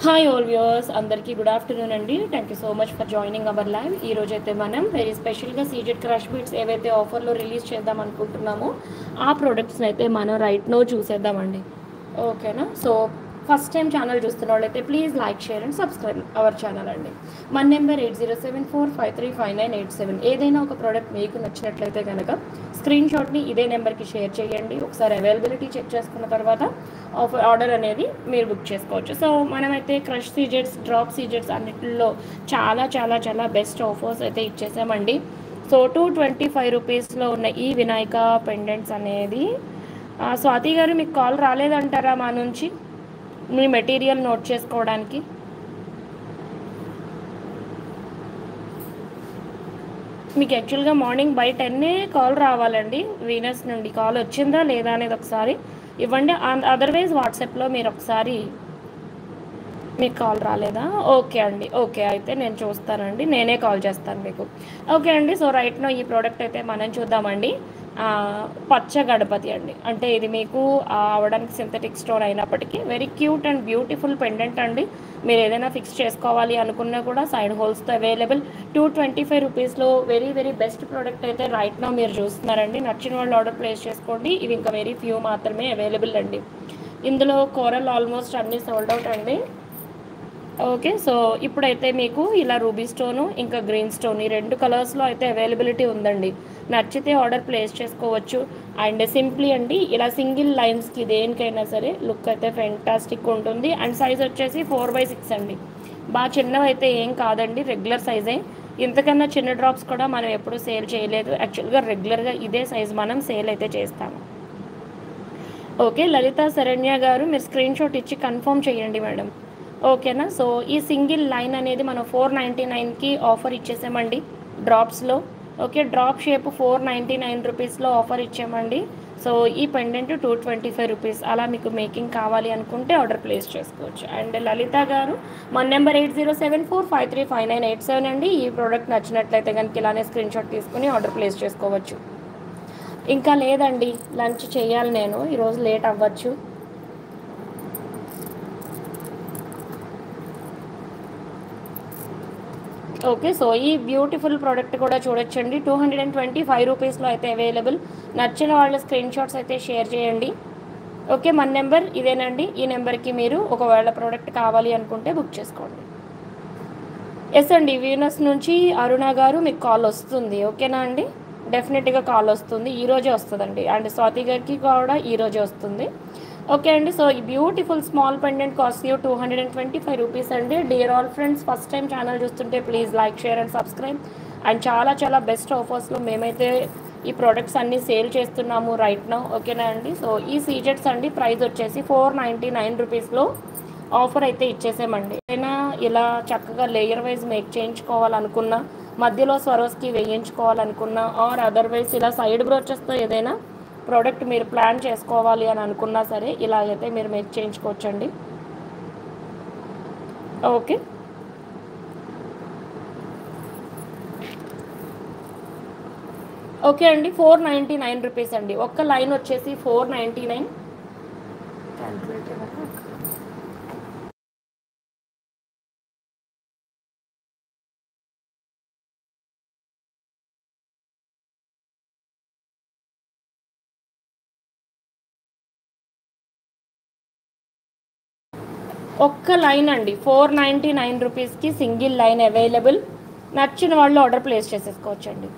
Hi all viewers, అందరికీ good afternoon అండి. Thank you so much for joining our live. ఈ రోజు అయితే మనం వెరీ స్పెషల్గా సీజెడ్ క్రష్ బీట్స్ ఏవైతే ఆఫర్లో రిలీజ్ చేద్దాం అనుకుంటున్నామో ఆ ప్రోడక్ట్స్ని అయితే మనం రైట్ నో చూసేద్దామండి. ఓకేనా? సో ఫస్ట్ టైం ఛానల్ చూస్తున్న వాళ్ళైతే please like, share and subscribe our channel అండి. మన నెంబర్ 8074535987. ఏదైనా ఒక ప్రోడక్ట్ మీకు నచ్చినట్లయితే కనుక స్క్రీన్ షాట్ని ఇదే నెంబర్కి షేర్ చేయండి. ఒకసారి అవైలబిలిటీ చెక్ చేసుకున్న తర్వాత ఆర్డర్ అనేది మీరు బుక్ చేసుకోవచ్చు. సో మనమైతే క్రష్ సీజెట్స్, డ్రాప్ సీజెట్స్ అన్నిటిలో చాలా చాలా చాలా బెస్ట్ ఆఫర్స్ అయితే ఇచ్చేసామండి. సో 225 రూపీస్లో ఉన్న ఈ వినాయక పెండెంట్స్ అనేది స్వాతి గారు మీకు కాల్ రాలేదంటారా మా నుంచి మీ మెటీరియల్ నోట్ చేసుకోవడానికి? మీకు యాక్చువల్గా మార్నింగ్ బై 10 కాల్ రావాలండి. వీనస్ నుండి కాల్ వచ్చిందా లేదా అనేది ఒకసారి ఇవ్వండి. అదర్వైజ్ వాట్సాప్లో మీరు ఒకసారి మీకు కాల్ రాలేదా? ఓకే అండి, ఓకే అయితే నేను చూస్తానండి, నేనే కాల్ చేస్తాను మీకు. ఓకే అండి, సో రైట్ నో ఈ ప్రోడక్ట్ అయితే మనం చూద్దామండి. పచ్చ గణపతి అండి. అంటే ఇది మీకు అవడానికి సింథటిక్ స్టోన్ అయినప్పటికీ very cute and beautiful pendant అండి. మీరు ఏదైనా ఫిక్స్ చేసుకోవాలి అనుకున్నా కూడా సైడ్ హోల్స్తో అవైలబుల్. 225 రూపీస్లో వెరీ వెరీ బెస్ట్ ప్రోడక్ట్ అయితే రైట్ నో మీరు చూస్తున్నారండి. నచ్చిన వాళ్ళు ఆర్డర్ ప్లేస్ చేసుకోండి. ఇవి ఇంకా వెరీ ఫ్యూ మాత్రమే అవైలబుల్ అండి. ఇందులో కోరల్ ఆల్మోస్ట్ అన్నీ సోల్డ్ అవుట్ అండి. ఓకే, సో ఇప్పుడైతే మీకు ఇలా రూబీ స్టోను ఇంకా గ్రీన్ స్టోన్ ఈ 2 కలర్స్లో అయితే అవైలబిలిటీ ఉందండి. నచ్చితే ఆర్డర్ ప్లేస్ చేసుకోవచ్చు. అండ్ సింప్లీ అండి ఇలా సింగిల్ లైన్స్కి దేనికైనా సరే లుక్ అయితే ఫెంటాస్టిక్ ఉంటుంది. అండ్ సైజ్ వచ్చేసి 4/6 అండి. బాగా చిన్నవి అయితే ఏం కాదండి, రెగ్యులర్ సైజే. ఇంతకన్నా చిన్న డ్రాప్స్ కూడా మనం ఎప్పుడూ సేల్ చేయలేదు. యాక్చువల్గా రెగ్యులర్గా ఇదే సైజ్ మనం సేల్ అయితే చేస్తాము. ఓకే, లలిత శరణ్య గారు మీరు స్క్రీన్ షాట్ ఇచ్చి కన్ఫర్మ్ చేయండి మేడం. ఓకేనా? సో ఈ సింగిల్ లైన్ అనేది మనం 499కి ఆఫర్ ఇచ్చేసామండి డ్రాప్స్లో. ఓకే, డ్రాప్ షేప్ 499 రూపీస్లో ఆఫర్ ఇచ్చామండి. సో ఈ పెండెంట్ 225 రూపీస్. అలా మీకు మేకింగ్ కావాలి అనుకుంటే ఆర్డర్ ప్లేస్ చేసుకోవచ్చు. అండ్ లలిత గారు మన నెంబర్ 8074535987 అండి. ఈ ప్రోడక్ట్ నచ్చినట్లయితే కనుక ఇలానే స్క్రీన్ షాట్ తీసుకుని ఆర్డర్ ప్లేస్ చేసుకోవచ్చు. ఇంకా లేదండి, లంచ్ చేయాలి నేను, ఈరోజు లేట్ అవ్వచ్చు. ఓకే, సో ఈ బ్యూటిఫుల్ ప్రోడక్ట్ కూడా చూడొచ్చండి. 225 రూపీస్లో అయితే అవైలబుల్. నచ్చిన వాళ్ళ స్క్రీన్ షాట్స్ అయితే షేర్ చేయండి. ఓకే, మన నెంబర్ ఇదేనండి. ఈ నెంబర్కి మీరు ఒకవేళ ప్రోడక్ట్ కావాలి అనుకుంటే బుక్ చేసుకోండి. ఎస్ అండి, వీనస్ నుంచి అరుణ గారు మీకు కాల్ వస్తుంది. ఓకేనా అండి? డెఫినెట్గా కాల్ వస్తుంది, ఈరోజే వస్తుందండి. అండ్ స్వాతి గారికి కూడా ఈరోజే వస్తుంది. ఓకే అండి, సో ఈ beautiful small pendant cost you 225 rupees అండి. Dear all friends, first time channel చూస్తుంటే please like, share and subscribe. And చాలా చాలా బెస్ట్ ఆఫర్స్లో మేమైతే ఈ ప్రోడక్ట్స్ అన్నీ సేల్ చేస్తున్నాము రైట్ నౌ. ఓకేనా అండి? సో ఈ సీజెట్స్ అండి ప్రైస్ వచ్చేసి 499 రూపీస్లో ఆఫర్ అయితే ఇచ్చేసామండి. ఏదైనా ఇలా చక్కగా లేయర్ వైజ్ మేక్ చేయించుకోవాలనుకున్నా, మధ్యలో స్వరోస్కి వేయించుకోవాలనుకున్నా, ఆర్ అదర్వైజ్ ఇలా సైడ్ బ్రోచెస్తో ఏదైనా ప్రోడక్ట్ మీరు ప్లాన్ చేసుకోవాలి అని అనుకున్నా సరే ఇలాగైతే మీరు మేక్ చేయించుకోవచ్చండి. ఓకే, ఓకే అండి, 499 రూపీస్ అండి. ఒక్క లైన్ వచ్చేసి 499. ఒక్క లైన్ అండి 499 రూపీస్కి సింగిల్ లైన్ అవైలబుల్. నచ్చిన వాళ్ళు ఆర్డర్ ప్లేస్ చేసేసుకోవచ్చండి.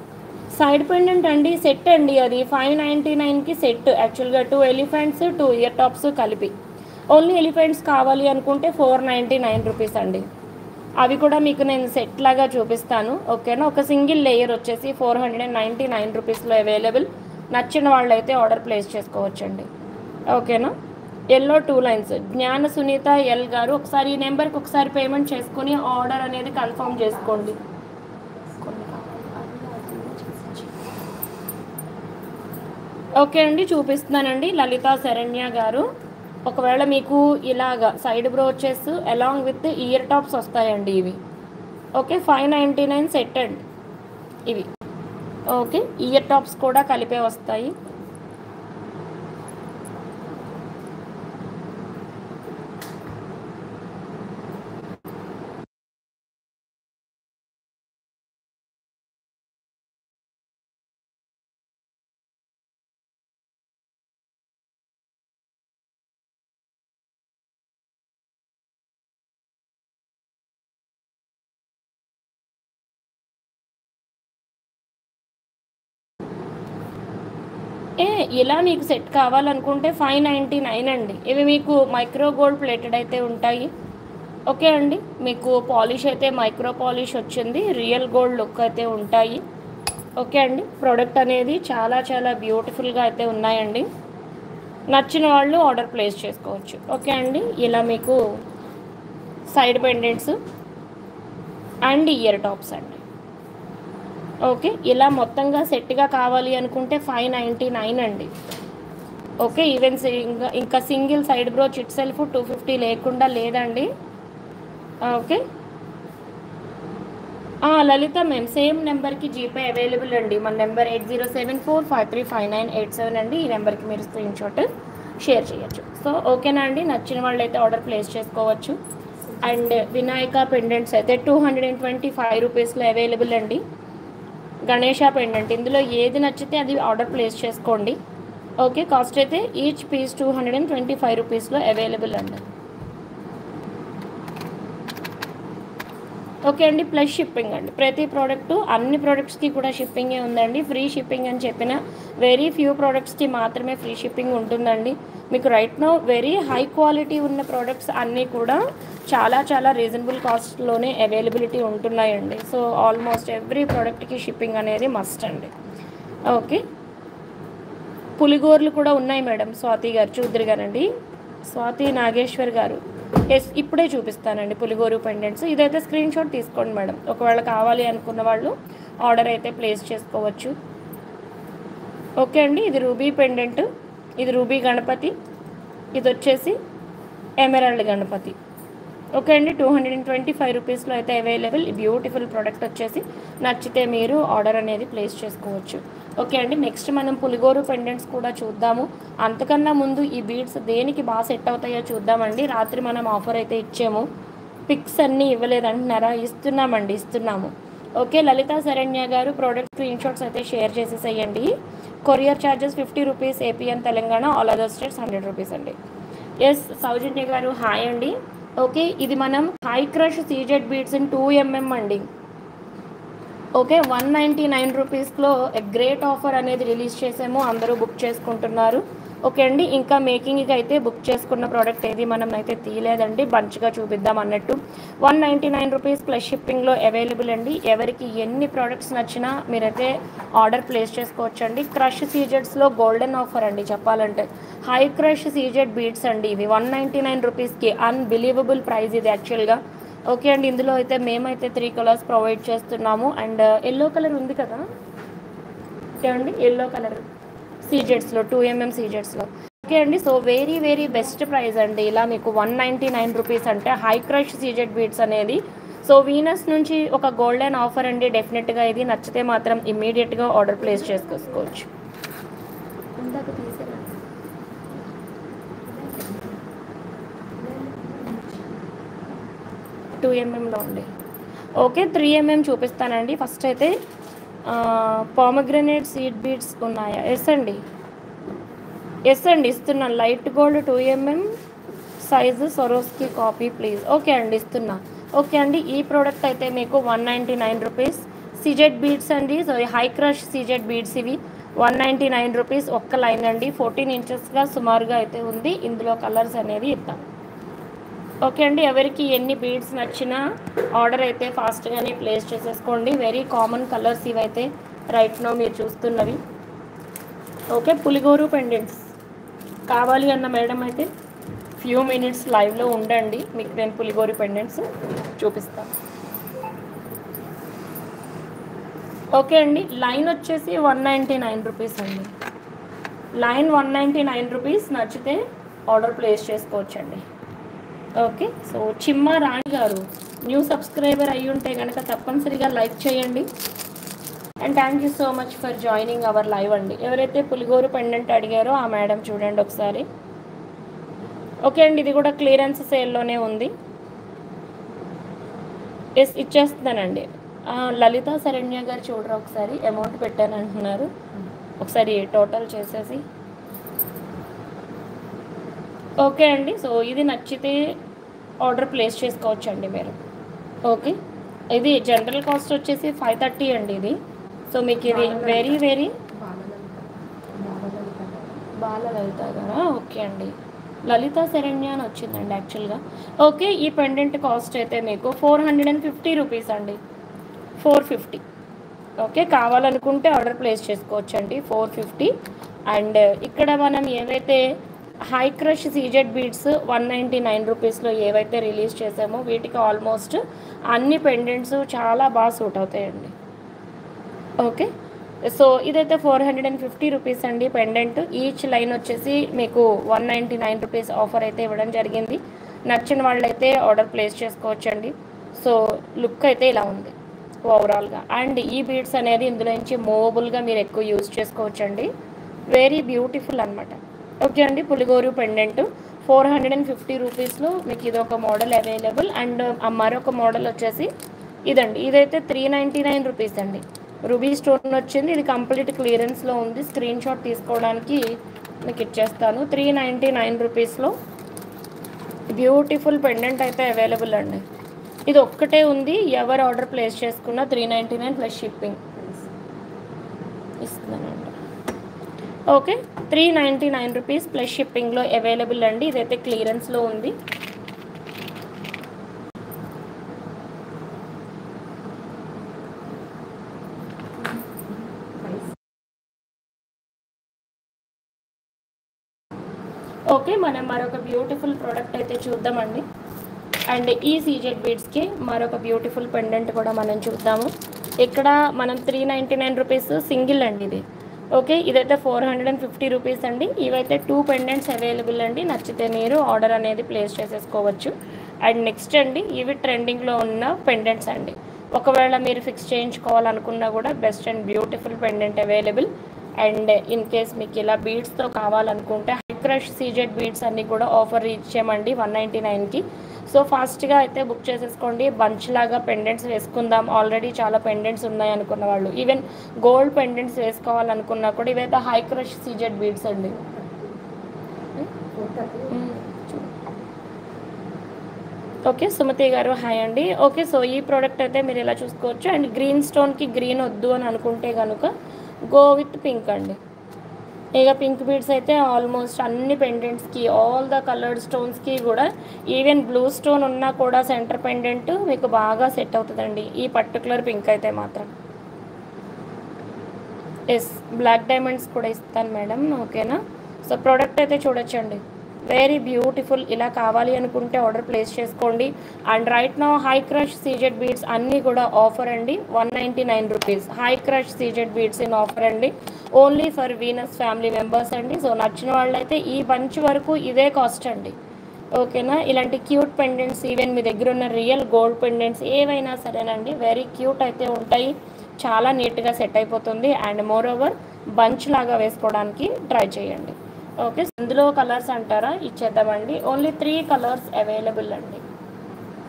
సైడ్ పెండెంట్ అండి, సెట్ అండి. అది 599కి సెట్. యాక్చువల్గా 2 ఎలిఫెంట్స్ 2 ఇయర్ టాప్స్ కలిపి. ఓన్లీ ఎలిఫెంట్స్ కావాలి అనుకుంటే 499 రూపీస్ అండి. అవి కూడా మీకు నేను సెట్ లాగా చూపిస్తాను. ఓకేనా? ఒక సింగిల్ లేయర్ వచ్చేసి 499 రూపీస్లో అవైలబుల్. నచ్చిన వాళ్ళైతే ఆర్డర్ ప్లేస్ చేసుకోవచ్చండి. ఓకేనా? Yellow 2 lines. జ్ఞాన సునీత ఎల్ గారు ఒకసారి ఈ నెంబర్కి ఒకసారి పేమెంట్ చేసుకుని ఆర్డర్ అనేది కన్ఫర్మ్ చేసుకోండి. ఓకే అండి, చూపిస్తున్నానండి. లలిత శరణ్య గారు ఒకవేళ మీకు ఇలాగా side brooches along with ear tops వస్తాయండి ఇవి. ఓకే, 599 సెట్ అండి ఇవి. ఓకే, ఇయర్ టాప్స్ కూడా కలిపే వస్తాయి. ఏ ఇలా మీకు సెట్ కావాలనుకుంటే 599 అండి. ఇవి మీకు మైక్రో గోల్డ్ ప్లేటెడ్ అయితే ఉంటాయి. ఓకే అండి, మీకు పాలిష్ అయితే మైక్రో పాలిష్ వచ్చింది, రియల్ గోల్డ్ లుక్ అయితే ఉంటాయి. ఓకే అండి, ప్రోడక్ట్ అనేది చాలా చాలా బ్యూటిఫుల్గా అయితే ఉన్నాయండి. నచ్చిన వాళ్ళు ఆర్డర్ ప్లేస్ చేసుకోవచ్చు. ఓకే అండి, ఇలా మీకు side pendants and year tops అండి. ఓకే, ఇలా మొత్తంగా సెట్గా కావాలి అనుకుంటే 599 అండి. ఓకే, ఈవెన్ ఇంకా single side brooch it self 250 లేకుండా లేదండి. ఓకే, లలిత మేము సేమ్ నెంబర్కి జీపే అవైలబుల్ అండి. మన నెంబర్ 8074535987 అండి. ఈ నెంబర్కి మీరు స్క్రీన్ షాట్ షేర్ చేయొచ్చు. సో ఓకేనా అండి, నచ్చిన వాళ్ళు అయితే ఆర్డర్ ప్లేస్ చేసుకోవచ్చు. అండ్ వినాయక పెండెంట్స్ అయితే 225 రూపీస్లో అవైలబుల్ అండి. గణేష పెండెంట్, ఇందులో ఏది నచ్చితే అది ఆర్డర్ ప్లేస్ చేసుకోండి. ఓకే, కాస్ట్ అయితే ఈచ్ పీస్ 225 రూపీస్లో అవైలబుల్ అండి. ఓకే అండి, ప్లస్ షిప్పింగ్ అండి. ప్రతి ప్రోడక్ట్ అన్ని ప్రోడక్ట్స్కి కూడా షిప్పింగే ఉందండి. ఫ్రీ షిప్పింగ్ అని చెప్పిన వెరీ ఫ్యూ ప్రోడక్ట్స్కి మాత్రమే ఫ్రీ షిప్పింగ్ ఉంటుందండి. మీకు right no very high quality ఉన్న ప్రోడక్ట్స్ అన్నీ కూడా చాలా చాలా రీజనబుల్ కాస్ట్లోనే అవైలబిలిటీ ఉంటున్నాయండి. సో ఆల్మోస్ట్ ఎవ్రీ ప్రోడక్ట్కి షిప్పింగ్ అనేది మస్ట్ అండి. ఓకే, పులిగోర్లు కూడా ఉన్నాయి మేడం. స్వాతి గారు చూద్దరు గారండి, స్వాతి నాగేశ్వర్ గారు. ఎస్, ఇప్పుడే చూపిస్తానండి పులిగోరు పెండెంట్స్. ఇదైతే స్క్రీన్ షాట్ తీసుకోండి మేడం. ఒకవేళ కావాలి అనుకున్న వాళ్ళు ఆర్డర్ అయితే ప్లేస్ చేసుకోవచ్చు. ఓకే అండి, ఇది రూబీ పెండెంట్, ఇది రూబీ గణపతి, ఇది వచ్చేసి ఎమరాల్డ్ గణపతి. ఓకే అండి, 225 రూపీస్లో అయితే అవైలబుల్. బ్యూటిఫుల్ ప్రోడక్ట్ వచ్చేసి నచ్చితే మీరు ఆర్డర్ అనేది ప్లేస్ చేసుకోవచ్చు. ఓకే అండి, నెక్స్ట్ మనం పులిగోరు పెండెంట్స్ కూడా చూద్దాము. అంతకన్నా ముందు ఈ బీడ్స్ దేనికి బాగా సెట్ అవుతాయో చూద్దామండి. రాత్రి మనం ఆఫర్ అయితే ఇచ్చాము, పిక్స్ అన్నీ ఇవ్వలేదంటున్నారా? ఇస్తున్నామండి, ఇస్తున్నాము. ఓకే, లలిత శరణ్య గారు ప్రోడక్ట్ స్క్రీన్ షాట్స్ అయితే షేర్ చేసేసేయండి. Courier charges 50 rupees, AP and Telangana, all other states 100 rupees అండి. ఎస్, సౌజన్య గారు హాయ్ అండి. ఓకే, ఇది మనం high crush CZ beads in 2mm అండి. ఓకే, 199 రూపీస్లో గ్రేట్ ఆఫర్ అనేది రిలీజ్ చేసాము, అందరూ బుక్ చేసుకుంటున్నారు. ఓకే అండి, ఇంకా మేకింగ్కి అయితే బుక్ చేసుకున్న ప్రోడక్ట్ ఏది మనం అయితే తీయలేదండి, బంచ్గా చూపిద్దాం అన్నట్టు. 199 రూపీస్ ప్లస్ షిప్పింగ్లో అవైలబుల్ అండి. ఎవరికి ఎన్ని ప్రోడక్ట్స్ నచ్చినా మీరైతే ఆర్డర్ ప్లేస్ చేసుకోవచ్చు అండి. క్రష్ సీజెడ్స్లో గోల్డెన్ ఆఫర్ అండి చెప్పాలంటే. హై క్రష్ సీజెడ్ బీడ్స్ అండి ఇవి 199 రూపీస్కి. అన్బిలీవబుల్ ప్రైస్ ఇది యాక్చువల్గా. ఓకే అండి, ఇందులో అయితే మేమైతే 3 కలర్స్ ప్రొవైడ్ చేస్తున్నాము. అండ్ ఎల్లో కలర్ ఉంది కదా, ఓకే అండి, ఎల్లో కలర్ సీజెడ్స్లో 2mm సీజెడ్స్లో. ఓకే అండి, so very very best price అండి. ఇలా మీకు 199 రూపీస్ అంటే హై క్రష్ సీజెడ్ బీడ్స్ అనేది. సో వీనస్ నుంచి ఒక గోల్డెన్ ఆఫర్ అండి. డెఫినెట్గా ఇది నచ్చితే మాత్రం ఇమ్మీడియట్గా ఆర్డర్ ప్లేస్ చేసుకోవచ్చు. 2mmలో ఉండి. ఓకే, 3mm చూపిస్తానండి. ఫస్ట్ అయితే పామగ్రనేట్ సీడ్ బీడ్స్ ఉన్నాయా? ఎస్ అండి, ఎస్ అండి, ఇస్తున్నాను. Light gold 2mm size, Swarovski copy please. Okay అండి, ఇస్తున్నా. ఓకే అండి, ఈ ప్రోడక్ట్ అయితే మీకు 199 రూపీస్ సీజెడ్ బీడ్స్ అండి. So high crush CZ beads ఇవి 199 రూపీస్. ఒక్క లైన్ అండి, 14 ఇంచెస్గా సుమారుగా అయితే ఉంది. ఇందులో కలర్స్ అనేది ఇద్దాం. ఓకే అండి, ఎవరికి ఎన్ని బీడ్స్ నచ్చినా ఆర్డర్ అయితే ఫాస్ట్గానే ప్లేస్ చేసేసుకోండి. వెరీ కామన్ కలర్స్ ఇవైతే రైట్ నో మీరు చూస్తున్నవి. ఓకే, పులిగోరు పెండెంట్స్ కావాలి అన్న మేడం అయితే ఫ్యూ మినిట్స్ లైవ్లో ఉండండి, మీకు నేను పులిగోరు పెండెంట్స్ చూపిస్తాను. ఓకే అండి, లైన్ వచ్చేసి 199 రూపీస్ అండి. Line 199 rupees. నచ్చితే ఆర్డర్ ప్లేస్ చేసుకోవచ్చండి. ఓకే, సో చిమ్మ రాణి గారు న్యూ సబ్స్క్రైబర్ అయ్యి ఉంటే కనుక తప్పనిసరిగా లైక్ చేయండి. And thank you so much for joining our live అండి. ఎవరైతే పులిగోరు పెండెంట్ అడిగారో ఆ మేడం చూడండి ఒకసారి. ఓకే అండి, ఇది కూడా క్లియరెన్స్ సేల్లోనే ఉంది. ఎస్, ఇచ్చేస్తున్నానండి. లలిత శరణ్య గారు చూడరా ఒకసారి, అమౌంట్ పెట్టాను అంటున్నారు. ఒకసారి టోటల్ చేసేసి. ఓకే అండి, సో ఇది నచ్చితే ఆర్డర్ ప్లేస్ చేసుకోవచ్చు అండి మీరు. ఓకే, ఇది జనరల్ కాస్ట్ వచ్చేసి 530 అండి ఇది. సో మీకు ఇది వెరీ వెరీ బాల లలిత గారా? ఓకే అండి. లలిత శరణ్య అని వచ్చిందండి యాక్చువల్గా. ఓకే, ఈ పెండెంట్ కాస్ట్ అయితే మీకు 450 రూపీస్ అండి. 450. ఓకే, కావాలనుకుంటే ఆర్డర్ ప్లేస్ చేసుకోవచ్చండి. 450. అండ్ ఇక్కడ మనం ఏవైతే హై క్రష్ సీజెడ్ బీడ్స్ 199 రూపీస్లో ఏవైతే రిలీజ్ చేసామో వీటికి ఆల్మోస్ట్ అన్ని పెండెంట్స్ చాలా బాగా సూట్ అవుతాయండి. ఓకే, సో ఇదైతే 450 రూపీస్ అండి పెండెంట్. ఈచ్ లైన్ వచ్చేసి మీకు 199 రూపీస్ ఆఫర్ అయితే ఇవ్వడం జరిగింది. నచ్చిన వాళ్ళైతే ఆర్డర్ ప్లేస్ చేసుకోవచ్చండి. సో లుక్ అయితే ఇలా ఉంది ఓవరాల్గా. అండ్ ఈ బీడ్స్ అనేది ఇందులో నుంచి మూవబుల్గా మీరు ఎక్కువ యూజ్ చేసుకోవచ్చండి. వెరీ బ్యూటిఫుల్ అనమాట. ఓకే అండి, పులిగోరు పెండెంట్ 450 రూపీస్లో మీకు ఇదొక మోడల్ అవైలబుల్. అండ్ మరొక మోడల్ వచ్చేసి ఇదండి. ఇదైతే 399 రూపీస్ అండి. రూబీ స్టోన్ వచ్చింది. ఇది కంప్లీట్ క్లియరెన్స్లో ఉంది. స్క్రీన్ షాట్ తీసుకోవడానికి మీకు ఇచ్చేస్తాను. 399 రూపీస్లో బ్యూటిఫుల్ పెండెంట్ అయితే అవైలబుల్ అండి. ఇది ఒక్కటే ఉంది. ఎవరు ఆర్డర్ ప్లేస్ చేసుకున్న 399 ప్లస్ షిప్పింగ్ ఇస్తున్నానండి. ఓకే, 399 రూపీస్ ప్లస్ షిప్పింగ్లో అవైలబుల్ అండి. ఇదైతే క్లియరెన్స్లో ఉంది. ఓకే, మనం మరొక బ్యూటిఫుల్ ప్రోడక్ట్ అయితే చూద్దామండి. అండ్ ఈ సీజెడ్ బీడ్స్కి మరొక బ్యూటిఫుల్ పెండెంట్ కూడా మనం చూద్దాము. ఇక్కడ మనం 399 రూపీస్ సింగిల్ అండి ఇది. ఓకే, ఇదైతే 450 రూపీస్ అండి. ఇవైతే 2 పెండెంట్స్ అవైలబుల్ అండి. నచ్చితే మీరు ఆర్డర్ అనేది ప్లేస్ చేసేసుకోవచ్చు. అండ్ నెక్స్ట్ అండి, ఇవి ట్రెండింగ్లో ఉన్న పెండెంట్స్ అండి. ఒకవేళ మీరు ఫిక్స్ చేయించుకోవాలనుకున్నా కూడా best and beautiful pendant available. And in case మీకు ఇలా బీడ్స్తో కావాలనుకుంటే హై క్రష్ సీజెడ్ బీడ్స్ అన్నీ కూడా ఆఫర్ ఇచ్చామండి 199కి. సో ఫాస్ట్గా అయితే బుక్ చేసేసుకోండి. బంచ్ లాగా పెండెంట్స్ వేసుకుందాం, ఆల్రెడీ చాలా పెండెంట్స్ ఉన్నాయి అనుకున్న వాళ్ళు, ఈవెన్ గోల్డ్ పెండెంట్స్ వేసుకోవాలనుకున్నా కూడా ఇవైతే హై క్రష్ సీజెడ్ బీడ్స్ అండి. ఓకే, సుమతి గారు హాయ్ అండి. ఓకే, సో ఈ ప్రోడక్ట్ అయితే మీరు ఇలా చూసుకోవచ్చు. అండ్ గ్రీన్ స్టోన్కి గ్రీన్ వద్దు అని అనుకుంటే కనుక గో విత్ పింక్ అండి. ఇక పింక్ బీడ్స్ అయితే ఆల్మోస్ట్ అన్ని పెండెంట్స్కి, ఆల్ ద కలర్డ్ స్టోన్స్కి కూడా, ఈవెన్ బ్లూ స్టోన్ ఉన్నా కూడా సెంటర్ పెండెంట్ మీకు బాగా సెట్ అవుతుందండి ఈ పర్టికులర్ పింక్ అయితే మాత్రం. ఎస్, బ్లాక్ డైమండ్స్ కూడా ఇస్తాను మేడం. ఓకేనా, సో ప్రోడక్ట్ అయితే చూడొచ్చండి. Very beautiful. ఇలా కావాలి అనుకుంటే ఆర్డర్ ప్లేస్ చేసుకోండి. And right now high crush CZ beads అన్నీ కూడా ఆఫర్ అండి. 199 rupees high crush CZ beads in offer అండి. Only for Venus family members అండి. సో నచ్చిన వాళ్ళైతే ఈ బంచ్ వరకు ఇదే కాస్ట్ అండి. ఓకేనా, ఇలాంటి క్యూట్ పెండెంట్స్, ఈవెన్ మీ దగ్గర ఉన్న రియల్ గోల్డ్ పెండెంట్స్ ఏవైనా సరేనండి, వెరీ క్యూట్ అయితే ఉంటాయి. చాలా నీట్గా సెట్ అయిపోతుంది. అండ్ మోర్ ఓవర్ బంచ్ లాగా వేసుకోవడానికి ట్రై చేయండి. ఓకే, ఇందులో కలర్స్ అంటారా, ఇచ్చేద్దామండి. ఓన్లీ 3 కలర్స్ అవైలబుల్ అండి.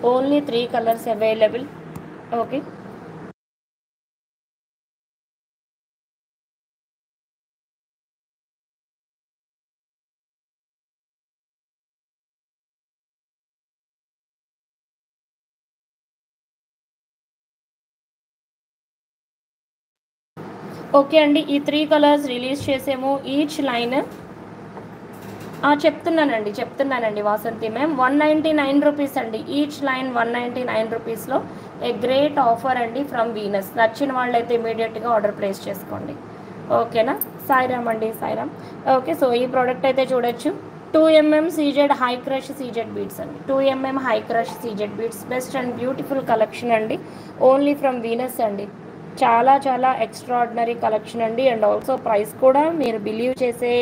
Only 3 colours available. Okay, okay అండి, ఈ 3 కలర్స్ రిలీజ్ చేసాము. ఈచ్ లైన్ చెప్తున్నానండి వాసంతి మ్యామ్. 199 రూపీస్ అండి. ఈచ్ లైన్ 199 రూపీస్లో ఏ గ్రేట్ ఆఫర్ అండి ఫ్రమ్ వీనస్. నచ్చిన వాళ్ళైతే ఇమీడియట్గా ఆర్డర్ ప్లేస్ చేసుకోండి. ఓకేనా, సాయిరామ్ అండి, సాయిరామ్. ఓకే, సో ఈ ప్రోడక్ట్ అయితే చూడొచ్చు. 2mm CZ high crush CZ beads అండి. 2mm high crush CZ beads best and beautiful collection అండి. ఓన్లీ ఫ్రమ్ వీనస్ అండి. చాలా చాలా ఎక్స్ట్రాడినరీ కలెక్షన్ అండి. అండ్ ఆల్సో ప్రైస్ కూడా మీరు బిలీవ్ చేసే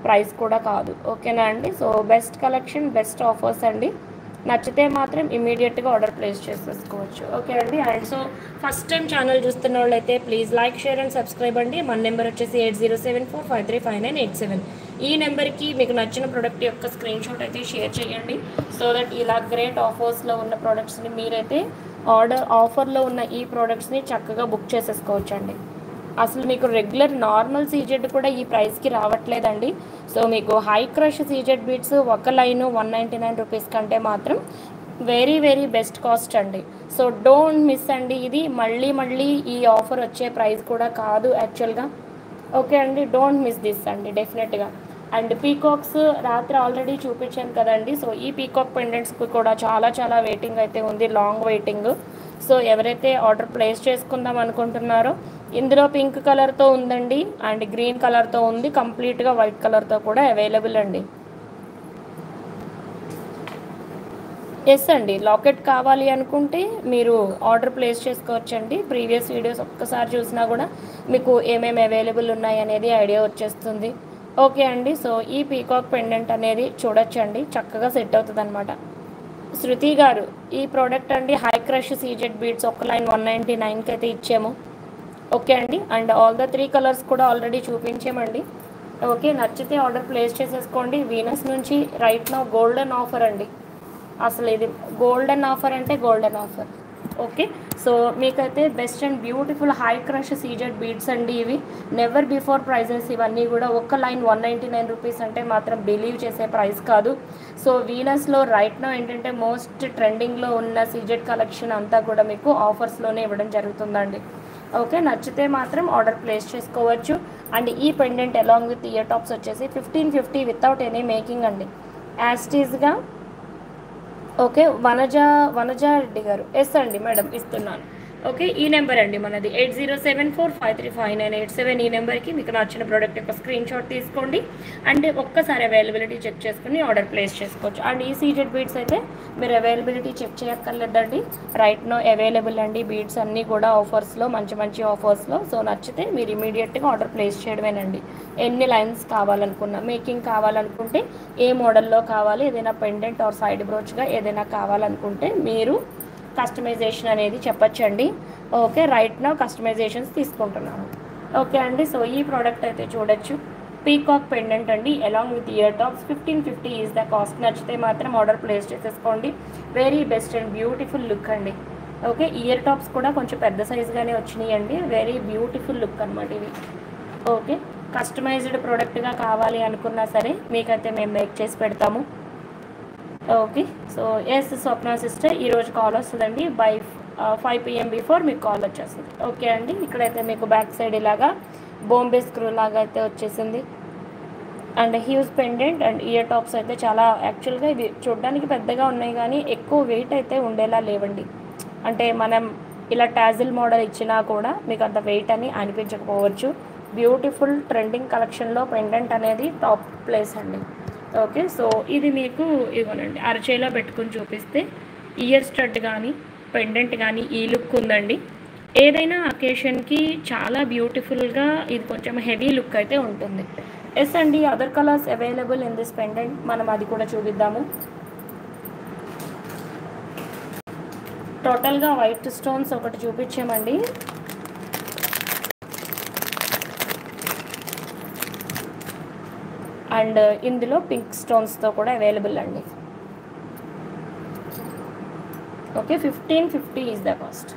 ప్రైస్ కూడా కాదు. ఓకేనా అండి, so best collection, best offers అండి. నచ్చితే మాత్రం ఇమీడియట్గా ఆర్డర్ ప్లేస్ చేసేసుకోవచ్చు. ఓకే అండి. And so first time channel చూస్తున్న వాళ్ళైతే please like, share and subscribe అండి. మన నెంబర్ వచ్చేసి 8074535987. ఈ నెంబర్కి మీకు నచ్చిన ప్రోడక్ట్ యొక్క స్క్రీన్ షాట్ అయితే షేర్ చేయండి. సో దట్ ఇలా గ్రేట్ ఆఫర్స్లో ఉన్న ప్రోడక్ట్స్ని మీరైతే ఆఫర్లో ఉన్న ఈ ప్రోడక్ట్స్ని చక్కగా బుక్ చేసేసుకోవచ్చు అండి. అసలు మీకు రెగ్యులర్ నార్మల్ సీజెడ్ కూడా ఈ ప్రైస్కి రావట్లేదండి. సో మీకు హై క్రష్ సీజెడ్ బీడ్స్ ఒక లైను 199 రూపీస్ కంటే మాత్రం వెరీ వెరీ బెస్ట్ కాస్ట్ అండి. సో డోంట్ మిస్ అండి. ఇది మళ్ళీ ఈ ఆఫర్ వచ్చే ప్రైస్ కూడా కాదు యాక్చువల్గా. ఓకే అండి, డోంట్ మిస్ దిస్ అండి డెఫినెట్గా. అండ్ పీకాక్స్ రాత్రి ఆల్రెడీ చూపించాను కదండి. సో ఈ పీకాక్ పెండెంట్స్కి కూడా చాలా చాలా వెయిటింగ్ అయితే ఉంది, లాంగ్ వెయిటింగ్. సో ఎవరైతే ఆర్డర్ ప్లేస్ చేసుకుందాం అనుకుంటున్నారో, ఇందులో పింక్ కలర్తో ఉందండి అండ్ గ్రీన్ కలర్తో ఉంది, కంప్లీట్గా వైట్ కలర్తో కూడా అవైలబుల్ అండి. ఎస్ అండి, లాకెట్ కావాలి అనుకుంటే మీరు ఆర్డర్ ప్లేస్ చేసుకోవచ్చండి. ప్రీవియస్ వీడియోస్ ఒక్కసారి చూసినా కూడా మీకు ఏమేమి అవైలబుల్ ఉన్నాయి అనేది ఐడియా వచ్చేస్తుంది. ఓకే అండి, సో ఈ పీకాక్ పెండెంట్ అనేది చూడొచ్చండి, చక్కగా సెట్ అవుతుంది అనమాట. శృతి గారు, ఈ ప్రోడక్ట్ అండి హై క్రష్ సీజెడ్ బీడ్స్ ఒక లైన్ 199కి అయితే ఇచ్చాము. ఓకే అండి, అండ్ ఆల్ ద 3 కలర్స్ కూడా ఆల్రెడీ చూపించామండి. ఓకే, నచ్చితే ఆర్డర్ ప్లేస్ చేసేసుకోండి. వీనస్ నుంచి రైట్ నౌ గోల్డెన్ ఆఫర్ అండి. అసలు ఇది గోల్డెన్ ఆఫర్ అంటే గోల్డెన్ ఆఫర్. ఓకే, సో మీకైతే best and beautiful high crush CZ beads అండి ఇవి. నెవర్ బిఫోర్ ప్రైజెస్ ఇవన్నీ కూడా. ఒక్క లైన్ 199 రూపీస్ అంటే మాత్రం బిలీవ్ చేసే ప్రైస్ కాదు. సో వీనస్లో రైట్ నో ఏంటంటే మోస్ట్ ట్రెండింగ్లో ఉన్న సీజెడ్ కలెక్షన్ అంతా కూడా మీకు ఆఫర్స్లోనే ఇవ్వడం జరుగుతుందండి. ఓకే, నచ్చితే మాత్రం ఆర్డర్ ప్లేస్ చేసుకోవచ్చు. అండ్ ఈ pendant along with ear tops వచ్చేసి 1550 వితౌట్ ఎనీ మేకింగ్ అండి, యాస్టీస్గా. ఓకే, వనజా రెడ్డి గారు, ఎస్ అండి మేడం ఇస్తున్నాను. ఓకే, ఈ నెంబర్ అండి మనది 8074535987. ఈ నెంబర్కి మీకు నచ్చిన ప్రోడక్ట్ యొక్క స్క్రీన్ షాట్ తీసుకోండి అండ్ ఒక్కసారి అవైలబిలిటీ చెక్ చేసుకుని ఆర్డర్ ప్లేస్ చేసుకోవచ్చు. అండ్ ఈ సీజెడ్ బీడ్స్ అయితే మీరు అవైలబిలిటీ చెక్ చేయక్కర్లేదండి, రైట్ నో అవైలబుల్ అండి. బీడ్స్ అన్నీ కూడా ఆఫర్స్లో, మంచి మంచి ఆఫర్స్లో. సో నచ్చితే మీరు ఇమీడియట్గా ఆర్డర్ ప్లేస్ చేయడమేనండి. ఎన్ని లైన్స్ కావాలనుకున్నా, మేకింగ్ కావాలనుకుంటే, ఏ మోడల్లో కావాలి, ఏదైనా పెండెంట్ ఆర్ సైడ్ బ్రోచ్గా ఏదైనా కావాలనుకుంటే మీరు కస్టమైజేషన్ అనేది చెప్పచ్చండి. ఓకే, రైట్ నౌ కస్టమైజేషన్స్ తీసుకుంటున్నాను. ఓకే అండి, సో ఈ ప్రోడక్ట్ అయితే చూడొచ్చు, పీకాక్ పెండెంట్ అండి along with ear tops. 1550 is the cost. నచ్చితే మాత్రం ఆర్డర్ ప్లేస్ చేసేసుకోండి. Very best and beautiful look అండి. ఓకే, ఇయర్ టాప్స్ కూడా కొంచెం పెద్ద సైజుగానే వచ్చినాయి అండి. వెరీ బ్యూటిఫుల్ లుక్ అనమాట ఇవి. ఓకే, కస్టమైజ్డ్ ప్రోడక్ట్గా కావాలి అనుకున్నా సరే మీకైతే మేము మేక్ చేసి పెడతాము. ఓకే, సో ఎస్ స్వప్న సిస్టర్, ఈరోజు కాల్ వస్తుందండి. బై 5 PM బిఫోర్ మీకు కాల్ వచ్చేస్తుంది. ఓకే అండి, ఇక్కడైతే మీకు బ్యాక్ సైడ్ ఇలాగా బాంబే స్క్రూ లాగా అయితే వచ్చేసింది. And huge pendant and ear tops అయితే చాలా, యాక్చువల్గా ఇవి చూడడానికి పెద్దగా ఉన్నాయి కానీ ఎక్కువ వెయిట్ అయితే ఉండేలా లేవండి. అంటే మనం ఇలా టాజిల్ మోడల్ ఇచ్చినా కూడా మీకు అంత వెయిట్ అని అనిపించకపోవచ్చు. బ్యూటిఫుల్ ట్రెండింగ్ కలెక్షన్లో పెండెంట్ అనేది టాప్ ప్లేస్ అండి. ఓకే, సో ఇది మీకు ఇవ్వనండి అరచేలో పెట్టుకుని చూపిస్తే ఇయర్ స్టడ్ కానీ పెండెంట్ కానీ ఈ లుక్ ఉందండి. ఏదైనా అకేషన్కి చాలా బ్యూటిఫుల్గా ఇది కొంచెం హెవీ లుక్ అయితే ఉంటుంది. ఎస్ అండి, other colours available in this pendant, మనం అది కూడా చూపిద్దాము. టోటల్గా వైట్ స్టోన్స్ ఒకటి చూపించామండి. అండ్ ఇందులో పింక్ స్టోన్స్తో కూడా అవైలబుల్ అండి. Okay, 1550 is the cost.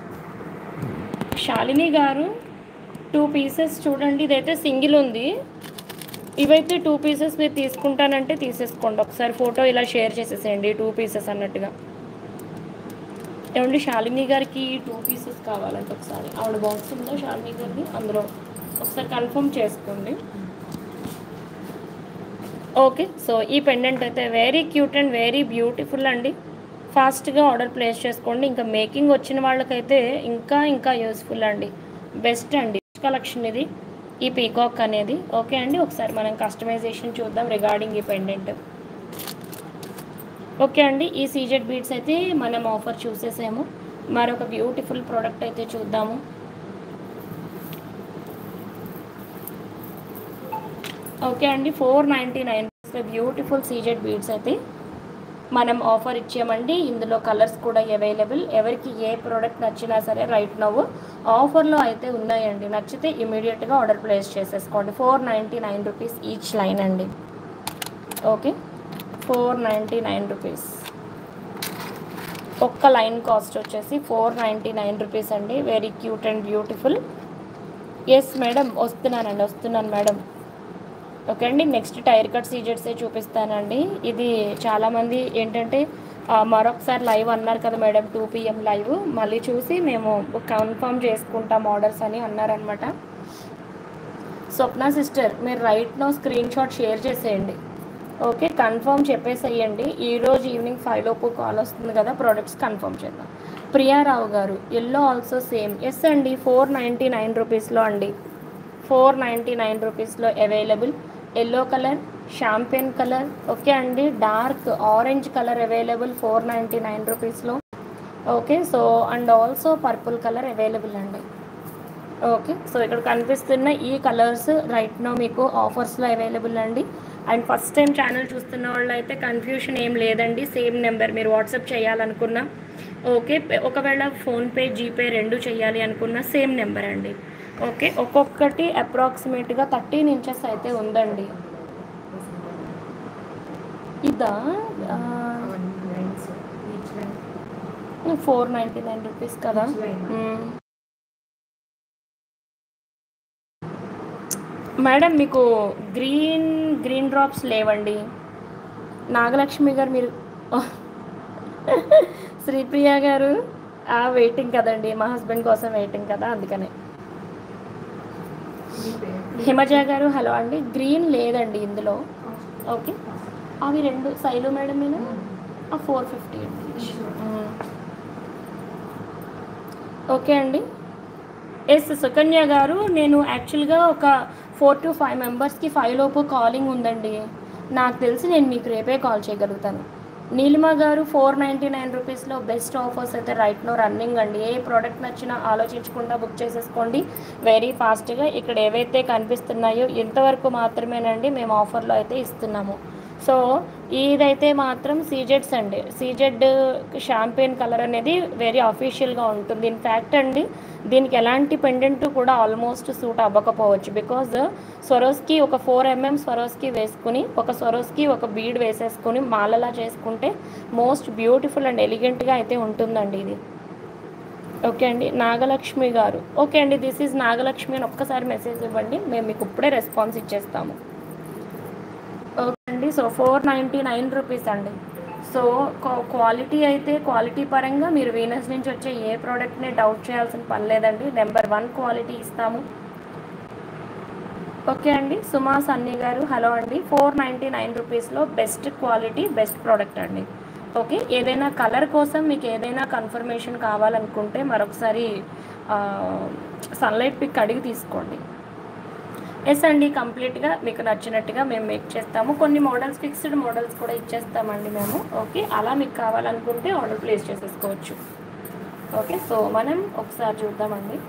Shalini గారు, 2 పీసెస్ చూడండి. ఇదైతే సింగిల్ ఉంది, ఇవైతే 2 పీసెస్ మీరు తీసుకుంటానంటే తీసేసుకోండి. ఒకసారి ఫోటో ఇలా షేర్ చేసేసేయండి 2 పీసెస్ అన్నట్టుగా. ఏమండి శాలిని గారికి 2 పీసెస్ కావాలంటే ఒకసారి ఆవిడ బాక్స్ ఉందో శాలిని గారిని, అందులో ఒకసారి కన్ఫర్మ్ చేసుకోండి. ఓకే, సో ఈ పెండెంట్ అయితే very cute and very beautiful అండి. ఫాస్ట్గా ఆర్డర్ ప్లేస్ చేసుకోండి. ఇంకా మేకింగ్ వచ్చిన వాళ్ళకైతే ఇంకా ఇంకా యూస్ఫుల్ అండి. బెస్ట్ అండి కలెక్షన్ ఇది, ఈ పీకాక్ అనేది. ఓకే అండి, ఒకసారి మనం కస్టమైజేషన్ చూద్దాం రిగార్డింగ్ ఈ పెండెంట్. ఓకే అండి, ఈ సీజెడ్ బీడ్స్ అయితే మనం ఆఫర్ చూసేసాము. మరొక బ్యూటిఫుల్ ప్రోడక్ట్ అయితే చూద్దాము. ఓకే అండి, 499 బ్యూటిఫుల్ సీజెడ్ బీడ్స్ అయితే మనం ఆఫర్ ఇచ్చామండి. ఇందులో కలర్స్ కూడా అవైలబుల్. ఎవరికి ఏ ప్రోడక్ట్ నచ్చినా సరే రైట్ నౌ ఆఫర్లో అయితే ఉన్నాయండి. నచ్చితే ఇమీడియట్గా ఆర్డర్ ప్లేస్ చేసేసుకోండి. 499 రూపీస్ ఈచ్ లైన్ అండి. ఓకే, 499 రూపీస్ ఒక్క లైన్ కాస్ట్ వచ్చేసి 499 రూపీస్ అండి. Very cute and beautiful. Yes madam, వస్తున్నాను మేడం. ఓకే అండి, నెక్స్ట్ టైర్ కట్ సీజెడ్సే చూపిస్తానండి. ఇది చాలామంది ఏంటంటే మరొకసారి లైవ్ అన్నారు కదా మేడం, 2 PM లైవ్, మళ్ళీ చూసి మేము కన్ఫర్మ్ చేసుకుంటాం ఆర్డర్స్ అని అన్నారనమాట. స్వప్న సిస్టర్ మీరు right now screenshot share చేసేయండి. ఓకే, కన్ఫర్మ్ చెప్పేసేయండి. ఈరోజు ఈవినింగ్ 5 లోపు కాల్ వస్తుంది కదా, ప్రోడక్ట్స్ కన్ఫర్మ్ చేద్దాం. ప్రియారావు గారు ఎల్లో ఆల్సో సేమ్. ఎస్ అండి, 499 రూపీస్లో అండి, 499 రూపీస్లో available. Yellow colour, champagne colour, okay అండి, డార్క్ ఆరెంజ్ కలర్ అవైలబుల్ 499 రూపీస్లో. Okay, so and also purple colour available అండి. ఓకే, సో ఇక్కడ కనిపిస్తున్న ఈ కలర్స్ రైట్ నో మీకు ఆఫర్స్లో అవైలబుల్ అండి. అండ్ ఫస్ట్ టైం ఛానల్ చూస్తున్న వాళ్ళు అయితే కన్ఫ్యూషన్ ఏం లేదండి, సేమ్ నెంబర్ మీరు వాట్సాప్ చేయాలనుకున్నా ఓకే, ఒకవేళ ఫోన్పే జీపే రెండు చేయాలి అనుకున్న సేమ్ నెంబర్ అండి. ఓకే, ఒక్కొక్కటి అప్రాక్సిమేట్గా 13 ఇంచెస్ అయితే ఉందండి. ఇదా 499 రూపీస్ కదా. మేడం మీకు గ్రీన్ డ్రాప్స్ లేవండి. నాగలక్ష్మి గారు మీరు శ్రీప్రియ గారు వెయిటింగ్ కదండి, మా హస్బెండ్ కోసం వెయిటింగ్ కదా, అందుకనే. హిమజ గారు హలో అండి, గ్రీన్ లేదండి ఇందులో. ఓకే, అవి రెండు సైలు మేడం నేను 450 అండి. ఓకే అండి. ఎస్ సుకన్య గారు, నేను యాక్చువల్గా ఒక 4 to 5 మెంబర్స్కి 5 లోపు కాలింగ్ ఉందండి. నాకు తెలిసి నేను మీకు రేపే కాల్ చేయగలుగుతాను. నీలిమ గారు 499 రూపీస్లో బెస్ట్ ఆఫర్స్ అయితే రైట్ నో రన్నింగ్ అండి. ఏ ప్రోడక్ట్ నచ్చినా ఆలోచించకుండా బుక్ చేసేసుకోండి వెరీ ఫాస్ట్గా. ఇక్కడ ఏవైతే కనిపిస్తున్నాయో ఇంతవరకు మాత్రమేనండి మేము ఆఫర్లో అయితే ఇస్తున్నాము. సో ఇదైతే మాత్రం సీజెడ్స్ అండి, సీజెడ్ షాంపెయిన్ కలర్ అనేది వెరీ అఫీషియల్గా ఉంటుంది. ఇన్ఫ్యాక్ట్ అండి దీనికి ఎలాంటి పెండెంట్ కూడా ఆల్మోస్ట్ సూట్ అవ్వకపోవచ్చు. బికాజ్ స్వరోస్కి ఒక 4 mm స్వరోస్కి వేసుకుని ఒక స్వరోస్కి ఒక బీడ్ వేసేసుకుని మాలలా చేసుకుంటే మోస్ట్ బ్యూటిఫుల్ అండ్ ఎలిగెంట్గా అయితే ఉంటుందండి ఇది. ఓకే అండి. నాగలక్ష్మి గారు ఓకే అండి, దిస్ ఈజ్ నాగలక్ష్మి అని ఒక్కసారి మెసేజ్ ఇవ్వండి, మేము మీకు ఇప్పుడే రెస్పాన్స్ ఇచ్చేస్తాము. ఓకే అండి, సో 499 రూపీస్ అండి. సో క్వాలిటీ అయితే క్వాలిటీ పరంగా మీరు వీనస్ నుంచి వచ్చే ఏ ప్రోడక్ట్ని డౌట్ చేయాల్సిన పని లేదండి, నెంబర్ 1 క్వాలిటీ ఇస్తాము. ఓకే అండి. సుమా సన్నీ గారు హలో అండి, 499 రూపీస్లో బెస్ట్ క్వాలిటీ బెస్ట్ ప్రోడక్ట్ అండి. ఓకే, ఏదైనా కలర్ కోసం మీకు ఏదైనా కన్ఫర్మేషన్ కావాలనుకుంటే మరొకసారి సన్లైట్ పిక్ అడిగి తీసుకోండి. ఎస్ అండి, కంప్లీట్గా మీకు నచ్చినట్టుగా మేము మేక్ చేస్తాము. కొన్ని మోడల్స్ ఫిక్స్డ్ మోడల్స్ కూడా ఇచ్చేస్తామండి మేము. ఓకే, అలా మీకు కావాలనుకుంటే ఆర్డర్ ప్లేస్ చేసేసుకోవచ్చు. ఓకే, సో మనం ఒకసారి చూద్దామండి.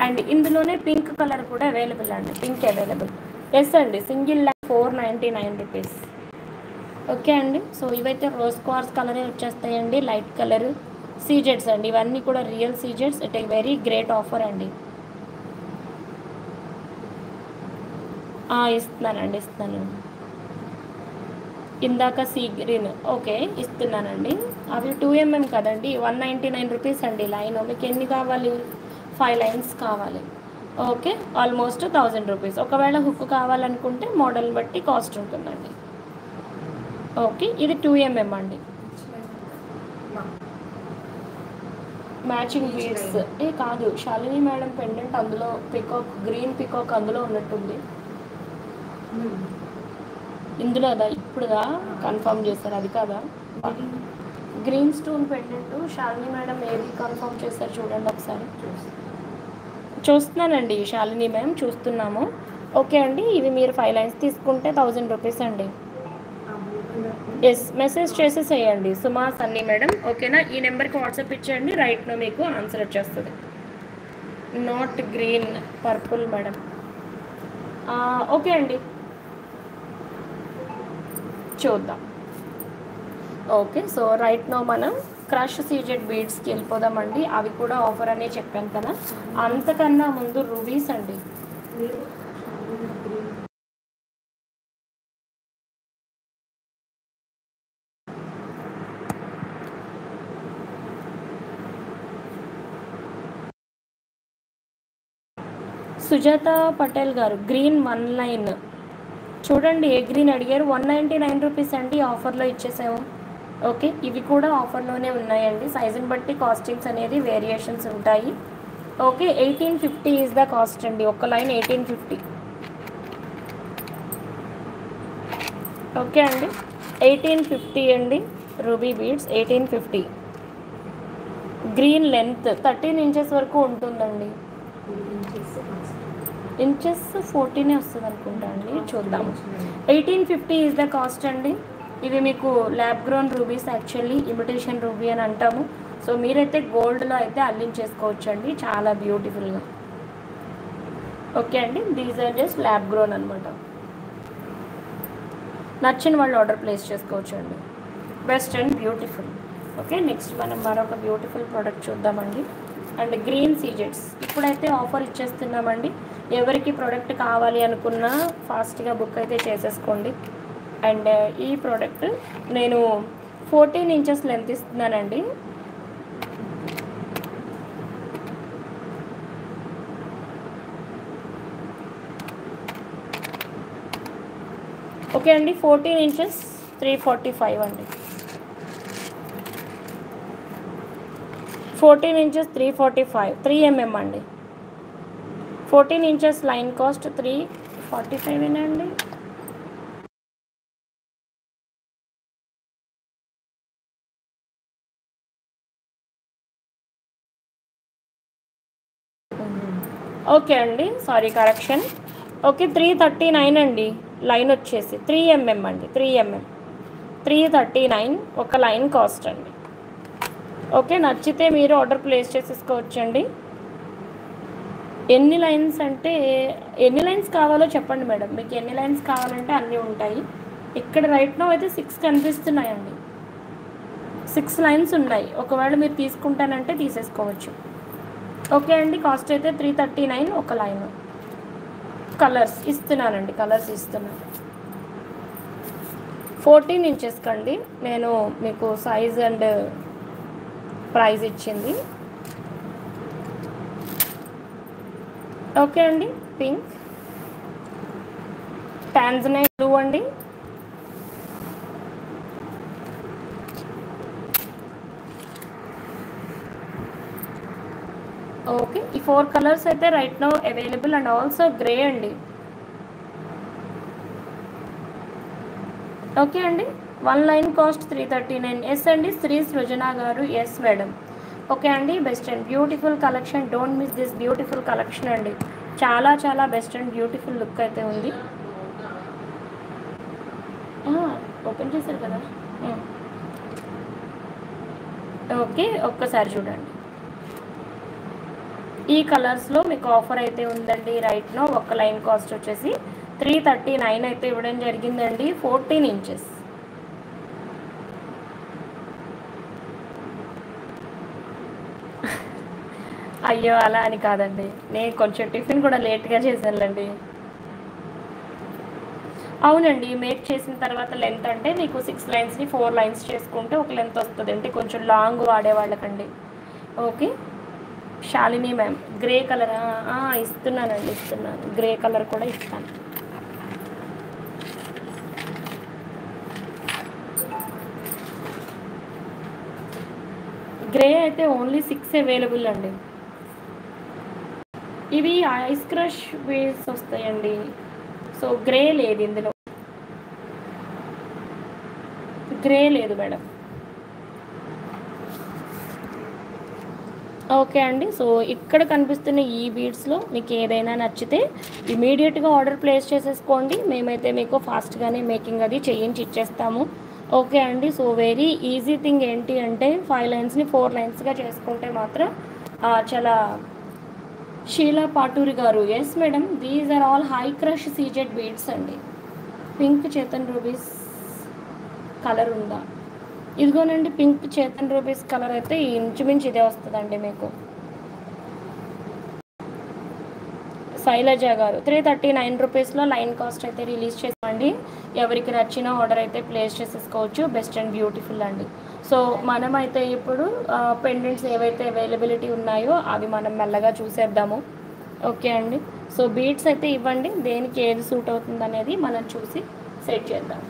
అండ్ ఇందులోనే పింక్ కలర్ కూడా అవైలబుల్ అండి, పింక్ అవైలబుల్. ఎస్ అండి, సింగిల్ 499 రూపీస్. ఓకే అండి, సో ఇవైతే రోజ్ క్వార్ట్స్ కలరే వచ్చేస్తాయండి, లైట్ కలర్ సీజెడ్స్ అండి, ఇవన్నీ కూడా రియల్ సీజెడ్స్. It a very great offer అండి. ఇస్తున్నానండి. ఇందాక సీ గ్రీన్ ఓకే ఇస్తున్నానండి. అవి 2 mm కదండి, 199 రూపీస్ అండి లైన్. మీకు ఎన్ని కావాలి? 5 లైన్స్ కావాలి. Okay, almost 1000 rupees. ఒకవేళ హుక్ కావాలనుకుంటే మోడల్ బట్టి కాస్ట్ ఉంటుందండి. ఓకే, ఇది 2 mm అండి. మ్యాచింగ్ బీడ్స్ కాదు, శాలిని మేడం పెండెంట్ అందులో పికాక్, గ్రీన్ పికాక్ అందులో ఉన్నట్టుంది. ఇందులో అదా ఇప్పుడుదా కన్ఫర్మ్ చేస్తారు, అది కాదా? Green stone pendant Shalini madam ఏది కన్ఫర్మ్ చేస్తారు చూడండి ఒకసారి. చూస్తున్నానండి శాలిని మ్యామ్, చూస్తున్నాము. ఓకే అండి, ఇవి మీరు 5 లైన్స్ తీసుకుంటే 1000 రూపీస్ అండి. ఎస్, మెసేజ్ చేసేసేయండి సుమా సన్నీ మేడం. ఓకేనా, ఈ నెంబర్కి వాట్సాప్ ఇచ్చేయండి, రైట్నో మీకు ఆన్సర్ వచ్చేస్తుంది. Not green, purple madam. Okay అండి, చూద్దాం. ఓకే, సో రైట్ నో మనం క్రష్ సీజెడ్ బీడ్స్కి వెళ్ళిపోదామండి. అవి కూడా ఆఫర్ అనే చెప్పాను కదా. అంతకన్నా ముందు రూబీస్ అండి. సుజాత పటేల్ గారు గ్రీన్ 1 లైన్ చూడండి, ఏ గ్రీన్ అడిగారు. 199 రూపీస్ అండి, ఆఫర్లో ఇచ్చేసాము. ఓకే, ఇవి కూడా ఆఫర్లోనే ఉన్నాయండి. సైజుని బట్టి కాస్టింగ్స్ అనేది వేరియేషన్స్ ఉంటాయి. ఓకే, 1850 ఈజ్ ద కాస్ట్ అండి. ఒక లైన్ 1850. ఓకే అండి, 1850 అండి. Ruby beads 1850. Green length 13 inches వరకు ఉంటుందండి. ఇంచెస్ 14 వస్తుంది అనుకుంటా అండి, చూద్దాం. 1850 ఈజ్ ద కాస్ట్ అండి. ఇవి మీకు lab grown rubies, actually imitation ruby అని అంటాము. సో మీరైతే గోల్డ్లో అయితే అల్లించేసుకోవచ్చు అండి, చాలా బ్యూటిఫుల్గా. ఓకే అండి, these are just lab grown అనమాట. నచ్చిన వాళ్ళు ఆర్డర్ ప్లేస్ చేసుకోవచ్చు అండి. Best and beautiful. Okay, next మనం మరొక బ్యూటిఫుల్ ప్రోడక్ట్ చూద్దామండి. అండ్ గ్రీన్ సీజెట్స్ ఇప్పుడైతే ఆఫర్ ఇచ్చేస్తున్నామండి. ఎవరికి ప్రోడక్ట్ కావాలి అనుకున్నా ఫాస్ట్గా బుక్ అయితే చేసేసుకోండి. అండ్ ఈ ప్రోడక్ట్ నేను 14 ఇంచెస్ లెంత్ ఇస్తున్నానండి. ఓకే అండి, 14 ఇంచెస్ 345 అండి. 14 ఇంచెస్ 345, 3 mm అండి. 14 ఇంచెస్ లైన్ కాస్ట్ 345 అండి. ఓకే అండి, సారీ కరెక్షన్. ఓకే, 339 అండి. లైన్ వచ్చేసి 3 mm అండి. 3 mm 339 ఒక లైన్ కాస్ట్ అండి. ఓకే, నచ్చితే మీరు ఆర్డర్ ప్లేస్ చేసేసుకోవచ్చండి. ఎన్ని లైన్స్ అంటే ఎన్ని లైన్స్ కావాలో చెప్పండి మేడం, మీకు ఎన్ని లైన్స్ కావాలంటే అన్నీ ఉంటాయి. ఇక్కడ రైట్ నో అయితే 6 కనిపిస్తున్నాయండి. 6 లైన్స్ ఉన్నాయి. ఒకవేళ మీరు తీసుకుంటానంటే తీసేసుకోవచ్చు. ఓకే అండి, కాస్ట్ అయితే 339 ఒక లైన్. కలర్స్ ఇస్తున్నానండి, కలర్స్ ఇస్తున్నాను. 14 ఇంచెస్ కండి నేను మీకు సైజ్ అండ్ ప్రైస్ ఇచ్చింది. ఓకే అండి, పింక్, టాంజనైట్ బ్లూ అండి, ఓకే. ఈ 4 కలర్స్ అయితే right now available. And also grey అండి. ఓకే అండి, 1 లైన్ కాస్ట్ 339. ఎస్ అండి, శ్రీ సృజన గారు. Yes madam. ఓకే అండి, best and beautiful collection. Don't miss this beautiful collection అండి. చాలా చాలా బెస్ట్ అండ్ బ్యూటిఫుల్ లుక్ అయితే ఉంది. ఓపెన్ చేశారు కదా. ఓకే, ఒక్కసారి చూడండి. ఈ కలర్స్లో మీకు ఆఫర్ అయితే ఉందండి. రైట్ నో ఒక లైన్ కాస్ట్ వచ్చేసి 339 అయితే ఇవ్వడం జరిగిందండి. 14 ఇంచెస్. అయ్యో, అలా అని కాదండి, నేను కొంచెం టిఫిన్ కూడా లేట్గా చేశానులేండి. అవునండి, మేక్ చేసిన తర్వాత లెంత్ అంటే మీకు 6 లైన్స్ని 4 లైన్స్ చేసుకుంటే ఒక లెంత్ వస్తుంది. అంటే కొంచెం లాంగ్ వాడేవాళ్ళకండి. Okay, Shalini ma'am. Grey colour ఇస్తున్నానండి, ఇస్తున్నాను. గ్రే కలర్ కూడా ఇస్తాను. గ్రే అయితే ఓన్లీ 6 అవైలబుల్ అండి. ఇవి ఐస్ క్రష్ బేస్ వస్తాయండి. సో గ్రే లేదు ఇందులో, గ్రే లేదు మేడం. ఓకే అండి, సో ఇక్కడ కనిపిస్తున్న ఈ బీడ్స్లో మీకు ఏదైనా నచ్చితే ఇమీడియట్గా ఆర్డర్ ప్లేస్ చేసేసుకోండి. మేమైతే మీకు ఫాస్ట్గానే మేకింగ్ అది చేయించి ఇచ్చేస్తాము. ఓకే అండి, సో వెరీ ఈజీ థింగ్ ఏంటి అంటే 5 లైన్స్ని 4 లైన్స్గా చేసుకుంటే మాత్రం చాలా. షీలా పాటూరి గారు. Yes madam, these are all high crush CZ beads అండి. పింక్ చేతన్ రూబీస్ కలర్ ఉందా? ఇదిగోనండి, పింక్ చేతన్ రూబీస్ కలర్ అయితే ఇంచుమించు ఇదే వస్తుందండి మీకు. శైలజ గారు 339 రూపీస్లో లైన్ కాస్ట్ అయితే రిలీజ్ చేసామండి. ఎవరికి నచ్చిన ఆర్డర్ అయితే ప్లేస్ చేసేసుకోవచ్చు. బెస్ట్ అండ్ బ్యూటిఫుల్ అండి. సో మనమైతే ఇప్పుడు పెండెంట్స్ ఏవైతే అవైలబిలిటీ ఉన్నాయో అవి మనం మెల్లగా చూసేద్దాము. ఓకే అండి, సో బీడ్స్ అయితే ఇవ్వండి, దేనికి ఏది సూట్ అవుతుంది అనేది మనం చూసి సెట్ చేద్దాం.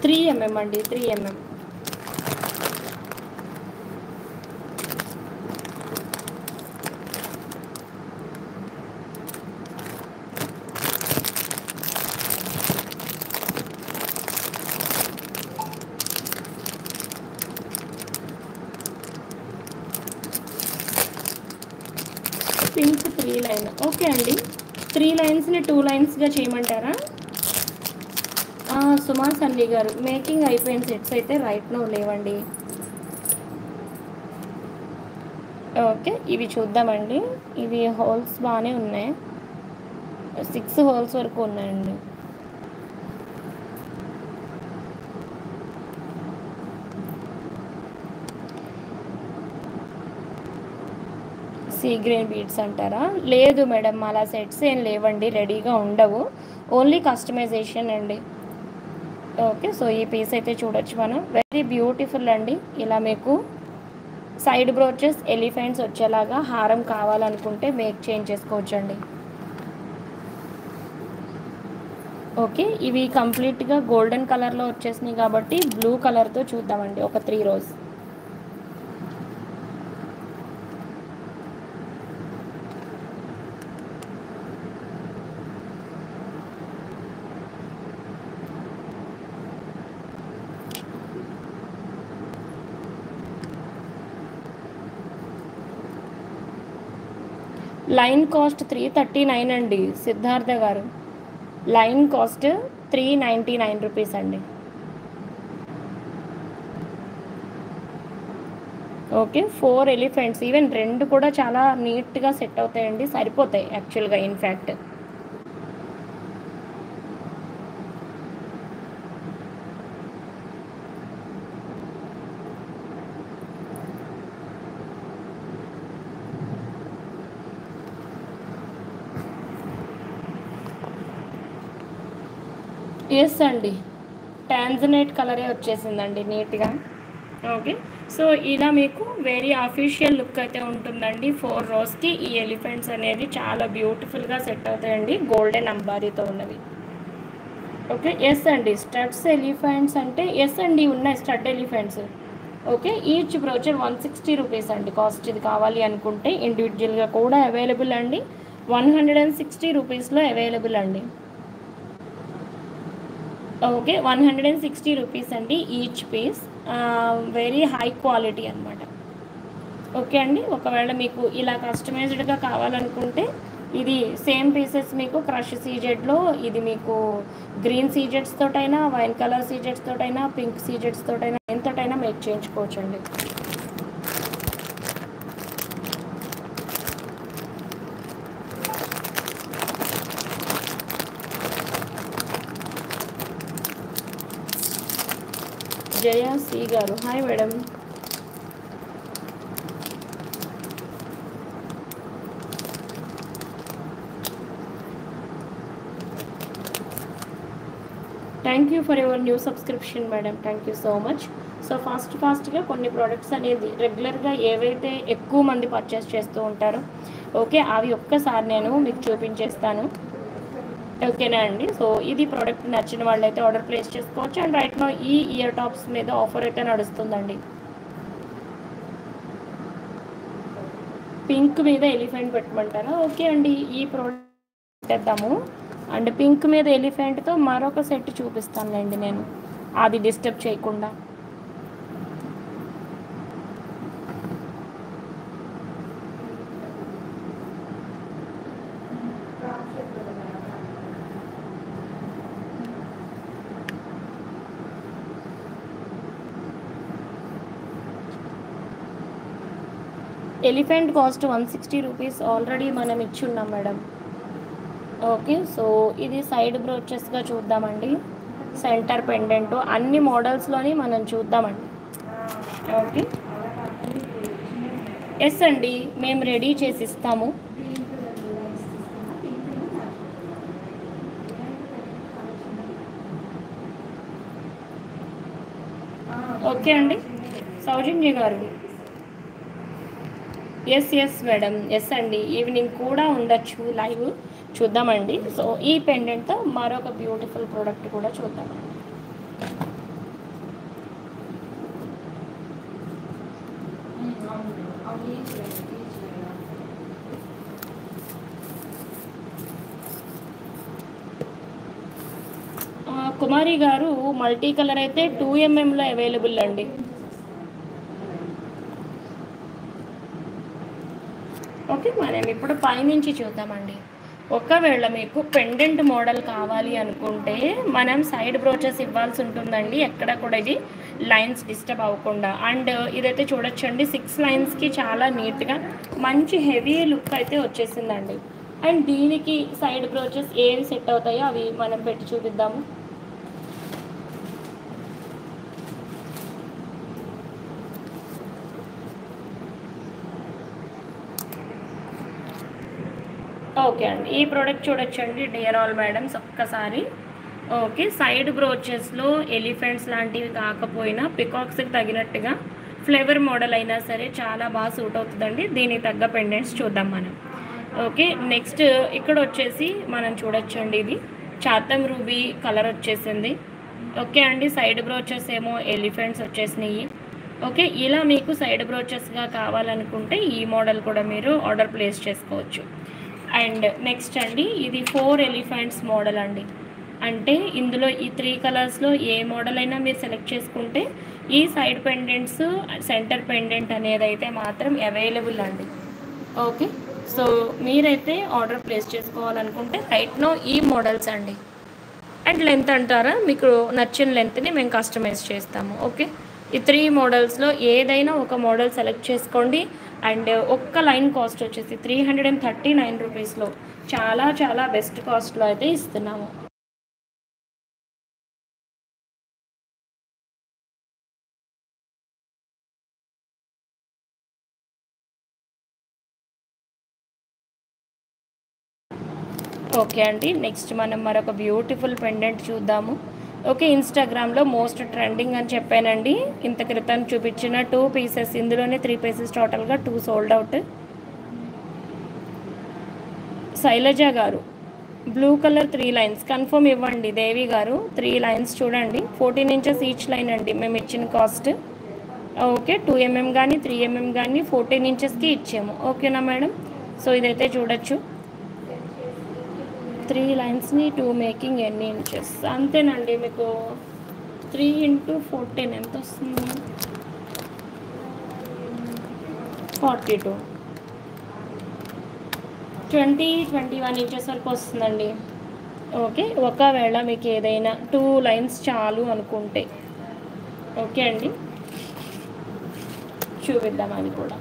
3mm అండి, 3mm. Pink 3 line. ఓకే అండి, 3 లైన్స్ని 2 లైన్స్గా చేయమంటారా? సుమా సన్నీ గారు, మేకింగ్ అయిపోయిన సెట్స్ అయితే రైట్ నో లేవండి. ఓకే, ఇవి చూద్దామండి. ఇవి హోల్స్ బాగానే ఉన్నాయి, 6 హోల్స్ వరకు ఉన్నాయండి. సీ గ్రీన్ బీడ్స్ అంటారా? లేదు మేడం, అలా సెట్స్ ఏం లేవండి, రెడీగా ఉండవు, ఓన్లీ కస్టమైజేషన్ అండి. ఓకే, సో ఈ పీస్ అయితే చూడొచ్చు మనం, వెరీ బ్యూటిఫుల్ అండి. ఇలా మీకు సైడ్ బ్రోచెస్ ఎలిఫెంట్స్ వచ్చేలాగా హారం కావాలనుకుంటే మేక్ చేంజ్ చేసుకోవచ్చండి. ఓకే, ఇవి కంప్లీట్గా గోల్డెన్ కలర్లో వచ్చేసినాయి కాబట్టి బ్లూ కలర్తో చూద్దామండి. ఒక 3 రోస్. లైన్ కాస్ట్ 339 అండి సిద్ధార్థ గారు. లైన్ కాస్ట్ 399 రూపీస్ అండి. ఓకే, 4 ఎలిఫెంట్స్, ఈవెన్ 2 కూడా చాలా నీట్గా సెట్ అవుతాయండి, సరిపోతాయి యాక్చువల్గా ఇన్ఫ్యాక్ట్. ఎస్ అండి, టాంజనైట్ కలరే వచ్చేసిందండి నీట్గా. ఓకే, సో ఇలా మీకు వెరీ అఫీషియల్ లుక్ అయితే ఉంటుందండి. 4 రోస్కి ఈ ఎలిఫెంట్స్ అనేది చాలా బ్యూటిఫుల్గా సెట్ అవుతాయండి, గోల్డెన్ అంబారీతో ఉన్నవి. ఓకే, ఎస్ అండి, స్టడ్స్ ఎలిఫెంట్స్ అంటే ఎస్ అండి ఉన్నాయి, stud elephants. Okay, each brochure 160 rupees అండి కాస్ట్. ఇది కావాలి అనుకుంటే ఇండివిజువల్గా కూడా అవైలబుల్ అండి, 160 రూపీస్లో అవైలబుల్ అండి. ఓకే, 160 రూపీస్ అండి each piece, very high quality అనమాట. ఓకే అండి, ఒకవేళ మీకు ఇలా కస్టమైజ్డ్గా కావాలనుకుంటే ఇది సేమ్ పీసెస్ మీకు క్రష్ సీజెడ్లో, ఇది మీకు గ్రీన్ సీజెడ్స్ తోటైనా, వైన్ కలర్ సీజెడ్స్ తోటైనా, పింక్ సీజెడ్స్ తోటైనా, ఎంతటైనా మేక్ చేయించుకోవచ్చండి. జయ సి గారు, hi madam. Thank you for your new subscription madam, thank you so much. So ఫాస్ట్గా కొన్ని ప్రోడక్ట్స్ అనేది రెగ్యులర్గా ఏవైతే ఎక్కువ మంది పర్చేస్ చేస్తూ ఉంటారో ఓకే, అవి ఒక్కసారి నేను మీకు చూపించేస్తాను. ఓకేనా అండి, సో ఇది ప్రోడక్ట్ నచ్చిన వాళ్ళైతే ఆర్డర్ ప్లేస్ చేసుకోవచ్చు. అండ్ రైట్ నో ఈ ఇయర్ టాప్స్ మీద ఆఫర్ అయితే నడుస్తుందండి. పింక్ మీద ఎలిఫెంట్ పెట్టమంటారా? ఓకే అండి, ఈ ప్రోడక్ట్ పెట్టేద్దాము. అండ్ పింక్ మీద ఎలిఫెంట్తో మరొక సెట్ చూపిస్తానులేండి నేను, అది డిస్టర్బ్ చేయకుండా. ఎలిఫెంట్ కాస్ట్ 160 రూపీస్ ఆల్రెడీ మనం ఇచ్చున్నాం మేడం. ఓకే, సో ఇది సైడ్ బ్రోచెస్గా చూద్దామండి, సెంటర్ పెండెంట్ అన్ని మోడల్స్లోని మనం చూద్దామండి. ఓకే, ఎస్ అండి, మేము రెడీ చేసి ఇస్తాము. ఓకే అండి, సౌజన్య గారు, ఎస్ మేడం, ఎస్ అండి, ఈవినింగ్ కూడా ఉండొచ్చు లైవ్, చూద్దామండి. సో ఈ పెండెంట్తో మరొక బ్యూటిఫుల్ ప్రోడక్ట్ కూడా చూద్దామండి. కుమారి గారు మల్టీ కలర్ అయితే 2mm అవైలబుల్ అండి. ఓకే, మనం ఇప్పుడు పైనుంచి చూద్దామండి. ఒకవేళ మీకు పెండెంట్ మోడల్ కావాలి అనుకుంటే మనం సైడ్ బ్రోచెస్ ఇవ్వాల్సి ఉంటుందండి. ఎక్కడ కూడా ఇది లైన్స్ డిస్టర్బ్ అవ్వకుండా. అండ్ ఇదైతే చూడొచ్చండి, 6 లైన్స్కి చాలా నీట్గా మంచి హెవీ లుక్ అయితే వచ్చేసిందండి. అండ్ దీనికి సైడ్ బ్రోచెస్ ఏవి సెట్ అవుతాయో అవి మనం పెట్టి చూపిద్దాము. ఓకే అండి, ఈ ప్రోడక్ట్ చూడొచ్చండి డియర్ ఆల్ మేడమ్స్ ఒక్కసారి. ఓకే, సైడ్ బ్రోచెస్లో ఎలిఫెంట్స్ లాంటివి కాకపోయినా పికాక్స్కి తగినట్టుగా ఫ్లేవర్ మోడల్ అయినా సరే చాలా బాగా సూట్ అవుతుందండి. దీనికి తగ్గ పెండెంట్స్ చూద్దాం మనం. ఓకే, నెక్స్ట్ ఇక్కడ వచ్చేసి మనం చూడొచ్చండి, ఇది చాతం రూబీ కలర్ వచ్చేసింది. ఓకే అండి, సైడ్ బ్రోచెస్ ఏమో ఎలిఫెంట్స్ వచ్చేసినాయి. ఓకే, ఇలా మీకు సైడ్ బ్రోచెస్గా కావాలనుకుంటే ఈ మోడల్ కూడా మీరు ఆర్డర్ ప్లేస్ చేసుకోవచ్చు. అండ్ నెక్స్ట్ అండి, ఇది 4 ఎలిఫెంట్స్ మోడల్ అండి. అంటే ఇందులో ఈ 3 కలర్స్లో ఏ మోడల్ అయినా మీరు సెలెక్ట్ చేసుకుంటే ఈ సైడ్ పెండెంట్స్ సెంటర్ పెండెంట్ అనేది అయితే మాత్రం అవైలబుల్ అండి. ఓకే, సో మీరైతే ఆర్డర్ ప్లేస్ చేసుకోవాలనుకుంటే రైట్నో ఈ మోడల్స్ అండి. అండ్ లెంత్ అంటారా, మీకు నచ్చిన లెంత్ని మేము కస్టమైజ్ చేస్తాము. ఓకే, ఈ 3 మోడల్స్లో ఏదైనా ఒక మోడల్ సెలెక్ట్ చేసుకోండి. అండ్ ఒక్క లైన్ కాస్ట్ వచ్చేసి 339 రూపీస్లో చాలా చాలా బెస్ట్ కాస్ట్లో అయితే ఇస్తున్నాము. ఓకే అండి, నెక్స్ట్ మనం మరొక బ్యూటిఫుల్ పెండెంట్ చూద్దాము. ఓకే, ఇన్స్టాగ్రామ్లో మోస్ట్ ట్రెండింగ్ అని చెప్పానండి. ఇంత క్రితం చూపించిన 2 పీసెస్, ఇందులోనే 3 పీసెస్ టోటల్గా 2 సోల్డ్ అవుట్. శైలజ గారు బ్లూ కలర్ 3 లైన్స్ కన్ఫర్మ్ ఇవ్వండి. దేవి గారు 3 లైన్స్ చూడండి, 14 ఇంచెస్ ఈచ్ లైన్ అండి మేము ఇచ్చిన కాస్ట్. ఓకే, 2mm కానీ 3mm కానీ 14 ఇంచెస్కి ఇచ్చాము. ఓకేనా మేడం? సో ఇదైతే చూడొచ్చు, 3 లైన్స్ని 2 మేకింగ్ ఎన్ని ఇంచెస్ అంతేనండి. మీకు 3 × 14 ఎంత వస్తుంది? 42, 21 ఇంచెస్ వరకు వస్తుందండి. ఓకే, ఒకవేళ మీకు ఏదైనా 2 లైన్స్ చాలు అనుకుంటే ఓకే అండి, చూపిద్దాం అది కూడా.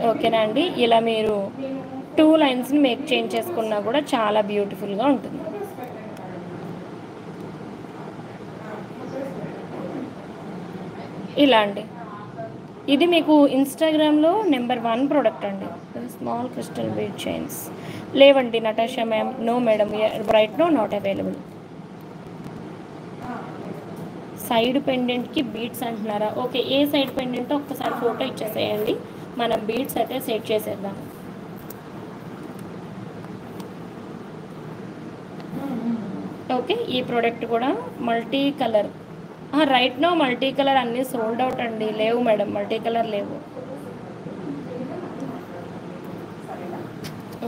ఓకేనా అండి, ఇలా మీరు 2 లైన్స్ని మేక్ చేంజ్ చేసుకున్నా కూడా చాలా బ్యూటిఫుల్గా ఉంటుంది. ఇలా అండి, ఇది మీకు ఇన్స్టాగ్రామ్లో నెంబర్ 1 ప్రోడక్ట్ అండి. స్మాల్ క్రిస్టల్ బీడ్ చైన్స్ లేవండి Natasha ma'am. No madam, right now not available. Side పెండెంట్కి బీడ్స్ అంటున్నారా? ఓకే, ఏ సైడ్ పెండెంట్ ఒక్కసారి ఫోటో ఇచ్చేసేయండి, మనం బీడ్స్ అయితే సెట్ చేసేద్దాం. ఓకే, ఈ ప్రోడక్ట్ కూడా multi colour. Right no multi colour అన్నీ సోల్డ్ అవుట్ అండి, లేవు మేడం, మల్టీ కలర్ లేవు.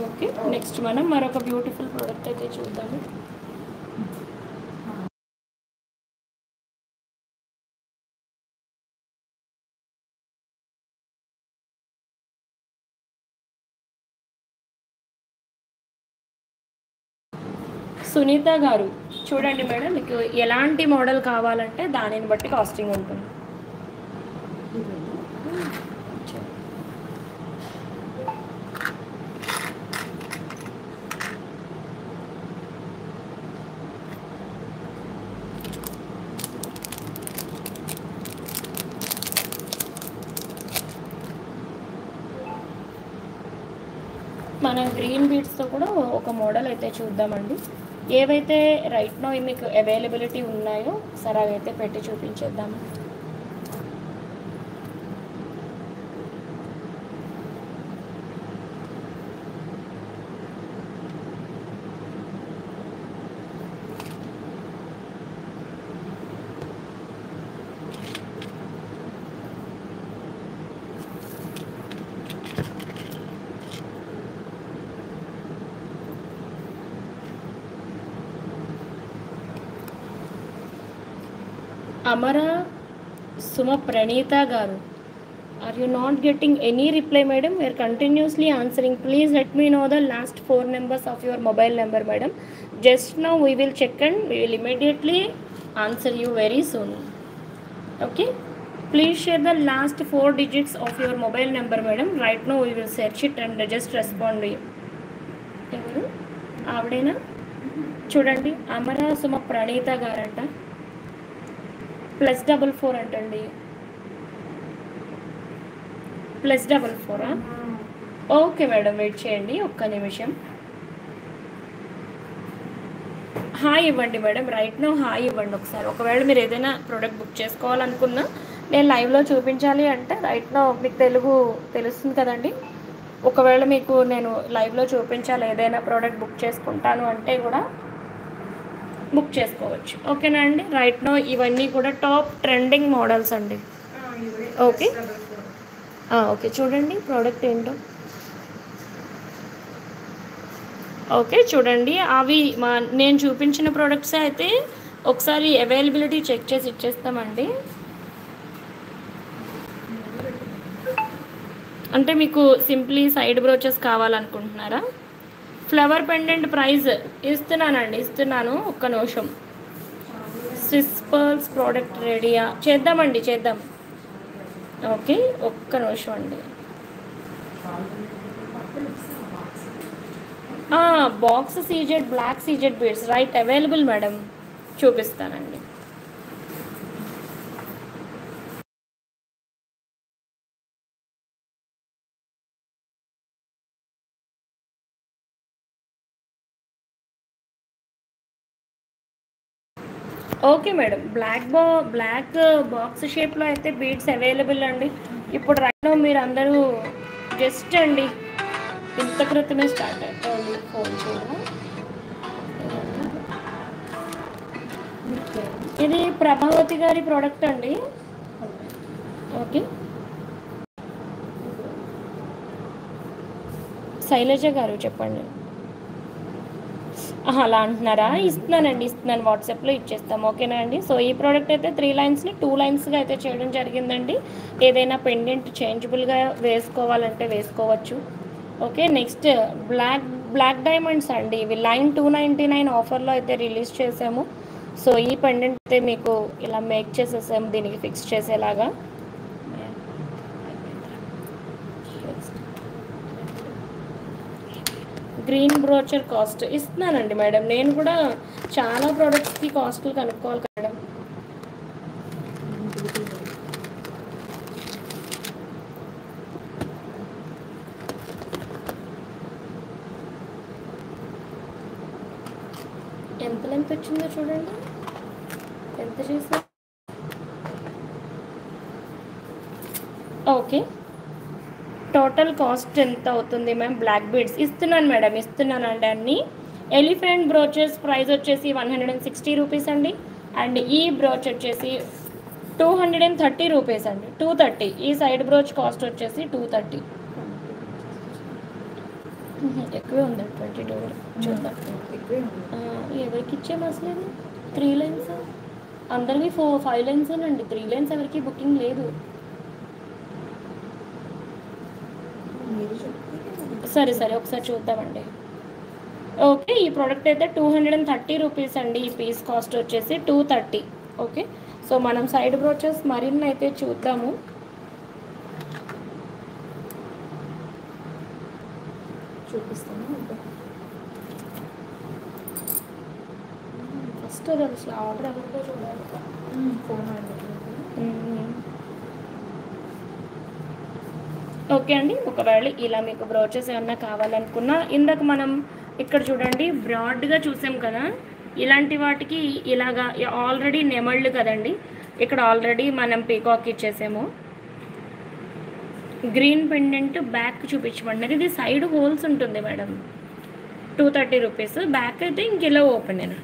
ఓకే, నెక్స్ట్ మనం మరొక బ్యూటిఫుల్ ప్రోడక్ట్ అయితే చూద్దాము. సునీత గారు చూడండి మేడం, మీకు ఎలాంటి మోడల్ కావాలంటే దానిని బట్టి కాస్టింగ్ ఉంటుంది. మనం గ్రీన్ బీడ్స్తో కూడా ఒక మోడల్ అయితే చూద్దామండి. ఏవైతే రైట్ నో మీకు అవైలబిలిటీ ఉన్నాయో సరే అవైతే పెట్టి చూపించేద్దాము. అమర సుమ ప్రణీత గారు, are you not getting any reply madam? We are continuously answering. Please let me know the last 4 numbers of your mobile number madam. Just now we will check and we will immediately answer you very soon. Okay, please share the last 4 digits of your mobile number madam. Right now we will search it and just respond to you. ఎవరు ఆవిడేనా? చూడండి, అమర సుమ ప్రణీత గారంట. +44 అంటండి. +44. Okay madam, wait చేయండి ఒక్క నిమిషం. Hi ఇవ్వండి madam, right no hi ఇవ్వండి ఒకసారి. ఒకవేళ మీరు ఏదైనా ప్రోడక్ట్ బుక్ చేసుకోవాలనుకున్నా, నేను లైవ్లో చూపించాలి అంటే రైట్ నో, మీకు తెలుగు తెలుస్తుంది కదండి, ఒకవేళ మీకు నేను లైవ్లో చూపించాలి ఏదైనా ప్రోడక్ట్ బుక్ చేసుకుంటాను అంటే కూడా బుక్ చేసుకోవచ్చు. ఓకేనా అండి? రైట్ నో ఇవన్నీ కూడా టాప్ ట్రెండింగ్ మోడల్స్ అండి. ఓకే ఓకే, చూడండి ప్రోడక్ట్ ఏంటో. ఓకే చూడండి, అవి నేను చూపించిన ప్రోడక్ట్స్ అయితే ఒకసారి అవైలబిలిటీ చెక్ చేసి ఇచ్చేస్తామండి. అంటే మీకు సింప్లీ సైడ్ బ్రోచెస్ కావాలనుకుంటున్నారా? ఫ్లవర్ పెండెంట్ ప్రైస్ ఇస్తున్నాను, ఒక్క నిమిషం. స్విస్ పర్ల్స్ ప్రోడక్ట్ రెడీయా? చేద్దామండి, చేద్దాం. ఓకే ఒక్క నిమిషం అండి. Box CZ black CZ beads right available madam, చూపిస్తానండి. ఓకే మేడం, బ్లాక్ బాక్స్ షేప్లో అయితే బీడ్స్ అవైలబుల్ అండి. ఇప్పుడు రైట్ మీరు అందరూ జస్ట్ అండి ఇంత క్రితమే స్టార్ట్ అవుతుంది ఫోన్ చేయడం. ఇది ప్రభావతి గారి ప్రోడక్ట్ అండి. ఓకే, శైలజ గారు చెప్పండి. అలా అంటున్నారా? ఇస్తున్నాను, వాట్సాప్లో ఇచ్చేస్తాం. ఓకేనా అండి? సో ఈ ప్రోడక్ట్ అయితే 3 లైన్స్ని 2 లైన్స్గా అయితే చేయడం జరిగిందండి. ఏదైనా పెండెంట్ చేంజబుల్గా వేసుకోవాలంటే వేసుకోవచ్చు. ఓకే, నెక్స్ట్ బ్లాక్ డైమండ్స్ అండి. ఇవి లైన్ 299 ఆఫర్లో అయితే రిలీజ్ చేసాము. సో ఈ పెండెంట్ అయితే మీకు ఇలా మేక్ చేసేసాము, దీనికి ఫిక్స్ చేసేలాగా. గ్రీన్ బ్రోచర్ కాస్ట్ ఇస్తున్నానండి మేడం. నేను కూడా చాలా ప్రోడక్ట్స్కి కాస్ట్లు కనుక్కోవాలి మేడం. ఎంత లెంత్ వచ్చిందో చూడండి, ఎంత చేసా. ఓకే, టోటల్ కాస్ట్ ఎంత అవుతుంది మ్యామ్? బ్లాక్ బీడ్స్ ఇస్తున్నాను మేడం, ఇస్తున్నానండి అన్ని. ఎలిఫెంట్ బ్రోచెస్ ప్రైస్ వచ్చేసి 160 రూపీస్ అండి. అండ్ ఈ బ్రోచ్ వచ్చేసి 230 రూపీస్ అండి. 230. ఈ సైడ్ బ్రోచ్ కాస్ట్ వచ్చేసి 230. ఎక్కువే ఉంది, 22 చూద్దాం. ఎవరికి ఇచ్చాము అసలు? 3 లైన్స్ అందరివి 5 లైన్స్ అండి. 3 లైన్స్ ఎవరికి బుకింగ్ లేదు. సరే ఒకసారి చూద్దామండి. ఓకే, ఈ ప్రోడక్ట్ అయితే 230 రూపీస్ అండి. ఈ పీస్ కాస్ట్ వచ్చేసి 230. ఓకే, సో మనం సైడ్ బ్రోచెస్ మరిన్ని అయితే చూద్దాము. చూపిస్తాను ఫస్ట్. అది అసలు ఆర్డర్ ఎవరితో చూడాలి, ఫోన్ ఓకే అండి. ఒకవేళ ఇలా మీకు బ్రోచెస్ ఏమన్నా కావాలనుకున్నా, ఇందాక మనం ఇక్కడ చూడండి బ్రాడ్గా చూసాం కదా, ఇలాంటి వాటికి ఇలాగా ఆల్రెడీ నెమళ్ళు కదండి, ఇక్కడ ఆల్రెడీ మనం పీకాక్ ఇచ్చేసాము. గ్రీన్ పెండెంట్ బ్యాక్ చూపించమంటారు. ఇది సైడ్ హోల్స్ ఉంటుంది మేడం. 230 రూపీస్. బ్యాక్ అయితే ఇంక ఇలా ఓపెన్ అయినా.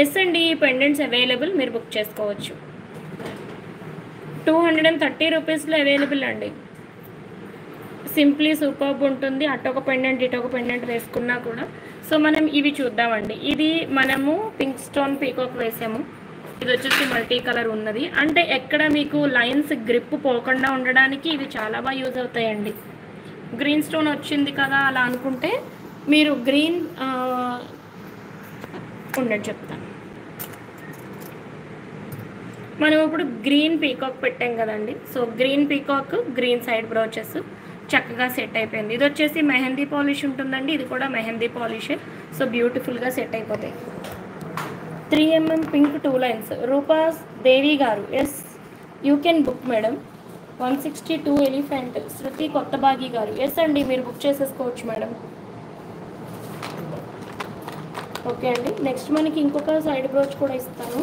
ఎస్ అండి, ఈ పెండెంట్స్ అవైలబుల్, మీరు బుక్ చేసుకోవచ్చు. 230 రూపీస్లో అవైలబుల్ అండి. సింప్లీ సూపర్బ్ ఉంటుంది. అటొక పెండెంట్ ఇటొక పెండెంట్ వేసుకున్నా కూడా. సో మనం ఇవి చూద్దామండి. ఇది మనము పింక్ స్టోన్ పీకాక్ వేసాము. ఇది వచ్చేసి మల్టీ కలర్ ఉన్నది, అంటే ఎక్కడ మీకు లైన్స్ గ్రిప్ పోకుండా ఉండడానికి ఇవి చాలా బాగా యూజ్ అవుతాయండి. గ్రీన్ స్టోన్ వచ్చింది కదా అలా అనుకుంటే మీరు గ్రీన్ ఉండని చెప్తాను. మనం ఇప్పుడు గ్రీన్ పీకాక్ పెట్టాం కదండి, so green peacock green side brooches చక్కగా సెట్ అయిపోయింది. ఇది వచ్చేసి మెహందీ పాలిష్ ఉంటుందండి, ఇది కూడా మెహందీ పాలిష్. సో బ్యూటిఫుల్గా సెట్ అయిపోతాయి. 3mm pink 2 lines. Rupas Devi గారు, yes you can book madam. 162 elephant. Shruti Kothabagi గారు, ఎస్ అండి మీరు బుక్ చేసేసుకోవచ్చు మేడం. ఓకే అండి, నెక్స్ట్ మనకి ఇంకొక సైడ్ బ్రోచ్ కూడా ఇస్తాను.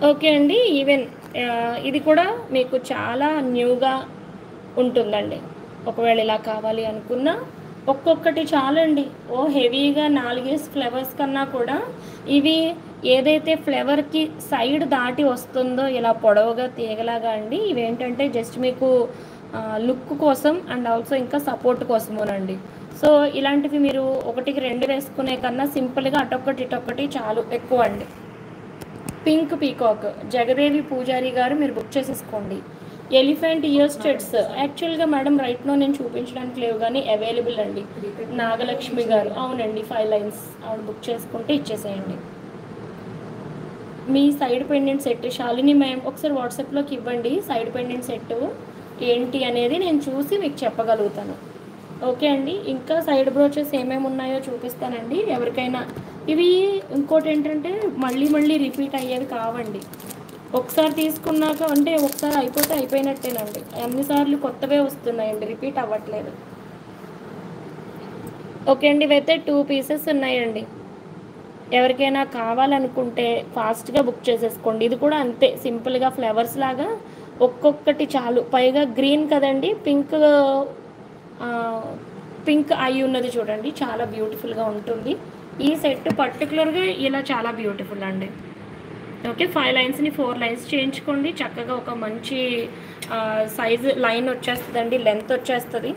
ఓకే అండి, ఈవెన్ ఇది కూడా మీకు చాలా న్యూగా ఉంటుందండి. ఒకవేళ ఇలా కావాలి అనుకున్నా ఒక్కొక్కటి చాలండి. హెవీగా 4 ఫ్లవర్స్ కన్నా కూడా ఇవి ఏదైతే ఫ్లవర్కి సైడ్ దాటి వస్తుందో ఇలా పొడవుగా తీగలాగా అండి, ఇవేంటంటే జస్ట్ మీకు లుక్ కోసం అండ్ ఆల్సో ఇంకా సపోర్ట్ కోసమోనండి. సో ఇలాంటివి మీరు 1కి 2 వేసుకునే కన్నా సింపుల్గా అటొక్కటి ఇటొక్కటి చాలు, ఎక్కువ అండి. పింక్ పీకాక్ జగదేవి పూజారి గారు మీరు బుక్ చేసేసుకోండి. ఎలిఫెంట్ ఇయర్ స్టెడ్స్ యాక్చువల్గా మేడం రైట్లో నేను చూపించడానికి లేవు కానీ అవైలబుల్ అండి. నాగలక్ష్మి గారు, అవునండి 5 lines ఆవిడ బుక్ చేసుకుంటే ఇచ్చేసేయండి. మీ side pendant set Shalini ma'am ఒకసారి వాట్సాప్లోకి ఇవ్వండి. సైడ్ పెండెంట్ సెట్ ఏంటి అనేది నేను చూసి మీకు చెప్పగలుగుతాను. ఓకే అండి, ఇంకా సైడ్ బ్రోచెస్ ఏమేమి ఉన్నాయో చూపిస్తానండి ఎవరికైనా. ఇవి ఇంకోటి ఏంటంటే మళ్ళీ రిపీట్ అయ్యేవి కావండి. ఒకసారి తీసుకున్నాక అంటే ఒకసారి అయిపోతే అయిపోయినట్టేనండి. అన్నిసార్లు కొత్తవే వస్తున్నాయండి, రిపీట్ అవ్వట్లేదు. ఓకే అండి, ఇవైతే 2 pieces ఉన్నాయండి. ఎవరికైనా కావాలనుకుంటే ఫాస్ట్గా బుక్ చేసేసుకోండి. ఇది కూడా అంతే సింపుల్గా ఫ్లవర్స్ లాగా ఒక్కొక్కటి చాలు. పైగా గ్రీన్ కదండి, పింక్ ఐ ఉన్నది చూడండి, చాలా బ్యూటిఫుల్గా ఉంటుంది. ఈ సెట్ పర్టికులర్గా ఇలా చాలా బ్యూటిఫుల్ అండి. ఓకే, 5 linesని 4 lines చేయించుకోండి. చక్కగా ఒక మంచి సైజు లైన్ వచ్చేస్తుందండి, లెంత్ వచ్చేస్తుంది.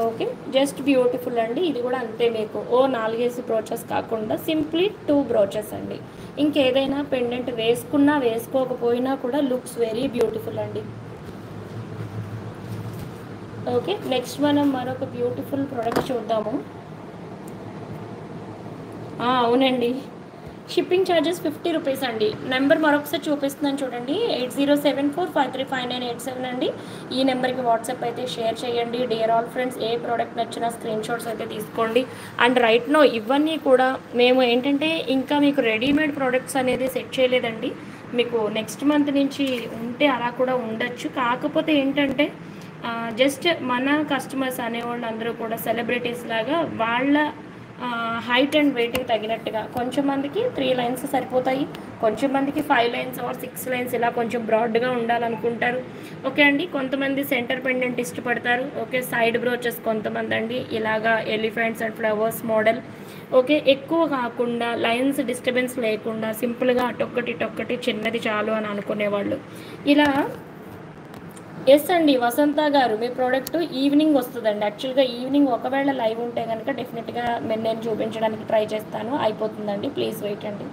ఓకే, జస్ట్ బ్యూటిఫుల్ అండి. ఇది కూడా అంతే, మీకు 4 బ్రోచెస్ కాకుండా సింప్లీ 2 బ్రోచెస్ అండి. ఇంకేదైనా పెండెంట్ వేసుకున్నా వేసుకోకపోయినా కూడా లుక్స్ వెరీ బ్యూటిఫుల్ అండి. ఓకే, నెక్స్ట్ మనం మరొక బ్యూటిఫుల్ ప్రోడక్ట్ చూద్దాము. అవునండి, షిప్పింగ్ ఛార్జెస్ 50 రూపీస్ అండి. నెంబర్ మరొకసారి చూపిస్తున్నాను చూడండి, 8074535987 అండి. ఈ నెంబర్కి వాట్సాప్ అయితే షేర్ చేయండి. డియర్ ఆల్ ఫ్రెండ్స్, ఏ ప్రోడక్ట్ నచ్చినా స్క్రీన్ షాట్స్ అయితే తీసుకోండి. అండ్ రైట్ నో ఇవన్నీ కూడా మేము ఏంటంటే ఇంకా మీకు రెడీమేడ్ ప్రోడక్ట్స్ అనేది సెట్ చేయలేదండి. మీకు నెక్స్ట్ మంత్ నుంచి ఉంటే అలా కూడా ఉండొచ్చు. కాకపోతే ఏంటంటే జస్ట్ మన కస్టమర్స్ అనేవాళ్ళు అందరూ కూడా సెలబ్రిటీస్ లాగా వాళ్ళ హైట్ అండ్ వెయిట్కి తగినట్టుగా కొంచెం మందికి 3 lines సరిపోతాయి, కొంచెం మందికి 5 lines ఆర్ 6 lines ఇలా కొంచెం బ్రాడ్గా ఉండాలనుకుంటారు. ఓకే అండి, కొంతమంది సెంటర్ పెండెంట్ ఇష్టపడతారు. ఓకే, సైడ్ బ్రోచెస్ కొంతమంది అండి ఇలాగా elephants and flowers model. Okay, ఎక్కువ కాకుండా లైన్స్ డిస్టర్బెన్స్ లేకుండా సింపుల్గా అటొక్కటి ఇటొక్కటి చిన్నది చాలు అని అనుకునేవాళ్ళు ఇలా. ఎస్ అండి, వసంత గారు మీ ప్రోడక్ట్ ఈవినింగ్ వస్తుందండి. యాక్చువల్గా ఈవినింగ్ ఒకవేళ లైవ్ ఉంటే కనుక డెఫినెట్గా నేను చూపించడానికి ట్రై చేస్తాను. అయిపోతుందండి, ప్లీజ్ వెయిట్ అండి.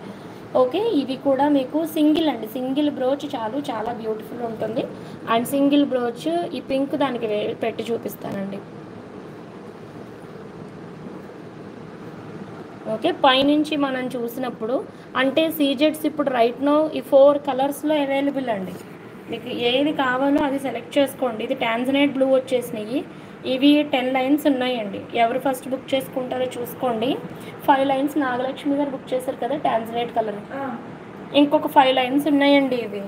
ఓకే, ఇవి కూడా మీకు సింగిల్ అండి, సింగిల్ బ్రోచ్ చాలు, చాలా బ్యూటిఫుల్ ఉంటుంది. అండ్ సింగిల్ బ్రోచ్ ఈ పింక్ దానికి పెట్టి చూపిస్తానండి. ఓకే, పైనుంచి మనం చూసినప్పుడు అంటే సీజెట్స్ ఇప్పుడు రైట్ నో ఈ 4 కలర్స్లో అవైలబుల్ అండి. మీకు ఏది కావాలో అది సెలెక్ట్ చేసుకోండి. ఇది టాంజనైట్ బ్లూ వచ్చేసినాయి. ఇవి 10 lines ఉన్నాయండి. ఎవరు ఫస్ట్ బుక్ చేసుకుంటారో చూసుకోండి. 5 lines నాగలక్ష్మి గారు బుక్ చేశారు కదా టాంజనైట్ కలర్, ఇంకొక 5 lines ఉన్నాయండి. ఇవి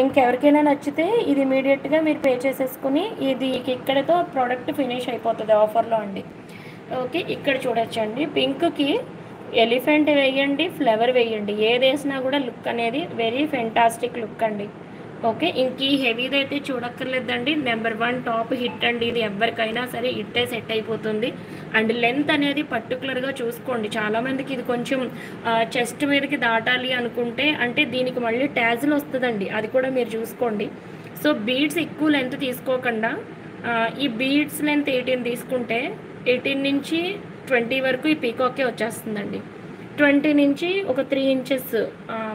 ఇంకెవరికైనా నచ్చితే ఇది ఇమీడియట్గా మీరు పే చేసేసుకుని ఇది ఇక్కడతో ప్రోడక్ట్ ఫినిష్ అయిపోతుంది ఆఫర్లో అండి. ఓకే, ఇక్కడ చూడొచ్చండి, పింక్కి ఎలిఫెంట్ వేయండి, ఫ్లవర్ వేయండి, ఏది వేసినా కూడా లుక్ అనేది వెరీ ఫెంటాస్టిక్ లుక్ అండి. ఓకే. ఇంక ఈ హెవీదైతే చూడక్కర్లేదండి. నెంబర్ 1 టాప్ హిట్ అండి. ఇది ఎవరికైనా సరే హిట్టే సెట్ అయిపోతుంది. అండ్ లెంత్ అనేది పర్టిక్యులర్‌గా చూసుకోండి. చాలామందికి ఇది కొంచెం చెస్ట్ మీదకి దాటాలి అనుకుంటే అంటే దీనికి మళ్ళీ ట్యాజిల్ వస్తదండి. అది కూడా మీరు చూసుకోండి. సో, బీడ్స్ ఎక్కువ లెంత్ తీసుకోకుండా ఈ బీడ్స్ లెంత్ 18 తీసుకుంటే 18 నుంచి 20 వరకు ఈ పీకాకే వచ్చేస్తుందండి. 20 నుంచి ఒక 3 ఇంచెస్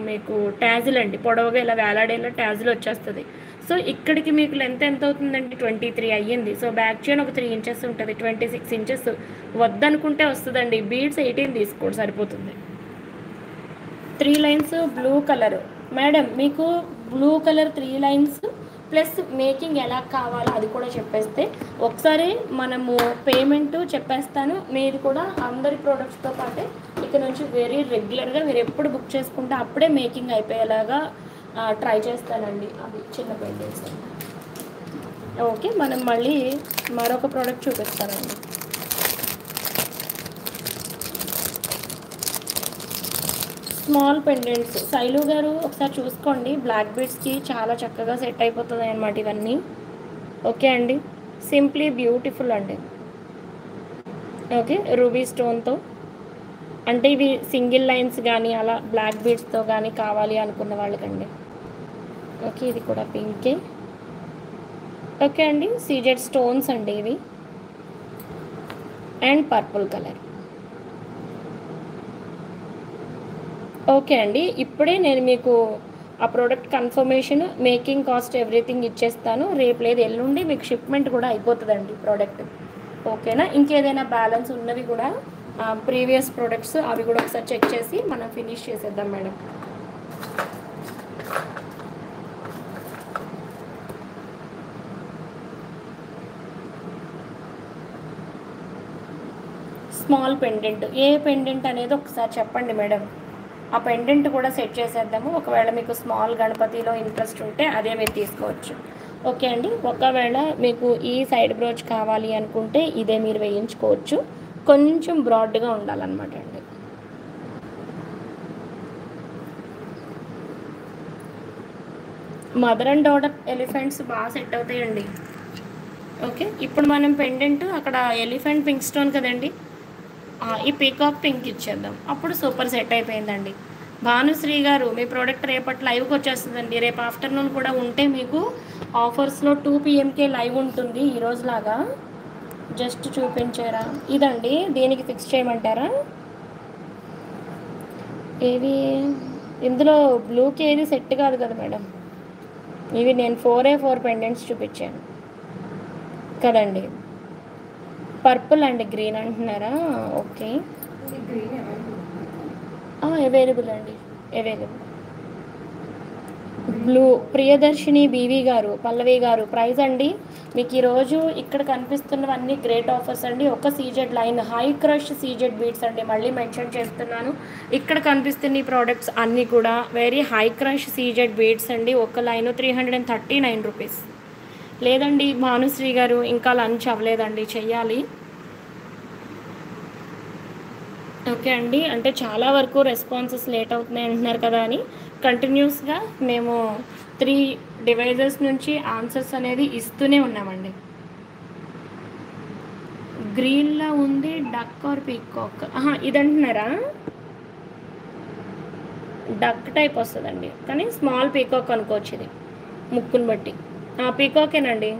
మీకు ట్యాజిల్ అండి. పొడవుగా ఇలా వేలాడేలా ట్యాజిల్ వచ్చేస్తది. సో, ఇక్కడికి మీకు లెంత్ ఎంత అవుతుందండి? 23 అయ్యింది. సో, బ్యాక్ చైన్ ఒక 3 ఇంచెస్ ఉంటది. 26 ఇంచెస్ వద్దనుకుంటే వస్తదండి. బీడ్స్ 18 తీసుకోండి సరిపోతుంది. 3 లైన్స్ బ్లూ కలర్. మేడం మీకు blue colour 3 lines plus making ఎలా కావాలో అది కూడా చెప్పేస్తే ఒకసారి మనము పేమెంట్ చెప్పేస్తాను. మీరు కూడా అందరి ప్రోడక్ట్స్తో పాటే ఇక నుంచి వెరీ రెగ్యులర్గా మీరు ఎప్పుడు బుక్ చేసుకుంటే అప్పుడే మేకింగ్ అయిపోయేలాగా ట్రై చేస్తానండి. అవి చిన్న పెయింటింగ్స్. ఓకే, మనం మళ్ళీ మరొక ప్రోడక్ట్ చూపిస్తానండి. Small pendants. శైలు గారు ఒకసారి చూసుకోండి. బ్లాక్ బీడ్స్కి చాలా చక్కగా సెట్ అయిపోతుంది అన్నమాట ఇవన్నీ. ఓకే అండి, సింప్లీ బ్యూటిఫుల్ అండి. ఓకే, రూబీ స్టోన్తో అంటే ఇవి సింగిల్ లైన్స్ కానీ అలా బ్లాక్ బీడ్స్తో కానీ కావాలి అనుకున్న వాళ్ళకండి. ఓకే, ఇది కూడా పింకే. ఓకే అండి, సీజెడ్ స్టోన్స్ అండి ఇవి అండ్ పర్పుల్ కలర్. ఓకే అండి, ఇప్పుడే నేను మీకు ఆ product confirmation, making cost everything ఇచ్చేస్తాను. రేపు లేదు ఎల్లుండి మీకు షిప్మెంట్ కూడా అయిపోతుందండి ప్రోడక్ట్. ఓకేనా? ఇంకేదైనా బ్యాలెన్స్ ఉన్నవి కూడా ప్రీవియస్ ప్రోడక్ట్స్ అవి కూడా ఒకసారి చెక్ చేసి మనం ఫినిష్ చేసేద్దాం మేడం. Small pendant. ఏ పెండెంట్ అనేది ఒకసారి చెప్పండి మేడం. ఆ పెండెంట్ కూడా సెట్ చేసేద్దాము. ఒకవేళ మీకు స్మాల్ గణపతిలో ఇంట్రెస్ట్ ఉంటే అదే మీరు తీసుకోవచ్చు. ఓకే అండి, ఒకవేళ మీకు ఈ సైడ్ బ్రోచ్ కావాలి అనుకుంటే ఇదే మీరు వేయించుకోవచ్చు. కొంచెం బ్రాడ్గా ఉండాలన్నమాట అండి. మదర్ అండ్ డాటర్ ఎలిఫెంట్స్ బాగా సెట్ అవుతాయండి. ఓకే, ఇప్పుడు మనం పెండెంట్ అక్కడ ఎలిఫెంట్ పింక్ స్టోన్ కదండి, ఈ పీకాక్ పింక్ ఇచ్చేద్దాం. అప్పుడు సూపర్ సెట్ అయిపోయిందండి. భానుశ్రీ గారు మీ ప్రోడక్ట్ రేపటి లైవ్కి వచ్చేస్తుందండి. రేపు ఆఫ్టర్నూన్ కూడా ఉంటే మీకు ఆఫర్స్లో 2 PM లైవ్ ఉంటుంది ఈరోజులాగా. జస్ట్ చూపించారా? ఇదండి, దీనికి ఫిక్స్ చేయమంటారా? ఏవి ఇందులో బ్లూకి ఏది సెట్ కాదు కదా మేడం. ఇవి నేను 4x4 పెండెంట్స్ చూపించాను కదండి. పర్పుల్ అండ్ గ్రీన్ అంటున్నారా? ఓకే, అవైలబుల్ అండి, అవైలబుల్. బ్లూ ప్రియదర్శిని బీవీ గారు, పల్లవి గారు. ప్రైస్ అండి మీకు ఈరోజు ఇక్కడ కనిపిస్తున్నవన్నీ గ్రేట్ ఆఫర్స్ అండి. ఒక CZ line high crush CZ beats అండి, మళ్ళీ మెన్షన్ చేస్తున్నాను. ఇక్కడ కనిపిస్తున్న ఈ ప్రోడక్ట్స్ అన్నీ కూడా very high crush CZ beats అండి. ఒక లైన్ 339 రూపీస్. లేదండి భానుశ్రీ గారు, ఇంకా లంచ్ అవ్వలేదండి, చెయ్యాలి. ఓకే అండి, అంటే చాలా వరకు రెస్పాన్సెస్ లేట్ అవుతున్నాయి అంటున్నారు కదా అని కంటిన్యూస్గా మేము 3 డివైజెస్ నుంచి ఆన్సర్స్ అనేది ఇస్తూనే ఉన్నామండి. గ్రీన్లో ఉంది డక్ ఆర్ పీకాక్. ఇది అంటున్నారా? డక్ టైప్ వస్తుందండి, కానీ స్మాల్ పీకాక్ అనుకోవచ్చు ఇది ముక్కును బట్టి. పీకాకేనండి.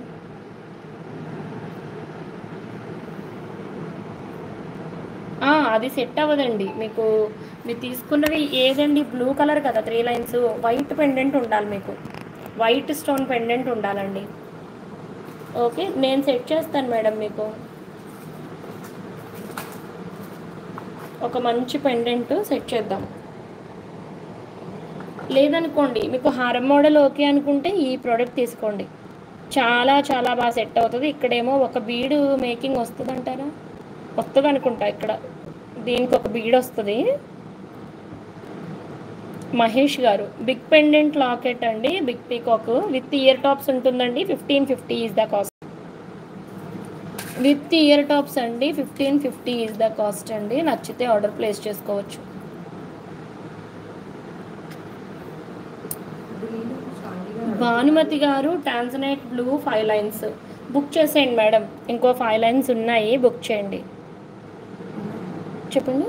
అది సెట్ అవ్వదండి మీకు. మీరు తీసుకున్నవి ఏదండి? బ్లూ కలర్ కదా, 3 లైన్స్. వైట్ పెండెంట్ ఉండాలి మీకు, వైట్ స్టోన్ పెండెంట్ ఉండాలండి. ఓకే, నేను సెట్ చేస్తాను మేడం మీకు ఒక మంచి పెండెంట్ సెట్ చేద్దాం. లేదనుకోండి మీకు హారం మోడల్ ఓకే అనుకుంటే ఈ ప్రోడక్ట్ తీసుకోండి, చాలా చాలా బాగా సెట్ అవుతుంది. ఇక్కడేమో ఒక బీడు మేకింగ్ వస్తుంది అంటారా? వస్తుంది అనుకుంటా. ఇక్కడ దీనికి ఒక బీడ్ వస్తుంది. మహేష్ గారు బిగ్ పెండెంట్ లాకెట్ అండి, big peacock with ear tops ఉంటుందండి. 1550 is the cost. With ear tops అండి, 1550 ఈజ్ ద కాస్ట్ అండి. నచ్చితే ఆర్డర్ ప్లేస్ చేసుకోవచ్చు. గ్రీన్ శాండీ భానుమతి గారు టాన్జనైట్ బ్లూ 5 లైన్స్ బుక్ చేసేయండి మేడం. ఇంకో 5 లైన్స్ ఉన్నాయి, బుక్ చేయండి. చెప్పండి.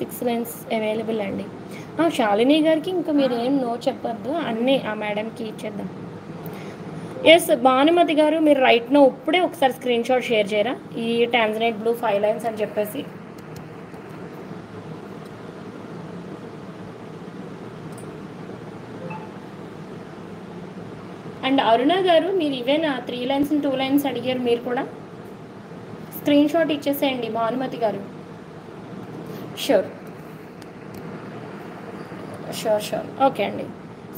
6 లైన్స్ అవైలబుల్ అండి. శాలిని గారికి ఇంకా మీరు ఏం నో చెప్పొద్దు, అన్నీ ఆ మేడంకి ఇచ్చేద్దాం. ఎస్ భానుమతి గారు, మీరు రైట్ నో ఇప్పుడే ఒకసారి స్క్రీన్ షాట్ షేర్ చేయరా ఈ టాన్జనైట్ బ్లూ 5 లైన్స్ అని చెప్పేసి. అండ్ అరుణ గారు, మీరు ఇవేనా 3 లైన్స్ 2 లైన్స్ అడిగారు, మీరు కూడా స్క్రీన్ షాట్ ఇచ్చేసేయండి భానుమతి గారు. షూర్ షూర్ షూర్ ఓకే అండి.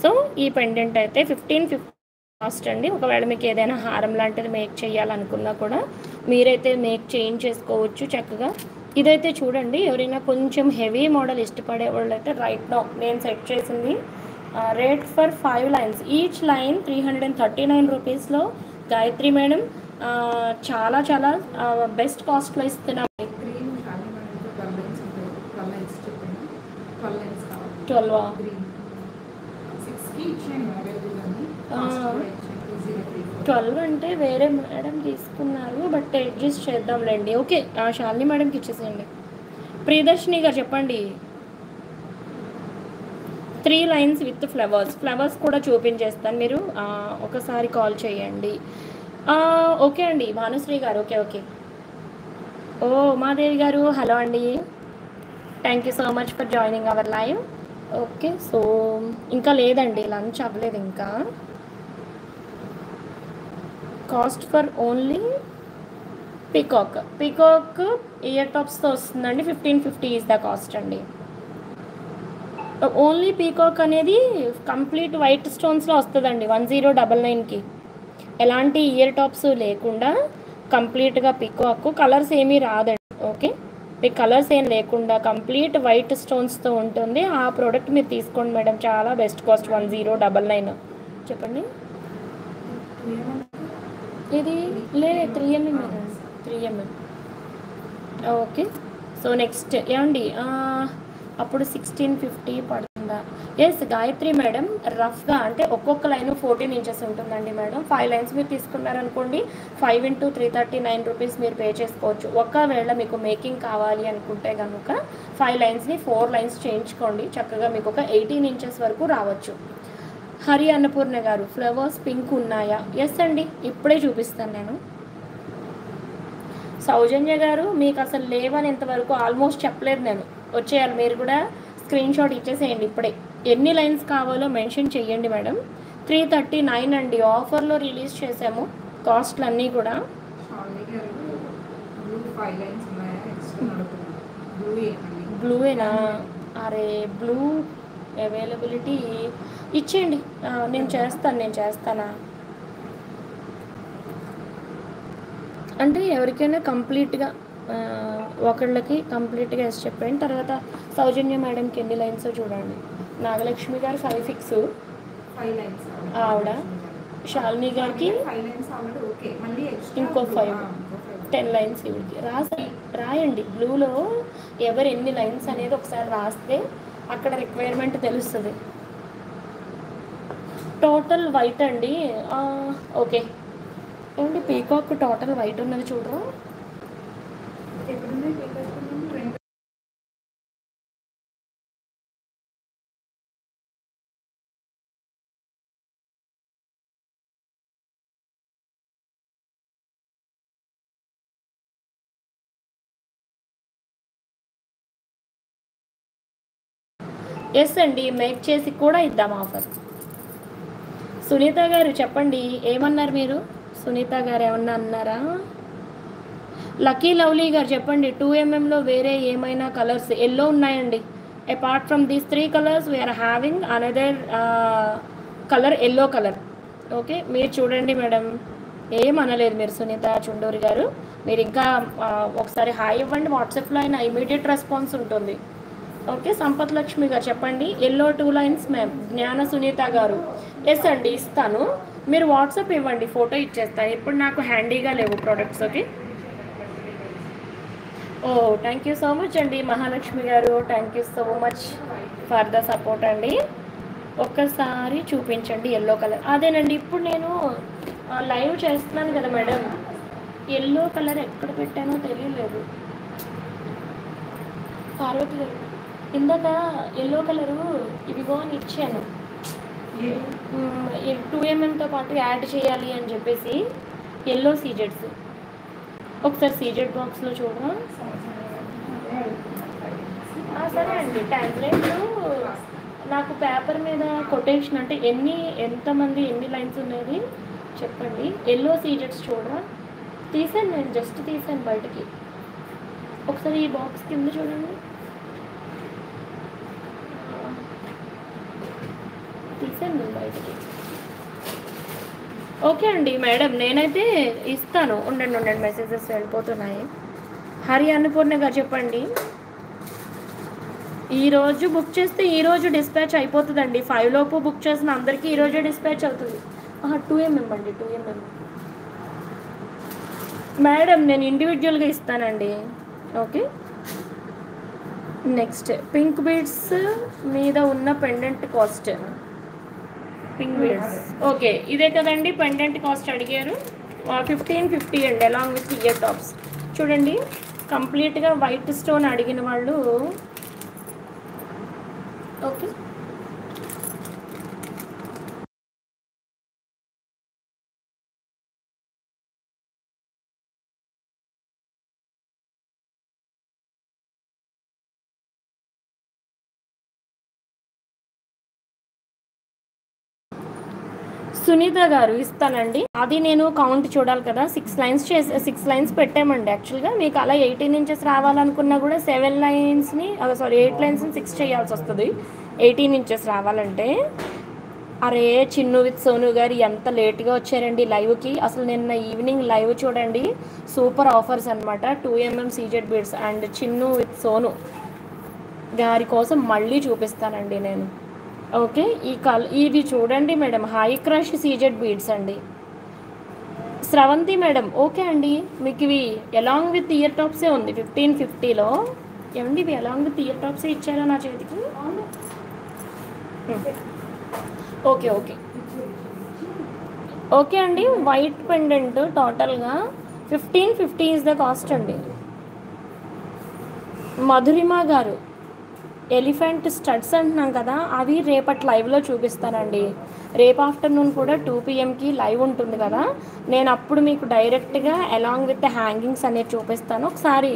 సో ఈ పెండెంట్ అయితే 1550 కాస్ట్ అండి. ఒకవేళ మీకు ఏదైనా హారం లాంటిది మేక్ చేయాలనుకున్నా కూడా మీరైతే మేక్ చేయించేసుకోవచ్చు చక్కగా. ఇదైతే చూడండి, ఎవరైనా కొంచెం హెవీ మోడల్ ఇష్టపడే వాళ్ళు అయితే రైట్ నో నేను సెట్ చేసింది rate for 5 lines, each line 339 రూపీస్లో గాయత్రి మేడం చాలా చాలా బెస్ట్ కాస్ట్లో ఇస్తున్నాం. 12 అంటే వేరే మేడం తీసుకున్నారు, బట్ అడ్జస్ట్ చేద్దాంలేండి. ఓకే, శాలిని మేడంకి ఇచ్చేసేయండి. ప్రియదర్శిని గారు చెప్పండి. 3 లైన్స్ విత్ ఫ్లవర్స్ కూడా చూపించేస్తాను, మీరు ఒకసారి కాల్ చేయండి. ఓకే అండి భానుశ్రీ గారు. Okay okay. ఓ ఉమాదేవి గారు, హలో అండి, thank you so much for joining our live. Okay, so ఇంకా లేదండి, లంచ్ అవ్వలేదు ఇంకా. Cost for only peacock ear టాప్స్తో వస్తుందండి. 1550 ఈజ్ ద కాస్ట్ అండి. ఓన్లీ పీకాక్ అనేది కంప్లీట్ వైట్ స్టోన్స్లో వస్తుందండి 1099కి. ఎలాంటి ఇయర్ టాప్స్ లేకుండా కంప్లీట్గా పీకాక్, కలర్స్ ఏమీ రాదండి. ఓకే, మీకు కలర్స్ ఏం లేకుండా కంప్లీట్ వైట్ స్టోన్స్తో ఉంటుంది. ఆ ప్రోడక్ట్ మీరు తీసుకోండి మేడం, చాలా బెస్ట్ కాస్ట్ 1099. చెప్పండి. ఇది లేదు 3mm madam, 3mm. Okay, so next ఏమండి, అప్పుడు 1650 పడుతుందా? ఎస్ గాయత్రి మేడం, రఫ్గా అంటే ఒక్కొక్క లైన్ 14 ఇంచెస్ ఉంటుందండి మేడం. 5 లైన్స్ మీరు తీసుకున్నారనుకోండి, 5 × 339 రూపీస్ మీరు పే చేసుకోవచ్చు. ఒకవేళ మీకు మేకింగ్ కావాలి అనుకుంటే కనుక 5 లైన్స్ని 4 లైన్స్ చేయించుకోండి, చక్కగా మీకు ఒక 18 ఇంచెస్ వరకు రావచ్చు. హరి అన్నపూర్ణ గారు, ఫ్లవర్స్ పింక్ ఉన్నాయా? ఎస్ అండి, ఇప్పుడే చూపిస్తాను నేను. సౌజన్య గారు, మీకు అసలు లేవని ఇంతవరకు ఆల్మోస్ట్ చెప్పలేదు నేను, వచ్చేయాలి. మీరు కూడా స్క్రీన్ షాట్ ఇచ్చేసేయండి ఇప్పుడే. ఎన్ని లైన్స్ కావాలో మెన్షన్ చేయండి మేడం. 339 అండి, ఆఫర్లో రిలీజ్ చేసాము కాస్ట్లు అన్నీ కూడా. బ్లూయేనా? అరే బ్లూ అవైలబిలిటీ ఇచ్చేయండి, నేను చేస్తానా అంటే ఎవరికైనా కంప్లీట్గా ఒకళ్ళకి కంప్లీట్గా ఎస్ చెప్పండి. తర్వాత సౌజన్య మేడంకి ఎన్ని లైన్స్ చూడండి. నాగలక్ష్మి గారు 5 లైన్స్ ఆవిడ, శాలిని గారికి ఇంకో 5, 10 లైన్స్ ఇవిడికి రాయండి. బ్లూలో ఎవరు ఎన్ని లైన్స్ అనేది ఒకసారి రాస్తే అక్కడ రిక్వైర్మెంట్ తెలుస్తుంది. టోటల్ వైట్ అండి. ఓకే, ఏంటి పీకాక్ టోటల్ వైట్ ఉన్నది చూడరు. ఎస్ అండి, మేక్ చేసి కూడా ఇద్దాం ఆఫర్. సునీత గారు చెప్పండి, ఏమన్నారు మీరు? సునీత గారు ఏమన్నా అన్నారా? లక్కీ లవ్లీ గారు చెప్పండి, 2mmలో వేరే ఏమైనా కలర్స్ ఎల్లో ఉన్నాయండి. Apart from these 3 colours we're having another colour, yellow colour. Okay, మీరు చూడండి మేడం, ఏమనలేదు మీరు. సునీత చుండూరి గారు, మీరు ఇంకా ఒకసారి హాయ్ ఇవ్వండి, వాట్సాప్లో అయినా ఇమీడియట్ రెస్పాన్స్ ఉంటుంది. ఓకే, సంపత్ లక్ష్మి గారు చెప్పండి, ఎల్లో 2 లైన్స్ మ్యామ్. జ్ఞాన సునీత గారు, ఎస్ అండి ఇస్తాను, మీరు వాట్సాప్ ఇవ్వండి, ఫోటో ఇచ్చేస్తాను. ఇప్పుడు నాకు హ్యాండీగా లేవు products. Okay, oh thank you so much అండి మహాలక్ష్మి గారు. Thank you so much for the support అండి. ఒక్కసారి చూపించండి ఎల్లో కలర్. అదేనండి ఇప్పుడు నేను లైవ్ చేస్తున్నాను కదా మేడం, ఎల్లో కలర్ ఎక్కడ పెట్టానో తెలియలేదు. పార్వతి గారు ఇందాక ఎల్లో కలరు ఇవిగో అని ఇచ్చాను, 2mm పాటు యాడ్ చేయాలి అని చెప్పేసి ఎల్లో సీజెడ్స్. ఒకసారి సీజెడ్ బాక్స్లో చూడరా. సరే అండి, టెంప్లెట్లు నాకు పేపర్ మీద కొటేషన్ అంటే ఎంతమంది ఎన్ని లైన్స్ ఉన్నది చెప్పండి. ఎల్లో సీజెడ్స్ చూడరా, తీసాను నేను, జస్ట్ తీసాను బయటకి. ఒకసారి ఈ బాక్స్ కింద చూడండి, తీసాను నేను బయటకి. ఓకే అండి మేడం, నేనైతే ఇస్తాను. ఉండండి మెసేజెస్ వెళ్ళిపోతున్నాయి. హరి అన్నపూర్ణ గారు చెప్పండి. ఈరోజు బుక్ చేస్తే ఈరోజు డిస్పాచ్ అయిపోతుందండి. 5 లోపు బుక్ చేసిన అందరికీ ఈరోజే డిస్పాచ్ అవుతుంది. 2mm అండి, 2mm మేడం, నేను ఇండివిజువల్గా ఇస్తానండి. ఓకే, నెక్స్ట్ పింక్ బీడ్స్ మీద ఉన్న pendant cost. Pink beads okay, ఇదే కదండి పెండెంట్ కాస్ట్ అడిగారు. 1550 అండి అలాంగ్ విత్ ఇయర్ టాప్స్. చూడండి కంప్లీట్గా వైట్ స్టోన్ అడిగిన వాళ్ళు. ఓకే, సునీత గారు ఇస్తానండి. అది నేను కౌంట్ చూడాలి కదా, 6 లైన్స్ పెట్టామండి. యాక్చువల్గా మీకు అలా 18 ఇంచెస్ రావాలనుకున్నా కూడా 7 లైన్స్ని 8 లైన్స్ని 6 చేయాల్సి వస్తుంది 18 ఇంచెస్ రావాలంటే. అరే చిన్ను విత్ సోను గారు ఎంత లేట్గా వచ్చారండి లైవ్కి. అసలు నిన్న ఈవినింగ్ లైవ్ చూడండి, సూపర్ ఆఫర్స్ అనమాట. 2mm CZ beads and Chinnu with Sonu గారి కోసం మళ్ళీ చూపిస్తానండి నేను. ఓకే, ఇది చూడండి madam, high crush CZ beads అండి. స్రవంతి మేడం ఓకే అండి, మీకు ఇవి అలాంగ్ విత్ ఇయర్ టాప్సే ఉంది 1550లో. ఏమండి ఇవి అలాంగ్ విత్ ఇయర్ టాప్సే ఇచ్చారా నా చేతికి? ఓకే ఓకే ఓకే అండి. వైట్ పెండెంట్ టోటల్గా 1550 ఈజ్ ద కాస్ట్ అండి. మధురిమ గారు ఎలిఫెంట్ స్టడ్స్ అంటున్నాం కదా, అవి రేపటి లైవ్లో చూపిస్తానండి. రేపు ఆఫ్టర్నూన్ కూడా 2 PMకి లైవ్ ఉంటుంది కదా, నేను అప్పుడు మీకు డైరెక్ట్గా అలాంగ్ విత్ హ్యాంగింగ్స్ అనేది చూపిస్తాను. ఒకసారి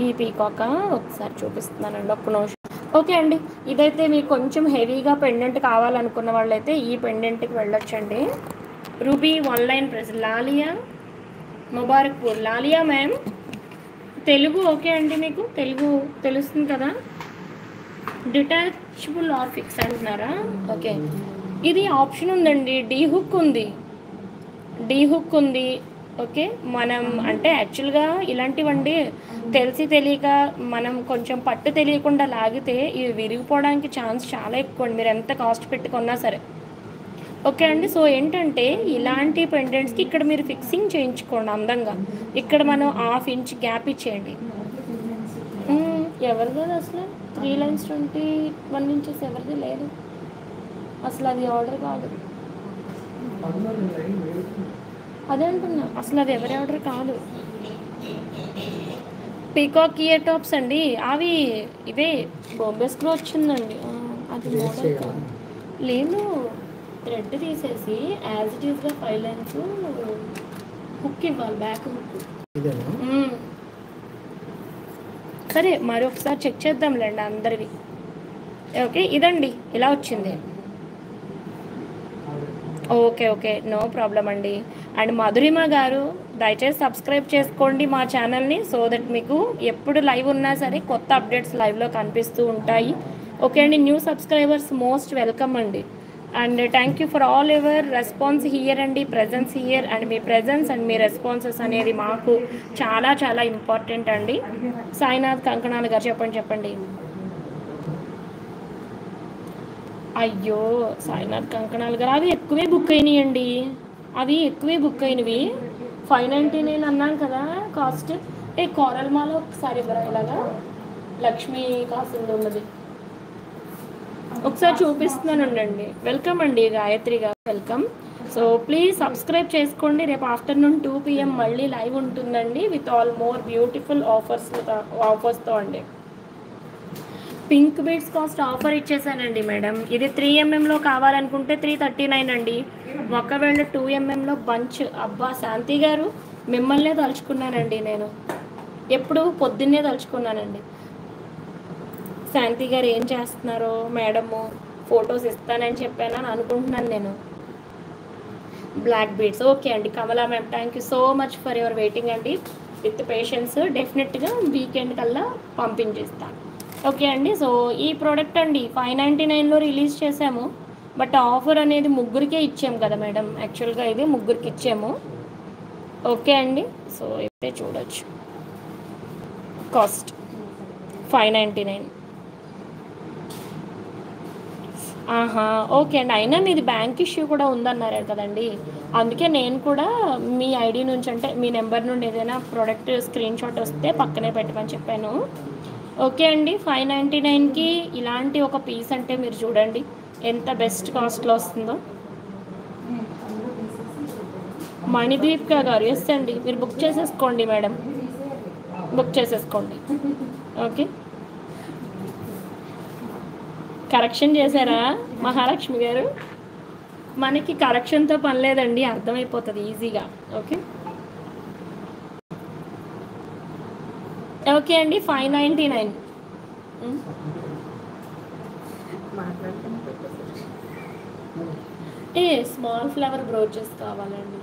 ఈ పీకాక ఒకసారి చూపిస్తున్నానండి, ఒక్క నిమిషం. ఓకే అండి, ఇదైతే మీకు కొంచెం హెవీగా పెండెంట్ కావాలనుకున్న వాళ్ళైతే ఈ పెండెంట్కి వెళ్ళొచ్చండి. Ruby 1 line press. Lalia Mubarakpur. Lalia ma'am Telugu okay అండి, మీకు తెలుగు తెలుస్తుంది కదా. డిటాచబుల్ ఆర్ ఫిక్స్ అంటున్నారా? ఓకే, ఇది ఆప్షన్ ఉందండి, డీ హుక్ ఉంది. ఓకే, మనం అంటే యాక్చువల్గా ఇలాంటివండి తెలిసి తెలియక మనం కొంచెం పట్టు తెలియకుండా లాగితే ఇవి విరిగిపోవడానికి ఛాన్స్ చాలా ఎక్కువ అండి, మీరు ఎంత కాస్ట్ పెట్టుకున్నా సరే. ఓకే అండి, సో ఏంటంటే ఇలాంటి పెండెంట్స్కి ఇక్కడ మీరు ఫిక్సింగ్ చేయించుకోండి అందంగా. ఇక్కడ మనం 1/2 ఇంచ్ గ్యాప్ ఇచ్చేయండి. ఎవరిది అసలు 3 లైన్స్ 21 ఇంచెస్ ఎవరిది లేదు అసలు, అది ఆర్డర్ కాదు. అదే అంటున్నా, అసలు అది ఎవరి ఆర్డర్ కాదు. పీకాక్ ఇయర్ టాప్స్ అండి, అవి ఇవే బొంబెస్లో వచ్చిందండి. అది మోడల్ కాదు, లేదు థ్రెడ్ తీసేసి యాజ్ ఇట్ ఈస్గా 5 లైన్స్ హుక్ ఇవ్వాలి, బ్యాక్ హుక్. సరే మరొకసారి చెక్ చేద్దాంలేండి అందరివి. ఓకే, ఇదండి ఇలా వచ్చింది. ఓకే నో ప్రాబ్లం అండి. అండ్ మధురిమ గారు దయచేసి సబ్స్క్రైబ్ చేసుకోండి మా ఛానల్ని, సో దట్ మీకు ఎప్పుడు లైవ్ ఉన్నా సరే కొత్త అప్డేట్స్ లైవ్లో కనిపిస్తూ ఉంటాయి. ఓకే అండి, న్యూ సబ్స్క్రైబర్స్ మోస్ట్ వెల్కమ్ అండి. And thank you for all your response here అండి, ప్రెజెన్స్ హియర్. అండ్ మీ ప్రెజెన్స్ అండ్ మీ రెస్పాన్సెస్ అనేది మాకు చాలా చాలా ఇంపార్టెంట్ అండి. సాయినాథ్ కంకణాలు గారు చెప్పండి. అయ్యో సాయినాథ్ కంకణాలు గారు అవి ఎక్కువే బుక్ అయినాయండి, 599 అన్నాం కదా కాస్ట్. ఏ కోరల్ మాలో ఒకసారి ఇవ్వరా ఇలాగా లక్ష్మీ కాసుంది ఉన్నది ఒకసారి చూపిస్తున్నాను ఉండండి. వెల్కమ్ అండి గాయత్రి గారు, వెల్కమ్. సో ప్లీజ్ సబ్స్క్రైబ్ చేసుకోండి. రేపు ఆఫ్టర్నూన్ 2 PM మళ్ళీ లైవ్ ఉంటుందండి విత్ ఆల్ మోర్ బ్యూటిఫుల్ ఆఫర్స్తో అండి. పింక్ బీడ్స్ కాస్ట్ ఆఫర్ ఇచ్చేసానండి మేడం. ఇది 3 mmలో కావాలనుకుంటే 339 అండి. ఒకవేళ 2 mmలో బంచ్. అబ్బా శాంతి గారు, మిమ్మల్నే తలుచుకున్నానండి నేను, ఎప్పుడు పొద్దున్నే తలుచుకున్నానండి. శాంతి గారు ఏం చేస్తున్నారో మేడము, ఫొటోస్ ఇస్తానని చెప్పానని అనుకుంటున్నాను నేను. బ్లాక్ బీడ్స్ ఓకే అండి. Kamala ma'am, thank you so much for your waiting అండి. విత్ పేషెన్స్ డెఫినెట్గా వీకెండ్ కల్లా పంపించేస్తాను. ఓకే అండి. సో ఈ ప్రోడక్ట్ అండి 599లో రిలీజ్ చేసాము, బట్ ఆఫర్ అనేది ముగ్గురికే ఇచ్చాము కదా మేడం. యాక్చువల్గా ఇది ముగ్గురికి ఇచ్చాము. ఓకే అండి. సో అయితే చూడొచ్చు కాస్ట్ 599. ఓకే అండి. అయినా మీది బ్యాంక్ ఇష్యూ కూడా ఉందన్నారు కదండి, అందుకే నేను కూడా మీ ఐడి నుంచి, అంటే మీ నెంబర్ నుండి ఏదైనా ప్రోడక్ట్ స్క్రీన్ షాట్ వస్తే పక్కనే పెట్టమని చెప్పాను. ఓకే అండి. 599కి ఇలాంటి ఒక పీస్ అంటే మీరు చూడండి ఎంత బెస్ట్ కాస్ట్లో వస్తుందో. మణిదీపిక గారు, ఎస్ అండి, మీరు బుక్ చేసేసుకోండి మేడం, బుక్ చేసేసుకోండి. ఓకే, కరెక్షన్ చేశారా మహాలక్ష్మి గారు? మనకి కరెక్షన్తో పని లేదండి, అర్థమైపోతుంది ఈజీగా. ఓకే ఓకే అండి. 599. స్మాల్ ఫ్లవర్ బ్రోచెస్ కావాలండి.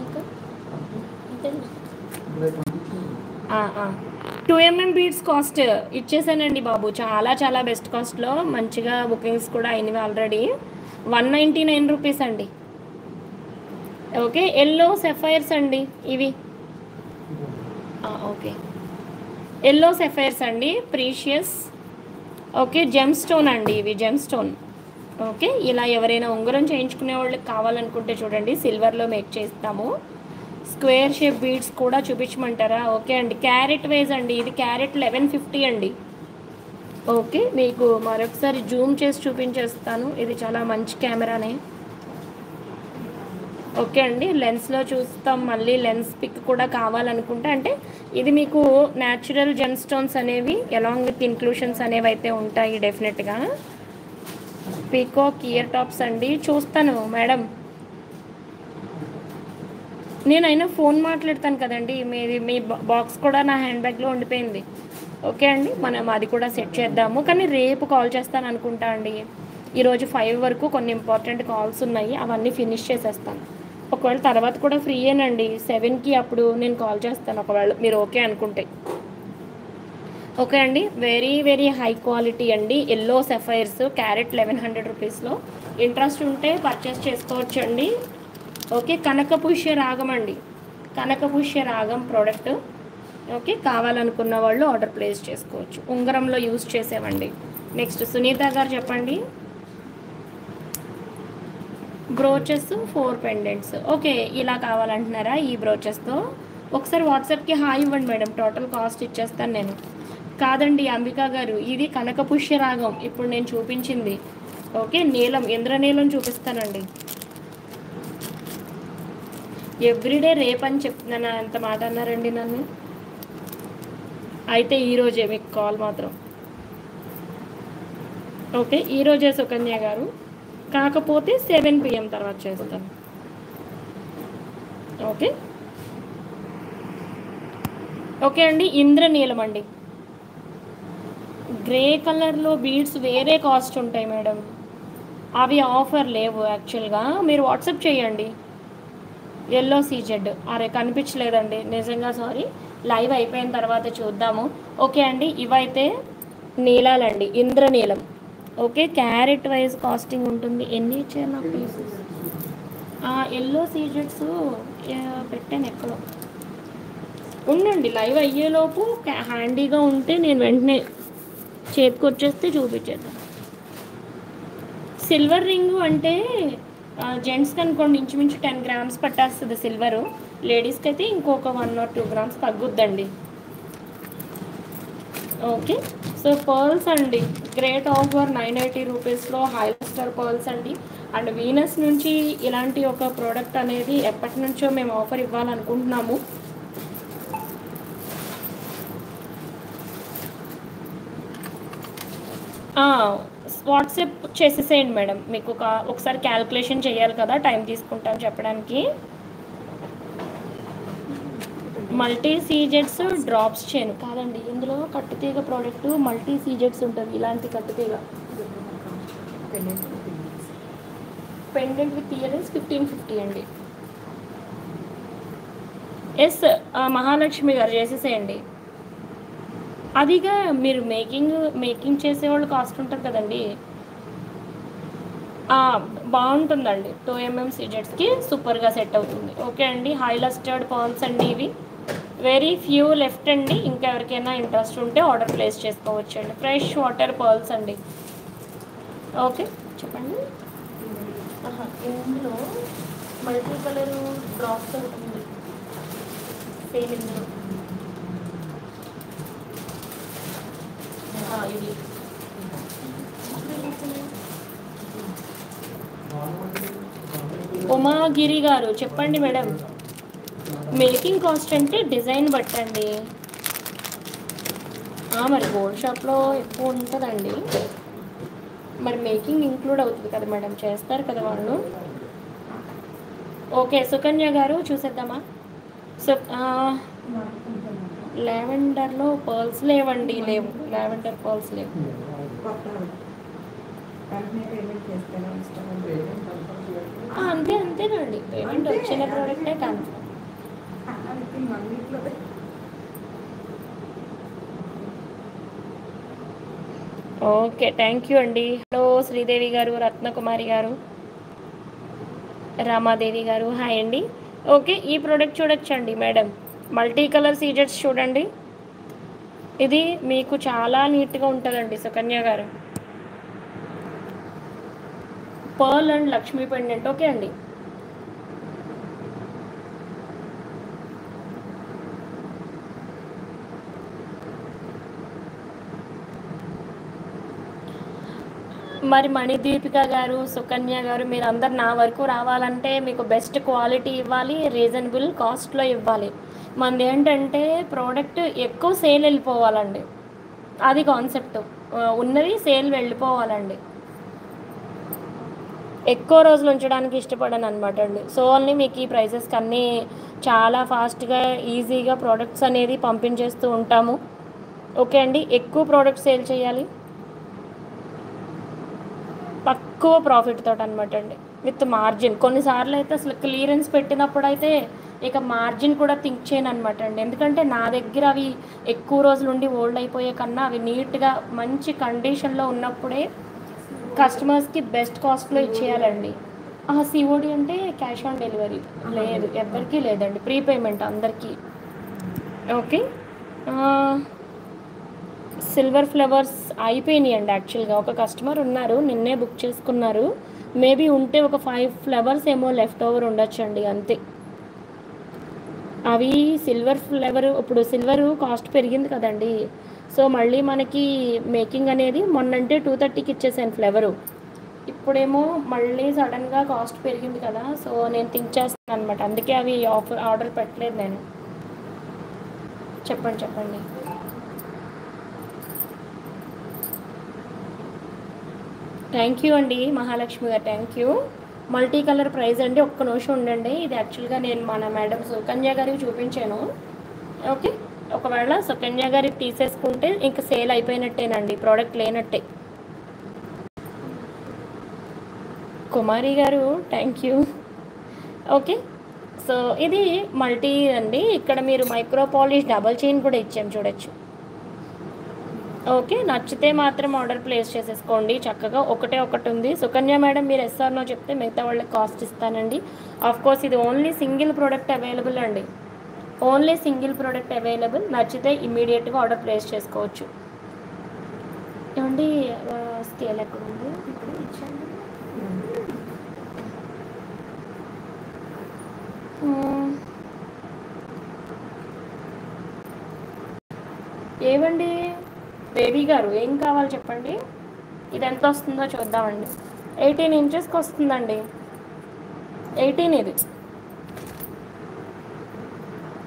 ఇంకా 2 mm బీడ్స్ కాస్ట్ ఇచ్చేసానండి బాబు, చాలా చాలా బెస్ట్ కాస్ట్లో మంచిగా బుకింగ్స్ కూడా అయినవి ఆల్రెడీ. 199 రూపీస్ అండి. ఓకే, ఎల్లో సెఫైర్స్ అండి ఇవి. ఓకే, ఎల్లో సెఫైర్స్ అండి, ప్రీషియస్. ఓకే, జెమ్ స్టోన్ అండి ఇవి, జెమ్ స్టోన్. ఓకే, ఇలా ఎవరైనా ఉంగరం చేయించుకునే వాళ్ళకి కావాలనుకుంటే చూడండి, సిల్వర్లో మేక్ చేస్తాము. స్క్వేర్ షేప్ బీడ్స్ కూడా చూపించమంటారా? ఓకే అండి. క్యారెట్ వైజ్ అండి, ఇది క్యారెట్ 1150 అండి. ఓకే, మీకు మరొకసారి జూమ్ చేసి చూపించేస్తాను, ఇది చాలా మంచి కెమెరానే. ఓకే అండి, లెన్స్లో చూస్తాం. మళ్ళీ లెన్స్ పిక్ కూడా కావాలనుకుంటే, అంటే ఇది మీకు న్యాచురల్ జెమ్ స్టోన్స్ అనేవి అలాంగ్ విత్ ఇన్క్లూషన్స్ అనేవి అయితే ఉంటాయి డెఫినెట్గా. పీకాక్ ఇయర్ టాప్స్ అండి, చూస్తాను మేడం. నేనైనా ఫోన్ మాట్లాడతాను కదండి, మీ బాక్స్ కూడా నా హ్యాండ్ బ్యాగ్లో ఉండిపోయింది. ఓకే అండి, మనం అది కూడా సెట్ చేద్దాము, కానీ రేపు కాల్ చేస్తాను అనుకుంటా అండి. ఈరోజు 5 వరకు కొన్ని ఇంపార్టెంట్ కాల్స్ ఉన్నాయి, అవన్నీ ఫినిష్ చేసేస్తాను. ఒకవేళ తర్వాత కూడా ఫ్రీయేనండి, 7కి అప్పుడు నేను కాల్ చేస్తాను ఒకవేళ మీరు ఓకే అనుకుంటే. ఓకే అండి, వెరీ వెరీ హై క్వాలిటీ అండి, ఎల్లో సెఫైర్స్, క్యారెట్ 1100 రూపీస్లో. ఇంట్రెస్ట్ ఉంటే పర్చేస్ చేసుకోవచ్చు అండి. ఓకే, కనకపుష్య రాగం అండి, కనకపుష్య రాగం ప్రోడక్ట్. ఓకే, కావాలనుకున్న వాళ్ళు ఆర్డర్ ప్లేస్ చేసుకోవచ్చు. ఉంగరంలో యూజ్ చేసేవండి. నెక్స్ట్ సునీత గారు చెప్పండి. Brooches 4 pendants. ఓకే, ఇలా కావాలంటున్నారా ఈ బ్రోచెస్తో? ఒకసారి వాట్సాప్కి హాయ్ ఇవ్వండి మేడం, టోటల్ కాస్ట్ ఇచ్చేస్తాను నేను. కాదండి అంబికా గారు, ఇది కనకపుష్య రాగం ఇప్పుడు నేను చూపించింది. ఓకే, నీలం, ఇంద్రనీలం చూపిస్తానండి. ఎవ్రీడే రేపని చెప్తున్నాను, ఎంత మాట అన్నారండి నన్ను. అయితే ఈరోజే మీకు కాల్ మాత్రం. ఓకే, ఈరోజే సుకన్య గారు, కాకపోతే 7 PM తర్వాత చేస్తాను. ఓకే ఓకే అండి. ఇంద్రనీలం అండి, గ్రే కలర్లో బీడ్స్ వేరే కాస్ట్ ఉంటాయి మేడం, అవి ఆఫర్ లేవు యాక్చువల్గా. మీరు వాట్సాప్ చేయండి. ఎల్లో సీజెడ్, అరే కనిపించలేదండి నిజంగా, సారీ. లైవ్ అయిపోయిన తర్వాత చూద్దాము. ఓకే అండి, ఇవైతే నీలాలండి, ఇంద్రనీలం. ఓకే, క్యారెట్ వైజ్ కాస్టింగ్ ఉంటుంది. ఎన్ని ఇచ్చారు నా పీసెస్? ఎల్లో సీజెడ్స్ పెట్టాను ఎక్కడో, ఉండండి లైవ్ అయ్యేలోపు హ్యాండీగా ఉంటే నేను వెంటనే చేతికి వచ్చేస్తే చూపించేద్దాం. సిల్వర్ రింగు అంటే జెంట్స్కి అనుకోండి ఇంచుమించు 10 గ్రామ్స్ పట్టేస్తుంది సిల్వరు. లేడీస్కి అయితే ఇంకొక 1 or 2 గ్రామ్స్ తగ్గుద్దండి. ఓకే. సో పర్ల్స్ అండి, గ్రేట్ ఆఫర్ 980 రూపీస్లో హైలస్టర్ పర్ల్స్ అండి. అండ్ వీనస్ నుంచి ఇలాంటి ఒక ప్రోడక్ట్ అనేది ఎప్పటి నుంచో మేము ఆఫర్ ఇవ్వాలనుకుంటున్నాము. వాట్సాప్ చేసేసేయండి మేడం, మీకు ఒకసారి క్యాల్కులేషన్ చేయాలి కదా, టైం తీసుకుంటాను చెప్పడానికి. మల్టీ సీజెట్స్ డ్రాప్స్ చేయను కాదండి, ఇందులో కట్టుతీగ ప్రోడక్ట్ మల్టీ సీజెట్స్ ఉంటుంది. ఇలాంటి కట్టుతీగ పెండెంట్ విత్ ఇయరింగ్స్ 1550 అండి. ఎస్ మహాలక్ష్మి గారు చేసేసేయండి. అదిగా మీరు మేకింగ్ చేసేవాళ్ళు కాస్ట్ ఉంటుంది కదండి, బాగుంటుందండి. 2mm సీజెట్స్కి సూపర్గా సెట్ అవుతుంది. ఓకే అండి, హై లస్టర్డ్ పర్ల్స్ అండి ఇవి. వెరీ ఫ్యూ లెఫ్ట్ అండి, ఇంకా ఎవరికైనా ఇంట్రెస్ట్ ఉంటే ఆర్డర్ ప్లేస్ చేసుకోవచ్చు అండి. ఫ్రెష్ వాటర్ పర్ల్స్ అండి. ఓకే చెప్పండి. ఇందులో మల్టీ కలర్ డ్రాప్స్ ఉంటుంది సేమ్ ఇందులో. ఇది ఉమాగిరి గారు చెప్పండి మేడం. మేకింగ్ కాస్ట్ అంటే డిజైన్ బట్టండి. మరి గోల్డ్ షాప్లో ఎక్కువ ఉంటుందండి, మరి మేకింగ్ ఇంక్లూడ్ అవుతుంది కదా మేడం, చేస్తారు కదా వాళ్ళు. ఓకే సుకన్య గారు చూసేద్దామా. లావెండర్లో పర్ల్స్ లేవండి, లేవు లావెండర్ పర్ల్స్ లేవు. అంతేనండి, పేమెంట్ వచ్చిన ప్రోడక్టే కన్ఫర్మ్. ఓకే థ్యాంక్ యూ అండి. హలో శ్రీదేవి గారు, రత్నకుమారి గారు, రామాదేవి గారు హాయ్ అండి. ఓకే ఈ ప్రోడక్ట్ చూడొచ్చండి మేడం, మల్టీ కలర్ సీజెట్స్ చూడండి. ఇది మీకు చాలా నీట్గా ఉంటుందండి సుకన్య గారు. Pearl and Lakshmi pendant. Okay అండి. మరి మణిదీపిక గారు, సుకన్య గారు, మీరు అందరు నా వరకు రావాలంటే మీకు బెస్ట్ క్వాలిటీ ఇవ్వాలి, రీజనబుల్ కాస్ట్లో ఇవ్వాలి. మనది ఏంటంటే ప్రోడక్ట్ ఎక్కువ సేల్ వెళ్ళిపోవాలండి, అది కాన్సెప్ట్. ఉన్నది సేల్ వెళ్ళిపోవాలండి, ఎక్కువ రోజులు ఉంచడానికి ఇష్టపడను అనమాట అండి. సో ఓన్లీ మీకు ఈ ప్రైసెస్కి అన్నీ చాలా ఫాస్ట్గా ఈజీగా ప్రోడక్ట్స్ అనేది పంపించేస్తూ ఉంటాము. ఓకే అండి, ఎక్కువ ప్రోడక్ట్స్ సేల్ చేయాలి, తక్కువ ప్రాఫిట్ తోటి అనమాట అండి, విత్ మార్జిన్. కొన్నిసార్లు అయితే అసలు క్లియరెన్స్ పెట్టినప్పుడు అయితే ఇక మార్జిన్ కూడా థింక్ చేయను అనమాట అండి. ఎందుకంటే నా దగ్గర అవి ఎక్కువ రోజులు ఉండి ఓల్డ్ అయిపోయే కన్నా అవి నీట్గా మంచి కండిషన్లో ఉన్నప్పుడే కస్టమర్స్కి బెస్ట్ కాస్ట్లో ఇచ్చేయాలండి. సిఓడి అంటే క్యాష్ ఆన్ డెలివరీ లేదు, ఎవరికీ లేదండి, ప్రీపేమెంట్ అందరికీ. ఓకే సిల్వర్ ఫ్లవర్స్ అయిపోయినాయి అండి. యాక్చువల్గా ఒక కస్టమర్ ఉన్నారు, నిన్నే బుక్ చేసుకున్నారు. మేబీ ఉంటే ఒక 5 ఫ్లవర్స్ ఏమో లెఫ్ట్ ఓవర్ ఉండొచ్చండి అంతే. అవి సిల్వర్ ఫ్లవర్, ఇప్పుడు సిల్వర్ కాస్ట్ పెరిగింది కదండి, సో మళ్ళీ మనకి మేకింగ్ అనేది మొన్నంటే 230కి ఇచ్చేసాను ఫ్లవరు, ఇప్పుడేమో మళ్ళీ సడన్గా కాస్ట్ పెరిగింది కదా, సో నేను థింక్ చేస్తాను అనమాట, అందుకే అవి ఆర్డర్ పెట్టలేదు నేను. చెప్పండి. థ్యాంక్ యూ అండి మహాలక్ష్మి గారు, thank you. Multi colour price అండి, ఒక్క నిమిషం ఉండండి. ఇది యాక్చువల్గా నేను మన మేడం సుకన్య గారికి చూపించాను. ఓకే, ఒకవేళ సుకన్య గారికి తీసేసుకుంటే ఇంకా సేల్ అయిపోయినట్టేనండి, ప్రోడక్ట్ లేనట్టే. కుమారి గారు థ్యాంక్ యూ. ఓకే, సో ఇది మల్టీ అండి, ఇక్కడ మీరు మైక్రో పాలిష్ డబల్ చైన్ కూడా ఇచ్చాము చూడొచ్చు. ఓకే, నచ్చితే మాత్రం ఆర్డర్ ప్లేస్ చేసేసుకోండి చక్కగా. ఒకటి ఉంది. సుకన్య మేడం మీరు ఎస్ఆర్నో చెప్తే మిగతా వాళ్ళకి కాస్ట్ ఇస్తానండి. ఆఫ్కోర్స్ ఇది ఓన్లీ సింగిల్ ప్రోడక్ట్ అవైలబుల్ అండి, ఓన్లీ సింగిల్ ప్రోడక్ట్ అవైలబుల్. నచ్చితే ఇమ్మీడియట్గా ఆర్డర్ ప్లేస్ చేసుకోవచ్చు. ఏమండి స్కేల్ ఎక్కడ ఉంది ఇప్పుడు ఇచ్చాను. ఏమండి బేబీ గారు ఏం కావాలి చెప్పండి. ఇది ఎంత వస్తుందో చూద్దామండి. 18 ఇంచెస్కి వస్తుందండి. 18 ఇది.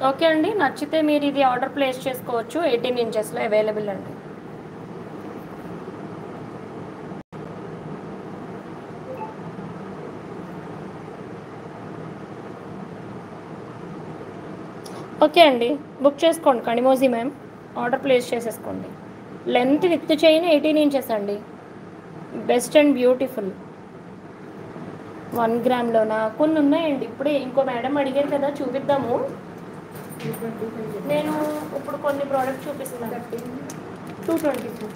ఓకే అండి, నచ్చితే మీరు ఇది ఆర్డర్ ప్లేస్ చేసుకోవచ్చు. 18 ఇంచెస్లో అవైలబుల్ అండి. ఓకే అండి, బుక్ చేసుకోండి కణిమోజీ మ్యామ్. ఆర్డర్ ప్లేస్ చేసేసుకోండి. లెంత్ విత్ చైన్ 18 ఇంచెస్ అండి. Best and beautiful. 1 గ్రామ్లోనా? కొన్ని ఉన్నాయండి. ఇప్పుడే ఇంకో మేడం అడిగారు కదా, చూపిద్దాము. నేను ఇప్పుడు కొన్ని ప్రోడక్ట్ చూపిస్తున్నాను. 224.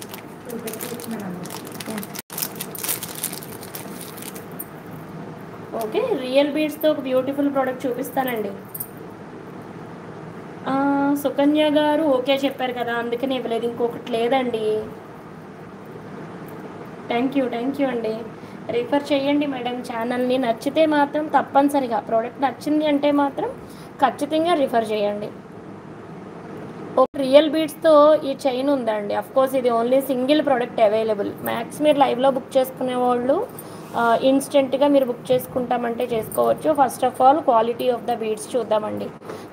ఓకే, రియల్ బీడ్స్తో ఒక బ్యూటిఫుల్ ప్రోడక్ట్ చూపిస్తానండి. సుకన్య గారు ఓకే చెప్పారు కదా, అందుకని ఇవ్వలేదు. ఇంకొకటి లేదండి. థ్యాంక్ యూ అండి. రిఫర్ చేయండి మేడం ఛానల్ని. నచ్చితే మాత్రం తప్పనిసరిగా ప్రోడక్ట్ నచ్చింది అంటే మాత్రం ఖచ్చితంగా రిఫర్ చేయండి. ఒక రియల్ బీడ్స్తో ఈ చైన్ ఉందండి. అఫ్కోర్స్ ఇది only single product available. Max మీరు లైవ్లో బుక్ చేసుకునే వాళ్ళు ఇన్స్టెంట్గా మీరు బుక్ చేసుకుంటామంటే చేసుకోవచ్చు. First of all quality of the beads చూద్దామండి.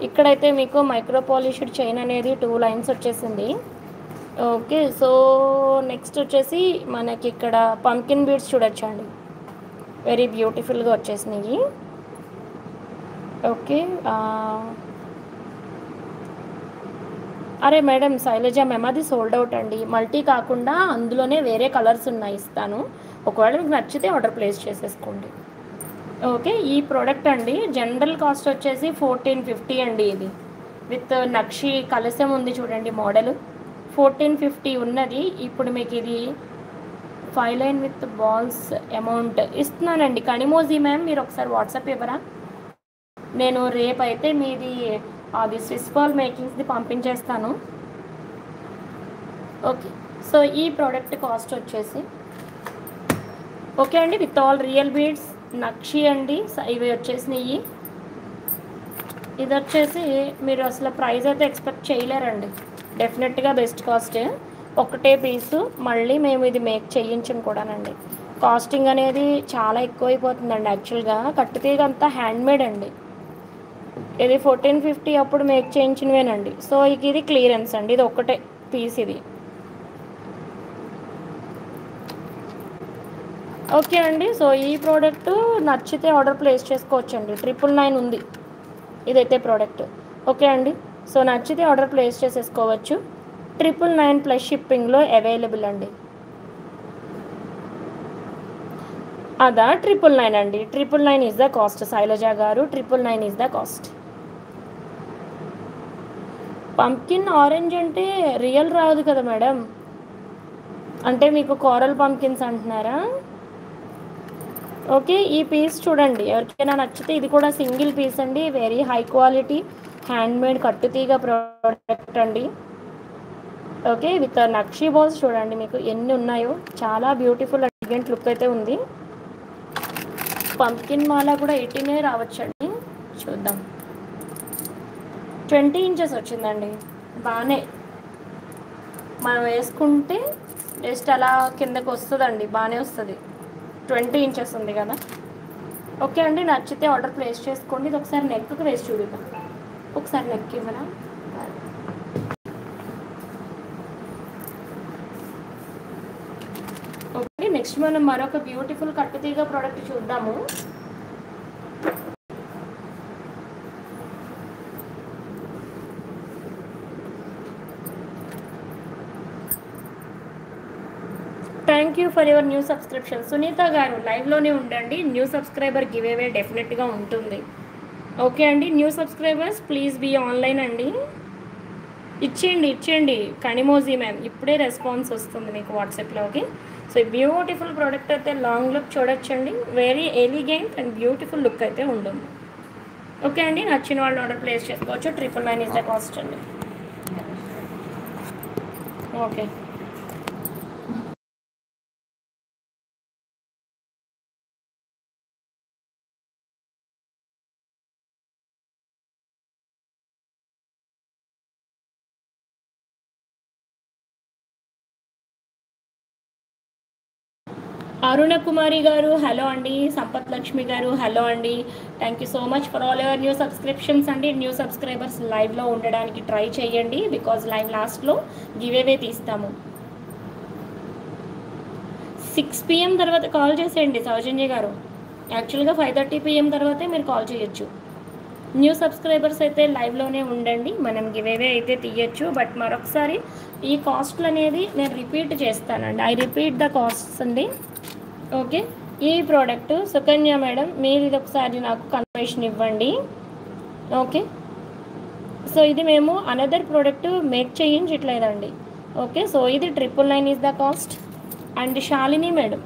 ఇక్కడైతే మీకు మైక్రో పాలిష్డ్ చైన్ అనేది 2 లైన్స్ వచ్చేసింది. ఓకే, సో నెక్స్ట్ వచ్చేసి మనకి ఇక్కడ పంకిన్ బీడ్స్ చూడొచ్చండి. వెరీ బ్యూటిఫుల్గా వచ్చేసినాయి. ఓకే, అరే మేడం శైలజ మ్యామ్, అది సోల్డ్ అవుట్ అండి. మల్టీ కాకుండా అందులోనే వేరే కలర్స్ ఉన్నాయి, ఇస్తాను. ఒకవేళ మీకు నచ్చితే ఆర్డర్ ప్లేస్ చేసేసుకోండి. ఓకే, ఈ ప్రోడక్ట్ అండి జనరల్ కాస్ట్ వచ్చేసి 1450 అండి. ఇది విత్ నక్షి కలశం ఉంది చూడండి మోడల్. 1450 ఉన్నది. ఇప్పుడు మీకు ఇది 5 లైన్ విత్ బాల్స్ అమౌంట్ ఇస్తున్నానండి. కణిమోజీ మ్యామ్, మీరు ఒకసారి వాట్సాప్ ఇవ్వరా? నేను రేపు అయితే మీది అది స్విస్ బాల్ మేకింగ్స్ది పంపించేస్తాను. ఓకే, సో ఈ ప్రోడక్ట్ కాస్ట్ వచ్చేసి ఓకే అండి, విత్ ఆల్ రియల్ బీడ్స్ నక్షి అండి. ఇవి వచ్చేసినాయి. ఇది వచ్చేసి మీరు అసలు ప్రైస్ అయితే ఎక్స్పెక్ట్ చేయలేరండి. డెఫినెట్గా బెస్ట్ కాస్టే. ఒకటే పీసు, మళ్ళీ మేము ఇది మేక్ చేయించం కూడానండి. కాస్టింగ్ అనేది చాలా ఎక్కువైపోతుందండి. యాక్చువల్గా కట్టుతీగ అంతా హ్యాండ్మేడ్ అండి. ఇది 1450 అప్పుడు మేక్ చేయించినవేనండి. సో ఇది క్లియరెన్స్ అండి. ఇది ఒకటే పీస్ ఇది. ఓకే అండి, సో ఈ ప్రోడక్ట్ నచ్చితే ఆర్డర్ ప్లేస్ చేసుకోవచ్చండి. 999 ఉంది ఇదైతే ప్రోడక్ట్. ఓకే అండి, సో నచ్చితే ఆర్డర్ ప్లేస్ చేసేసుకోవచ్చు. 999 ప్లస్ షిప్పింగ్లో అవైలబుల్ అండి. అదా 999 అండి. 999 ఈజ్ ద కాస్ట్ శైలజ గారు. 999 is the cost. Pumpkin orange అంటే రియల్ రాదు కదా మేడం, అంటే మీకు కోరల్ పంకిన్స్ అంటున్నారా? ఓకే, ఈ పీస్ చూడండి, ఎవరికైనా నచ్చితే. ఇది కూడా సింగిల్ పీస్ అండి. వెరీ హై క్వాలిటీ హ్యాండ్మేడ్ కట్టుతీగ ప్రోడక్ట్ అండి. ఓకే, విత్ నక్షి బాల్స్ చూడండి మీకు ఎన్ని ఉన్నాయో. చాలా బ్యూటిఫుల్ ఎలిగెంట్ లుక్ అయితే ఉంది. పంకిన్ మాల కూడా 18 రావచ్చండి. చూద్దాం. 20 ఇంచెస్ వచ్చిందండి. బాగానే మనం వేసుకుంటే జస్ట్ అలా కిందకు వస్తుందండి, బాగానే వస్తుంది. 20 ఇంచెస్ ఉంది కదా. ఓకే అండి, నచ్చితే ఆర్డర్ ప్లేస్ చేసుకోండి. ఇది ఒకసారి నెక్కి వేసి చూద్దాం. ఒకసారి నెక్ ఇవ్వరా? ఓకే, నెక్స్ట్ మనం మరొక బ్యూటిఫుల్ కట్టుతీగ ప్రోడక్ట్ చూద్దాము. Thank you for your new subscription. Sunitha గారు లైవ్లోనే ఉండండి. న్యూ సబ్స్క్రైబర్ గివ్ అవే డెఫినెట్గా ఉంటుంది. ఓకే అండి, new subscribers please be online అండి. ఇచ్చేయండి కణిమోజీ మ్యామ్. ఇప్పుడే రెస్పాన్స్ వస్తుంది మీకు వాట్సాప్లో. ఓకే, సో బ్యూటిఫుల్ ప్రోడక్ట్ అయితే లాంగ్ లుక్ చూడొచ్చండి. Very elegant and beautiful look అయితే ఉంటుంది. ఓకే అండి, నచ్చిన వాళ్ళు ఆర్డర్ ప్లేస్ చేసుకోవచ్చు. 999 ఈజ్ ద కాస్ట్ అండి. ఓకే. అరుణ కుమారి గారు హలో అండి. సంపత్ లక్ష్మి గారు హలో అండి. Thank you so much for all your new subscriptions అండి. న్యూ సబ్స్క్రైబర్స్ లైవ్లో ఉండడానికి ట్రై చేయండి, బికాజ్ లైవ్ లాస్ట్లో గివేవే తీస్తాము. 6 PM తర్వాత కాల్ చేసేయండి సౌజన్య గారు. యాక్చువల్గా 5:30 PM తర్వాతే మీరు కాల్ చేయొచ్చు. న్యూ సబ్స్క్రైబర్స్ అయితే లైవ్లోనే ఉండండి, మనం గివేవే అయితే తీయచ్చు. బట్ మరొకసారి ఈ కాస్ట్లు అనేది నేను రిపీట్ చేస్తానండి. ఐ రిపీట్ ద కాస్ట్స్ అండి. ఓకే, ఈ ప్రోడక్ట్ సుకన్య మేడం మీరు ఇది ఒకసారి నాకు కన్ఫర్మేషన్ ఇవ్వండి. ఓకే, సో ఇది మేము అనదర్ ప్రోడక్ట్ మేక్ చేయించట్లేదండి. ఓకే, సో ఇది 999 is the cost. And Shalini madam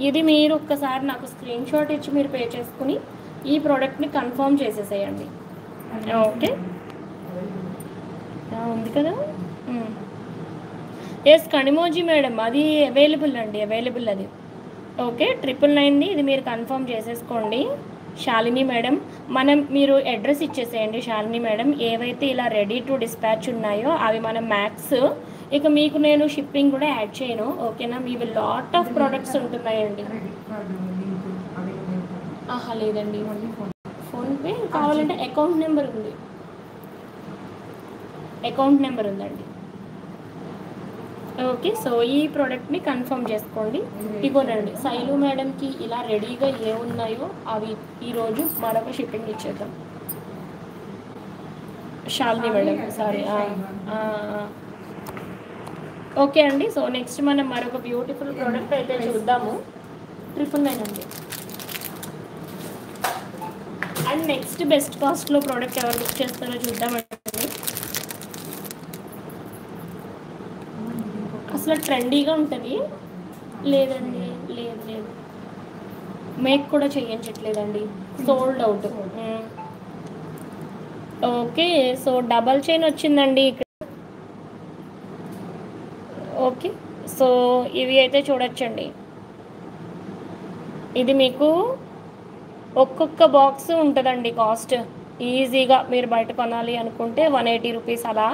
ఇది మీరు ఒక్కసారి నాకు స్క్రీన్ షాట్ ఇచ్చి మీరు పే చేసుకుని ఈ ప్రోడక్ట్ని కన్ఫర్మ్ చేసేసేయండి. ఓకే, ఉంది కదా. ఎస్ కణిమోజీ మేడం అది అవైలబుల్ అండి, అవైలబుల్ అది. ఓకే, 999ది ఇది మీరు కన్ఫర్మ్ చేసేసుకోండి శాలిని మేడం. మీరు అడ్రస్ ఇచ్చేసేయండి శాలిని మేడం. ఏవైతే ఇలా రెడీ టు డిస్పాచ్ ఉన్నాయో అవి మనం మ్యాక్స్. ఇక మీకు నేను షిప్పింగ్ కూడా యాడ్ చేయను. ఓకేనా, మీవి లాట్ ఆఫ్ ప్రోడక్ట్స్ ఉంటున్నాయండి. లేదండి, ఫోన్పే కావాలంటే అకౌంట్ నెంబర్ ఉంది, అకౌంట్ నెంబర్ ఉందండి. ఓకే, సో ఈ ప్రోడక్ట్ని కన్ఫర్మ్ చేసుకోండి. ఇగోనండి శైలు మేడంకి ఇలా రెడీగా ఏమున్నాయో అవి ఈరోజు మరొక షిప్పింగ్ ఇచ్చేద్దాం. Shalini madam sorry. ఓకే అండి, సో నెక్స్ట్ మనం మరొక బ్యూటిఫుల్ ప్రోడక్ట్ అయితే చూద్దాము. 999 అండి. అండ్ నెక్స్ట్ బెస్ట్ కాస్ట్లో ప్రోడక్ట్ ఎవరు బుక్ చేస్తారో చూద్దామండి. అసలు ట్రెండీగా ఉంటుంది. లేదండి, లేదు లేదు, మేక్ కూడా చేయించట్లేదండి, sold out. Okay, so double chain వచ్చిందండి ఇక్కడ. ఓకే, సో ఇవి అయితే చూడొచ్చండి. ఇది మీకు ఒక్కొక్క బాక్స్ ఉంటుందండి కాస్ట్. ఈజీగా మీరు బయట కొనాలి అనుకుంటే 180 రూపీస్ అలా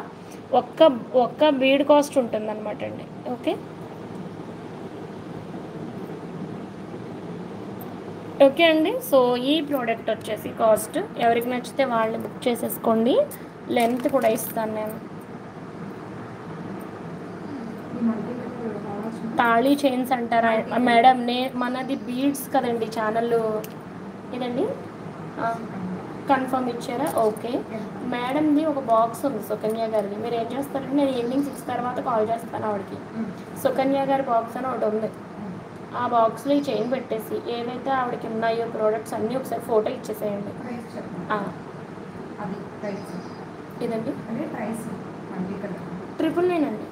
ఒక్క బీడ్ కాస్ట్ ఉంటుందన్నమాట అండి. ఓకే, ఓకే అండి, సో ఈ ప్రోడక్ట్ వచ్చేసి కాస్ట్ ఎవరికి నచ్చితే వాళ్ళు బుక్ చేసేసుకోండి. లెంత్ కూడా ఇస్తాను నేను. తాళీ చైన్స్ అంటారా మేడం? మనది బీడ్స్ కదండి ఛానల్ ఇదండి. కన్ఫర్మ్ ఇచ్చారా? ఓకే మేడంది ఒక బాక్స్ ఉంది సుకన్య గారిది. మీరు ఏం చేస్తారంటే నేను ఈవినింగ్ 6 తర్వాత కాల్ చేస్తాను ఆవిడకి. సుకన్య గారి బాక్స్ అని ఒకటి ఉంది, ఆ బాక్స్లో ఈ చైన్ పెట్టేసి ఏవైతే ఆవిడకి ఉన్నాయో ప్రోడక్ట్స్ అన్నీ ఒకసారి ఫోటో ఇచ్చేసేయండి. ఇదండి 999 అండి.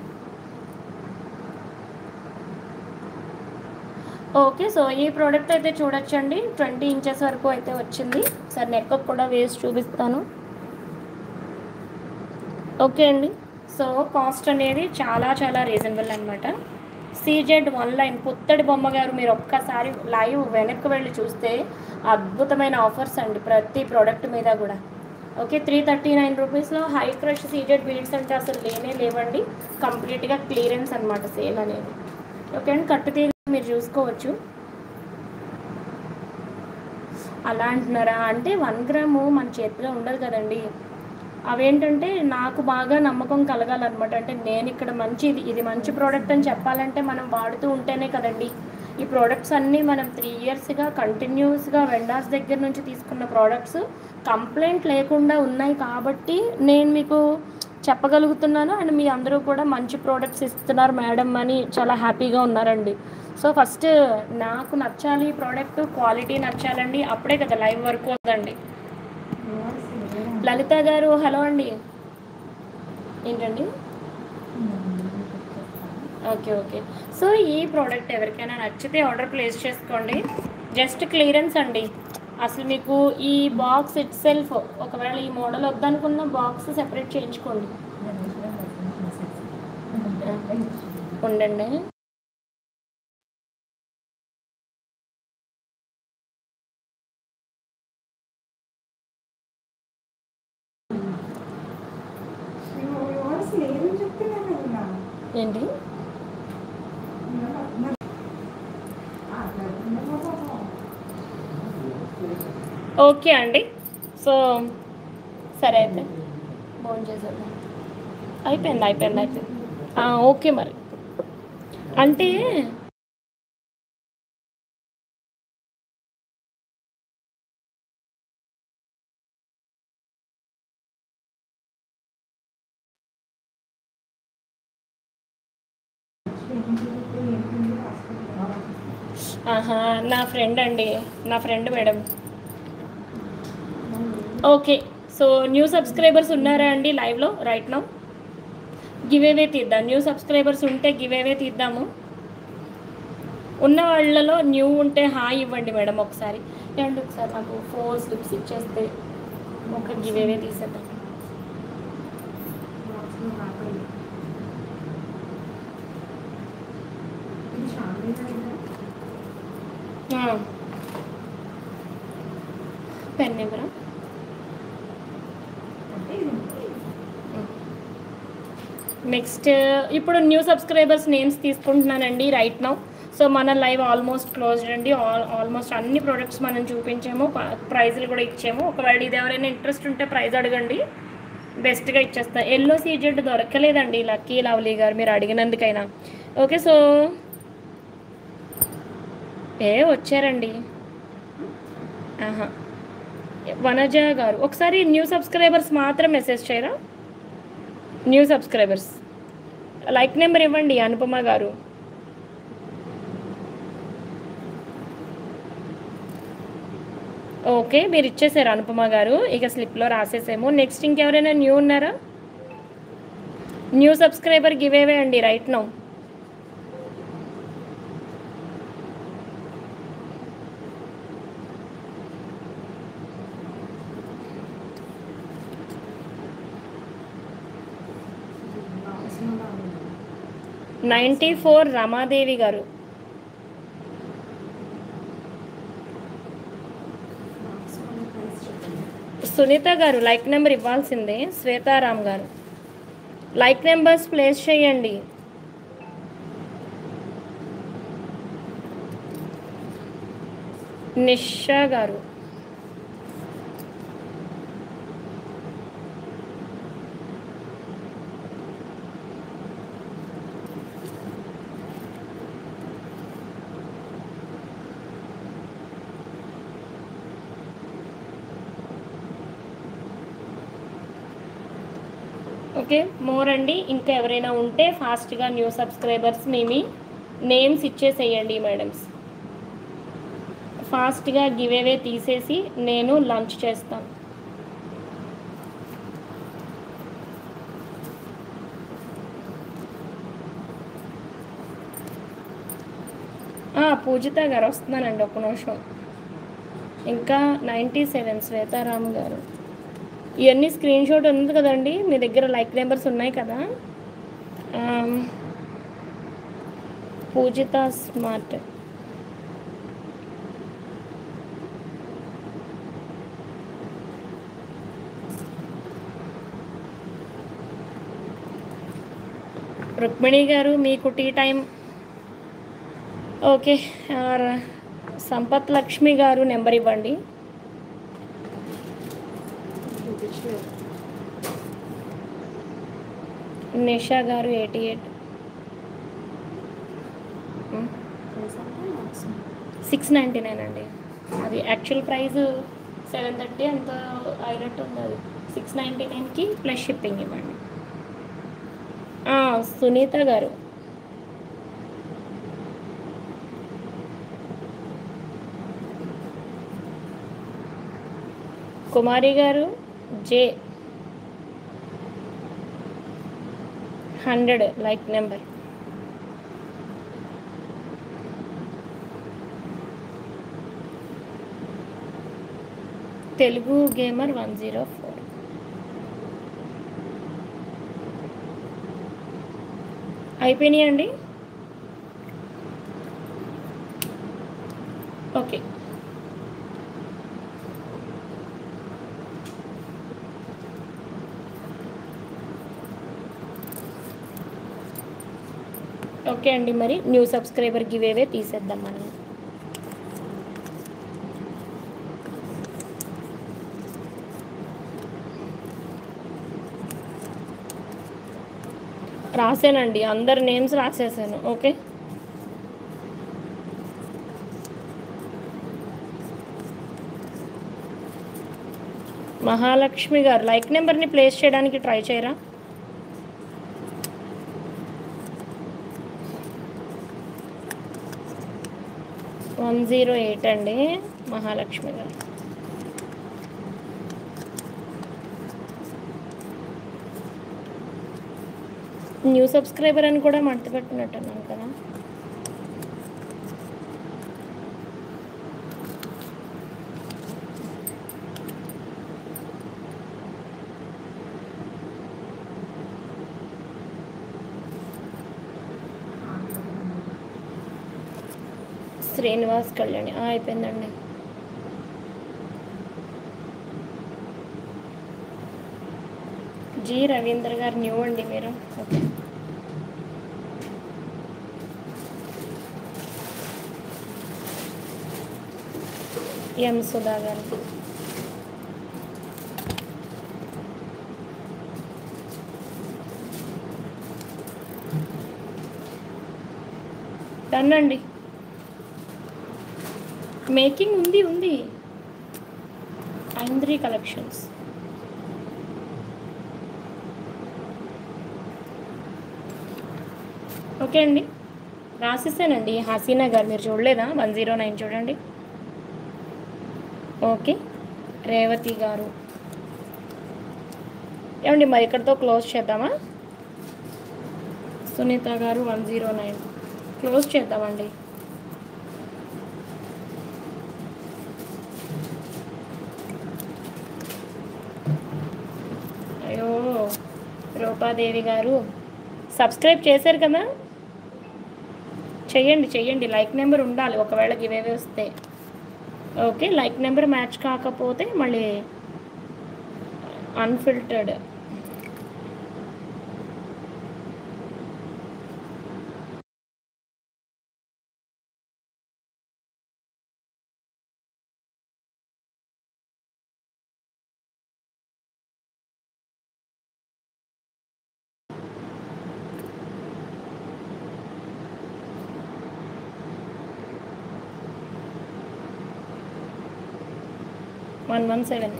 ఓకే, సో ఈ ప్రోడక్ట్ అయితే చూడొచ్చండి. 20 ఇంచెస్ వరకు అయితే వచ్చింది. సార్ నెక్ కూడా వేసి చూపిస్తాను. ఓకే అండి, సో కాస్ట్ అనేది చాలా చాలా రీజనబుల్ అనమాట. CZ ఆన్లైన్ పుత్తడి బొమ్మ గారు మీరు ఒక్కసారి లైవ్ వెనక్కి వెళ్ళి చూస్తే అద్భుతమైన ఆఫర్స్ అండి ప్రతి ప్రోడక్ట్ మీద కూడా. ఓకే, 339 రూపీస్లో హై క్రష్ CZ బీడ్స్ అంటే అసలు లేనే లేవండి. కంప్లీట్గా క్లియరెన్స్ అనమాట సేల్ అనేది. ఓకే అండి, కట్టుతీగ మీరు చూసుకోవచ్చు. అలా అంటున్నారా అంటే 1 గ్రాము మన చేతిలో ఉండదు కదండి. అవేంటంటే నాకు బాగా నమ్మకం కలగాలన్నమాట. అంటే నేను ఇక్కడ ఇది మంచి ప్రోడక్ట్ అని చెప్పాలంటే మనం వాడుతూ ఉంటేనే కదండి. ఈ ప్రోడక్ట్స్ అన్నీ మనం 3 ఇయర్స్గా కంటిన్యూస్గా వెండర్స్ దగ్గర నుంచి తీసుకున్న ప్రోడక్ట్స్ కంప్లైంట్ లేకుండా ఉన్నాయి కాబట్టి నేను మీకు చెప్పగలుగుతున్నాను. అండ్ మీ అందరూ కూడా మంచి ప్రోడక్ట్స్ ఇస్తున్నారు మేడం అని చాలా హ్యాపీగా ఉన్నారండి. సో ఫస్ట్ నాకు నచ్చాలి ప్రోడక్ట్, క్వాలిటీ నచ్చాలండి, అప్పుడే కదా లైవ్ వర్క్ అవుతుందండి. లలిత గారు హలో అండి. ఏంటండి? ఓకే ఓకే, సో ఈ ప్రోడక్ట్ ఎవరికైనా నచ్చితే ఆర్డర్ ప్లేస్ చేసుకోండి. జస్ట్ క్లియరెన్స్ అండి. అసలు మీకు ఈ బాక్స్ ఇట్ సెల్ఫ్ ఒకవేళ ఈ మోడల్ వద్దనుకున్న బాక్స్ సెపరేట్ చేయించుకోండి. ఉండండి, ఏంటి ఓకే అండి. సో సరే అయితే ఫోన్ చేసేద్దాం. అయిపోయింది. ఓకే మరి. అంటే నా ఫ్రెండ్ అండి, నా friend madam. Okay. So new subscribers ఉన్నారా అండి లైవ్లో రైట్ నౌ? గివ్ అవే తీద్దాం. న్యూ సబ్స్క్రైబర్స్ ఉంటే గివ్ అవే తీద్దాము. ఉన్న వాళ్ళలో న్యూ ఉంటే హాయ్ ఇవ్వండి మేడం ఒకసారి. అండ్ ఒకసారి నాకు 4 స్లిప్స్ ఇచ్చేస్తే ఒక గివ్ అవే తీసేద్దాం. పెన్ ఎవరా? నెక్స్ట్ ఇప్పుడు న్యూ సబ్స్క్రైబర్స్ నేమ్స్ తీసుకుంటున్నానండి రైట్ నౌ. సో మన లైవ్ ఆల్మోస్ట్ క్లోజ్డ్ అండి. ఆల్మోస్ట్ అన్ని ప్రోడక్ట్స్ మనం చూపించాము, ప్రైజ్లు కూడా ఇచ్చాము. ఒకవేళ ఇది ఎవరైనా ఇంట్రెస్ట్ ఉంటే ప్రైజ్ అడగండి, బెస్ట్గా ఇచ్చేస్తా. ఎల్లో సీజెడ్ దొరకలేదండి లక్కీ లవ్లీ గారు, మీరు అడిగినందుకైనా. ఓకే. సో వచ్చారండి. వనజ గారు ఒకసారి న్యూ సబ్స్క్రైబర్స్ మాత్రం మెసేజ్ చేయరా? న్యూ సబ్స్క్రైబర్స్ లైక్ నెంబర్ ఇవ్వండి. అనుపమ గారు ఓకే, మీరు ఇచ్చేసారు అనుపమ గారు. ఇక స్లిప్లో రాసేసేమో. నెక్స్ట్ ఇంకెవరైనా న్యూ ఉన్నారా? న్యూ సబ్స్క్రైబర్ గివ్ అవే అండి రైట్ నౌ. '94 రమాదేవి గారు. సునీత గారు లైక్ నెంబర్ ఇవ్వాల్సిందే. శ్వేతారాం గారు లైక్ నెంబర్స్ ప్లేస్ చేయండి. నిషా గారు ఓకే. మోర్ అండి. ఇంకా ఎవరైనా ఉంటే ఫాస్ట్గా న్యూ సబ్స్క్రైబర్స్ మీ నేమ్స్ ఇచ్చేసేయండి మేడమ్స్. ఫాస్ట్గా గివ్ అవే తీసేసి నేను లంచ్ చేస్తాను. పూజిత గారు వస్తున్నానండి, ఒక్క నిమిషం. ఇంకా 97 శ్వేతారాం గారు. ఇవన్నీ స్క్రీన్ షాట్ ఉంది కదండి మీ దగ్గర, లైక్ నెంబర్స్ ఉన్నాయి కదా. పూజిత స్మార్ట్ రుక్మిణి గారు మీకు tea time. Okay. Sampath Lakshmi గారు నెంబర్ ఇవ్వండి. నిషా గారు 88 699 అండి. అది యాక్చువల్ ప్రైస్ 730 అంత అయినట్టు ఉంది. అది 699కి ప్లస్ షిప్పింగ్ ఇవ్వండి. సునీత గారు కుమారి గారు జే 100 లైక్ నెంబర్. తెలుగు గేమర్ 104. అయిపోయినాయండి. ఓకే. ఓకే అండి. మరి న్యూ సబ్స్క్రైబర్ గివ్ అవే తీసేద్దాం మనం. రాసానండి, అందరి నేమ్స్ రాసేసాను. ఓకే, మహాలక్ష్మి గారు లైక్ నెంబర్ని ప్లేస్ చేయడానికి ట్రై చేయరా? 108 అండి మహాలక్ష్మి గారు. న్యూ సబ్స్క్రైబర్ అని కూడా మడత పెట్టినట్టున్నాను కదా. శ్రీనివాస్ కళ్యాణి అయిపోయిందండి. జి రవీంద్ర గారు న్యూ అండి మీరు. ఓకే, ఎం సుధా గారు. డన్ అండి. మేకింగ్ ఉంది ఐంద్రీ కలెక్షన్స్. ఓకే అండి, రాసేసానండి. హసీనా గారు మీరు చూడలేదా? 109 చూడండి. ఓకే, రేవతి గారు ఏమండి మరి ఇక్కడితో క్లోజ్ చేద్దామా? సునీత గారు 109 క్లోజ్ చేద్దామండి. అయ్యో, రూపాదేవి గారు సబ్స్క్రైబ్ చేశారు కదా, చెయ్యండి. లైక్ నెంబర్ ఉండాలి ఒకవేళ గివేవే వస్తే. ఓకే, లైక్ నెంబర్ మ్యాచ్ కాకపోతే మళ్ళీ unfiltered. One 117.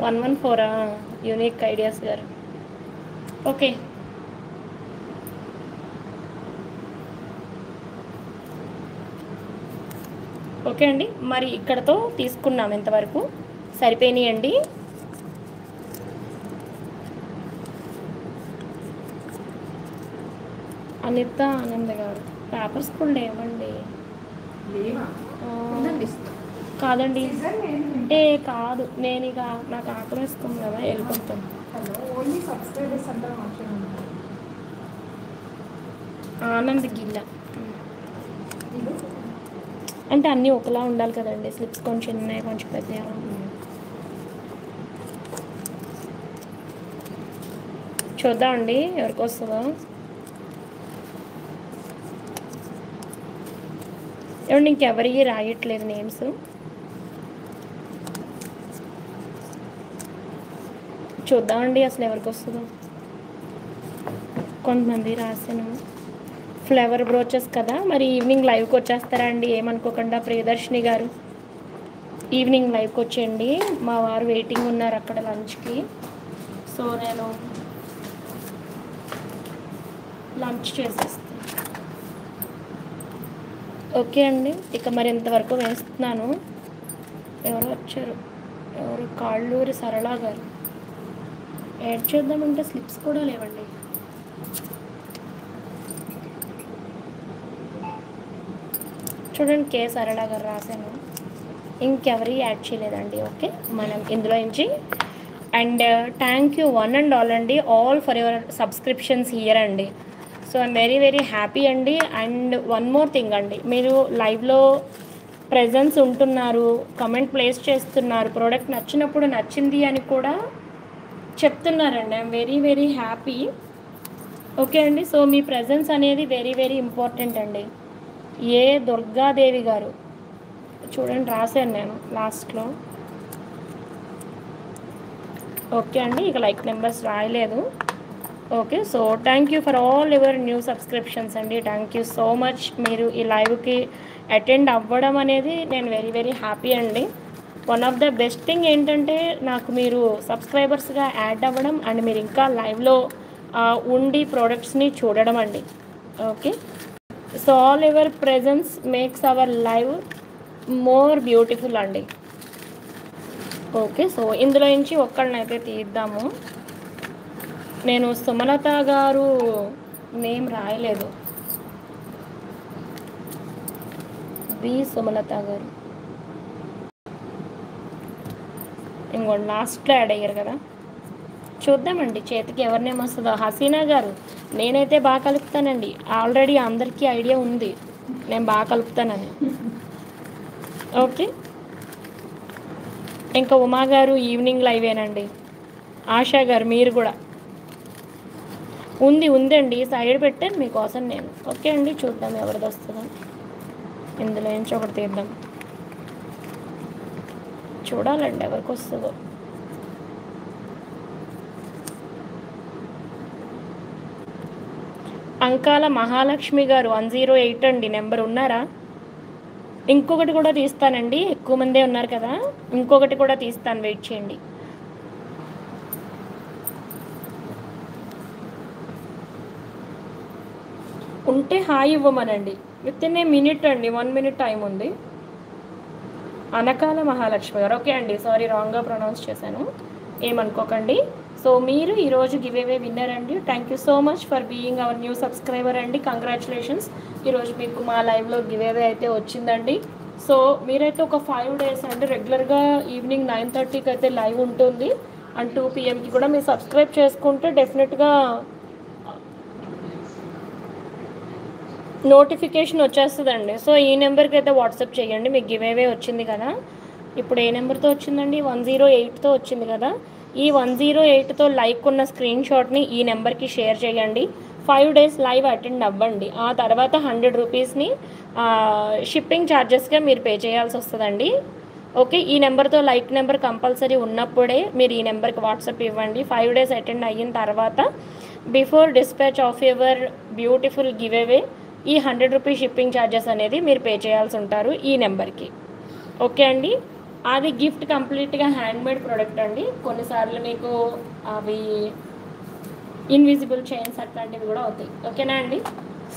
One 114 unique ideas గారు. ఓకే, ఓకే అండి, మరి ఇక్కడతో తీసుకున్నాం. ఎంతవరకు సరిపోయినాయండి? అనిత ఆనంద్ గారు పేపర్స్ కూడా లేవండి. కాదండి, కాదు, నేను ఇక నాకు ఆకలి వేసుకుంది కదా, వెళ్ళిపోతాను. ఆనంద్ గిల్ల అంటే అన్నీ ఒకలా ఉండాలి కదండి, స్లిప్స్ కొంచెం చిన్నవి కొంచెం పెద్దవి. చూద్దామండి ఎవరికి వస్తుందో. ఏమండి ఇంకెవరికి రాయట్లేదు నేమ్స్. చూద్దామండి అసలు ఎవరికి వస్తుందో. కొంతమంది రాశాను. ఫ్లవర్ బ్రోచెస్ కదా, మరి ఈవినింగ్ లైవ్కి వచ్చేస్తారా అండి? ఏమనుకోకుండా ప్రియదర్శిని గారు ఈవినింగ్ లైవ్కి వచ్చేయండి. మా వారు వెయిటింగ్ ఉన్నారు అక్కడ లంచ్కి. సో నేను లంచ్ చేసేస్తాను. ఓకే అండి, ఇక మరి ఇంతవరకు వేస్తున్నాను. ఎవరు వచ్చారు? ఎవరు? కాళ్ళూరి సరళ గారు. యాడ్ చేద్దామంటే స్లిప్స్ కూడా లేవండి. చూడండి, కే సరళ గారు రాశాను. ఇంకెవరి యాడ్ చేయలేదండి. ఓకే, మనం ఇందులో నుంచి. And thank you one and all అండి, all for your subscriptions here అండి. So I'm very very happy అండి. అండ్ వన్ మోర్ థింగ్ అండి, మీరు లైవ్లో ప్రెజెన్స్ ఉంటున్నారు, కమెంట్ ప్లేస్ చేస్తున్నారు, ప్రోడక్ట్ నచ్చినప్పుడు నచ్చింది అని కూడా చెప్తున్నారండి. I'm very very happy. Okay అండి, సో మీ ప్రెజెన్స్ అనేది వెరీ వెరీ ఇంపార్టెంట్ అండి. ఏ దుర్గాదేవి గారు చూడండి, రాశాను నేను లాస్ట్లో. ఓకే అండి, ఇక లైక్ నెంబర్స్ రాయలేదు. Okay, so thank you for all your new subscriptions అండి. Thank you so much. మీరు ఈ లైవ్కి అటెండ్ అవ్వడం అనేది నేను వెరీ వెరీ హ్యాపీ అండి. One of the best thing ఏంటంటే నాకు మీరు సబ్స్క్రైబర్స్గా యాడ్ అవ్వడం అండ్ మీరు ఇంకా లైవ్లో ఉండి ప్రోడక్ట్స్ని చూడడం అండి. Okay, so all your presence makes our live more beautiful అండి. ఓకే, సో ఇందులో నుంచి ఒక్కళ్ళనైతే తీద్దాము. నేను సుమలత గారు నేమ్ రాయలేదు, బి సుమలత గారు ఇంకోటి లాస్ట్లో యాడ్ అయ్యారు కదా, చూద్దామండి చేతికి ఎవరి నేమ్ వస్తుందో. హసీనా గారు, నేనైతే బాగా కలుపుతానండి, ఆల్రెడీ అందరికీ ఐడియా ఉంది నేను బాగా కలుపుతానని. ఓకే, ఇంకా ఉమా గారు ఈవినింగ్ లైవేనండి. ఆశా గారు మీరు కూడా ఉందండి, సైడ్ పెట్టాను మీకోసం నేను. ఓకే అండి, చూద్దాం ఎవరిది వస్తుందో. ఇందులో నుంచి ఒకటి తీద్దాం, చూడాలండి ఎవరికి వస్తుందో. అంకాల మహాలక్ష్మి గారు 108 అండి నెంబర్, ఉన్నారా? ఇంకొకటి కూడా తీస్తానండి, ఎక్కువ మందే ఉన్నారు కదా, ఇంకొకటి కూడా తీస్తాను, వెయిట్ చేయండి. ఉంటే హాయ్ ఇవ్వమనండి, విత్ ఇన్ ఏ మినిట్ అండి, 1 minute టైం ఉంది. అనకాల మహాలక్ష్మి గారు, ఓకే అండి, సారీ రాంగ్గా ప్రొనౌన్స్ చేశాను, ఏమనుకోకండి. సో మీరు ఈరోజు గివ్ అవే విన్నర్ అండి. Thank you so much for being our new subscriber అండి. కంగ్రాచులేషన్స్, ఈరోజు మీకు మా లైవ్లో గివ్ అవే అయితే వచ్చిందండి. సో మీరైతే ఒక 5 days అండి రెగ్యులర్గా ఈవినింగ్ 9:30కి అయితే లైవ్ ఉంటుంది, అండ్ 2 PM కూడా మీరు సబ్స్క్రైబ్ చేసుకుంటే డెఫినెట్గా నోటిఫికేషన్ వచ్చేస్తుందండి. సో ఈ నెంబర్కి అయితే వాట్సాప్ చేయండి, మీకు గివ్ అవే వచ్చింది కదా. ఇప్పుడు ఏ నెంబర్తో వచ్చిందండి? 108తో వచ్చింది కదా. ఈ 108తో లైక్ ఉన్న స్క్రీన్ షాట్ని ఈ నెంబర్కి షేర్ చేయండి. 5 days లైవ్ అటెండ్ అవ్వండి. ఆ తర్వాత 100 రూపీస్ని షిప్పింగ్ ఛార్జెస్గా మీరు పే చేయాల్సి వస్తుందండి. ఓకే, ఈ నెంబర్తో లైక్ నెంబర్ కంపల్సరీ ఉన్నప్పుడే మీరు ఈ నెంబర్కి వాట్సాప్ ఇవ్వండి. 5 days అటెండ్ అయిన తర్వాత before dispatch of your beautiful give away ఈ 100 రూపీస్ షిప్పింగ్ ఛార్జెస్ అనేది మీరు పే చేయాల్సి ఉంటారు ఈ నెంబర్కి. ఓకే అండి, అది గిఫ్ట్ కంప్లీట్గా హ్యాండ్మేడ్ ప్రోడక్ట్ అండి. కొన్నిసార్లు మీకు అవి ఇన్విజిబుల్ చైన్స్ అట్లాంటివి కూడా అవుతాయి. ఓకేనా అండి,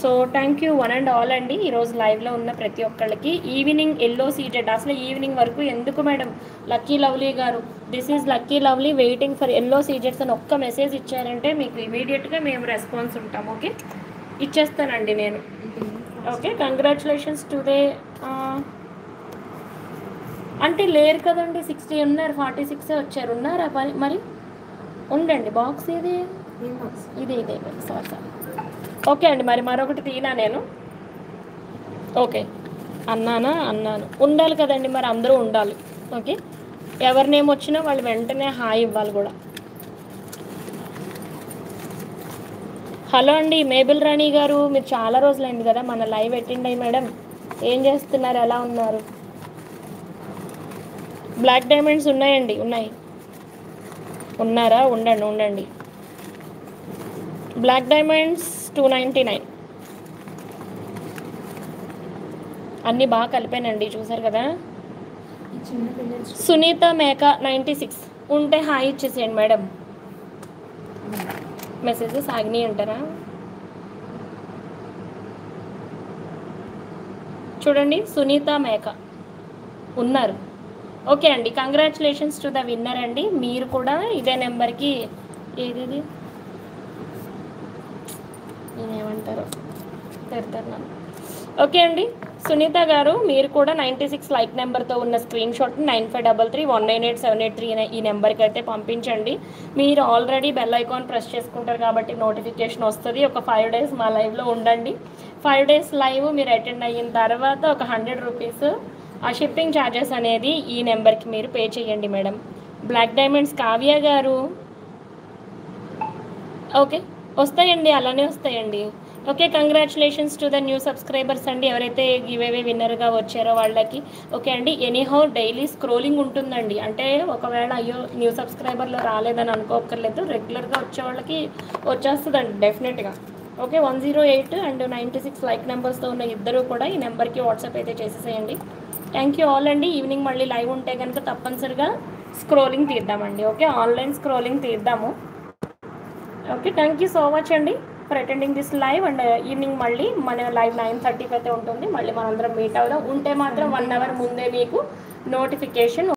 so thank you one and all అండి. ఈరోజు లైవ్లో ఉన్న ప్రతి ఒక్కళ్ళకి ఈవినింగ్ ఎల్లో సీటెడ్, అసలు ఈవినింగ్ వరకు ఎందుకు మేడం? లక్కీ లవ్లీ గారు, this is Lucky Lovely waiting for yellow సీజెట్స్ అని ఒక్క మెసేజ్ ఇచ్చారంటే మీకు ఇమీడియట్గా మేము రెస్పాన్స్ ఉంటాం. ఓకే, ఇచ్చేస్తానండి నేను. Okay, congratulations today. అంటే లేరు కదండి, 60 ఉన్నారు, 46 వచ్చారు, ఉన్నారా మరి? ఉండండి, బాక్స్ ఇది ఇదే సార్. ఓకే అండి, మరి మరొకటి తీనా నేను? ఓకే, అన్నాను ఉండాలి కదండి, మరి అందరూ ఉండాలి. ఓకే, ఎవరి నేమ్ వచ్చినా వాళ్ళు వెంటనే హాయ్ ఇవ్వాలి కూడా. హలో అండి మేబుల్ రాణి గారు, మీరు చాలా రోజులైంది కదా మన లైవ్ అటెండ్ అయ్యి. మేడం ఏం చేస్తున్నారు, ఎలా ఉన్నారు? బ్లాక్ డైమండ్స్ ఉన్నాయండి, ఉన్నారా? ఉండండి. బ్లాక్ డైమండ్స్ 299 అన్నీ బాగా కలిపానండి, చూసారు కదా. సునీత మేక 96 ఉంటే హాయ్ ఇచ్చేసేయండి మేడం. మెసేజెస్ ఆగ్ని అంటారా? చూడండి, సునీత మేక ఉన్నారు. ఓకే అండి, కంగ్రాచులేషన్స్ టు ద విన్నర్ అండి. మీరు కూడా ఇదే నెంబర్కి ఏది నేనేమంటారు పెడతాను. ఓకే అండి, సునీత గారు మీరు కూడా 96 లైక్ నెంబర్తో ఉన్న స్క్రీన్ షాట్ని 9533198783 ఈ నెంబర్కి అయితే పంపించండి. మీరు ఆల్రెడీ బెల్ ఐకాన్ ప్రెస్ చేసుకుంటారు కాబట్టి నోటిఫికేషన్ వస్తుంది. ఒక 5 days మా లైవ్లో ఉండండి. 5 days లైవ్ మీరు అటెండ్ అయిన తర్వాత ఒక 100 రూపీస్ ఆ షిప్పింగ్ ఛార్జెస్ అనేది ఈ నెంబర్కి మీరు పే చేయండి మేడం. బ్లాక్ డైమండ్స్ కావ్య గారు, ఓకే, వస్తాయండి, అలానే వస్తాయండి. Okay, congratulations to the new subscribers అండి, ఎవరైతే గివేవే విన్నర్గా వచ్చారో వాళ్ళకి. ఓకే అండి, ఎనీహౌ డైలీ స్క్రోలింగ్ ఉంటుందండి. అంటే ఒకవేళ అయ్యో న్యూ సబ్స్క్రైబర్లో రాలేదని అనుకోక్కర్లేదు, రెగ్యులర్గా వచ్చే వాళ్ళకి వచ్చేస్తుందండి డెఫినెట్గా. ఓకే, 108 అండ్ 96 లైక్ నెంబర్స్తో ఉన్న ఇద్దరు కూడా ఈ నెంబర్కి వాట్సాప్ అయితే చేసేసేయండి. థ్యాంక్ యూ ఆల్ అండి. ఈవినింగ్ మళ్ళీ లైవ్ ఉంటే కనుక తప్పనిసరిగా స్క్రోలింగ్ తీద్దామండి. ఓకే, ఆన్లైన్ స్క్రోలింగ్ తీద్దాము. Okay, thank you so much అండి for attending this live. And evening మళ్ళీ మన లైవ్ 9:30కి అయితే ఉంటుంది. మళ్ళీ మనందరం మీట్ అవుదాం. ఉంటే మాత్రం 1 అవర్ ముందే మీకు నోటిఫికేషన్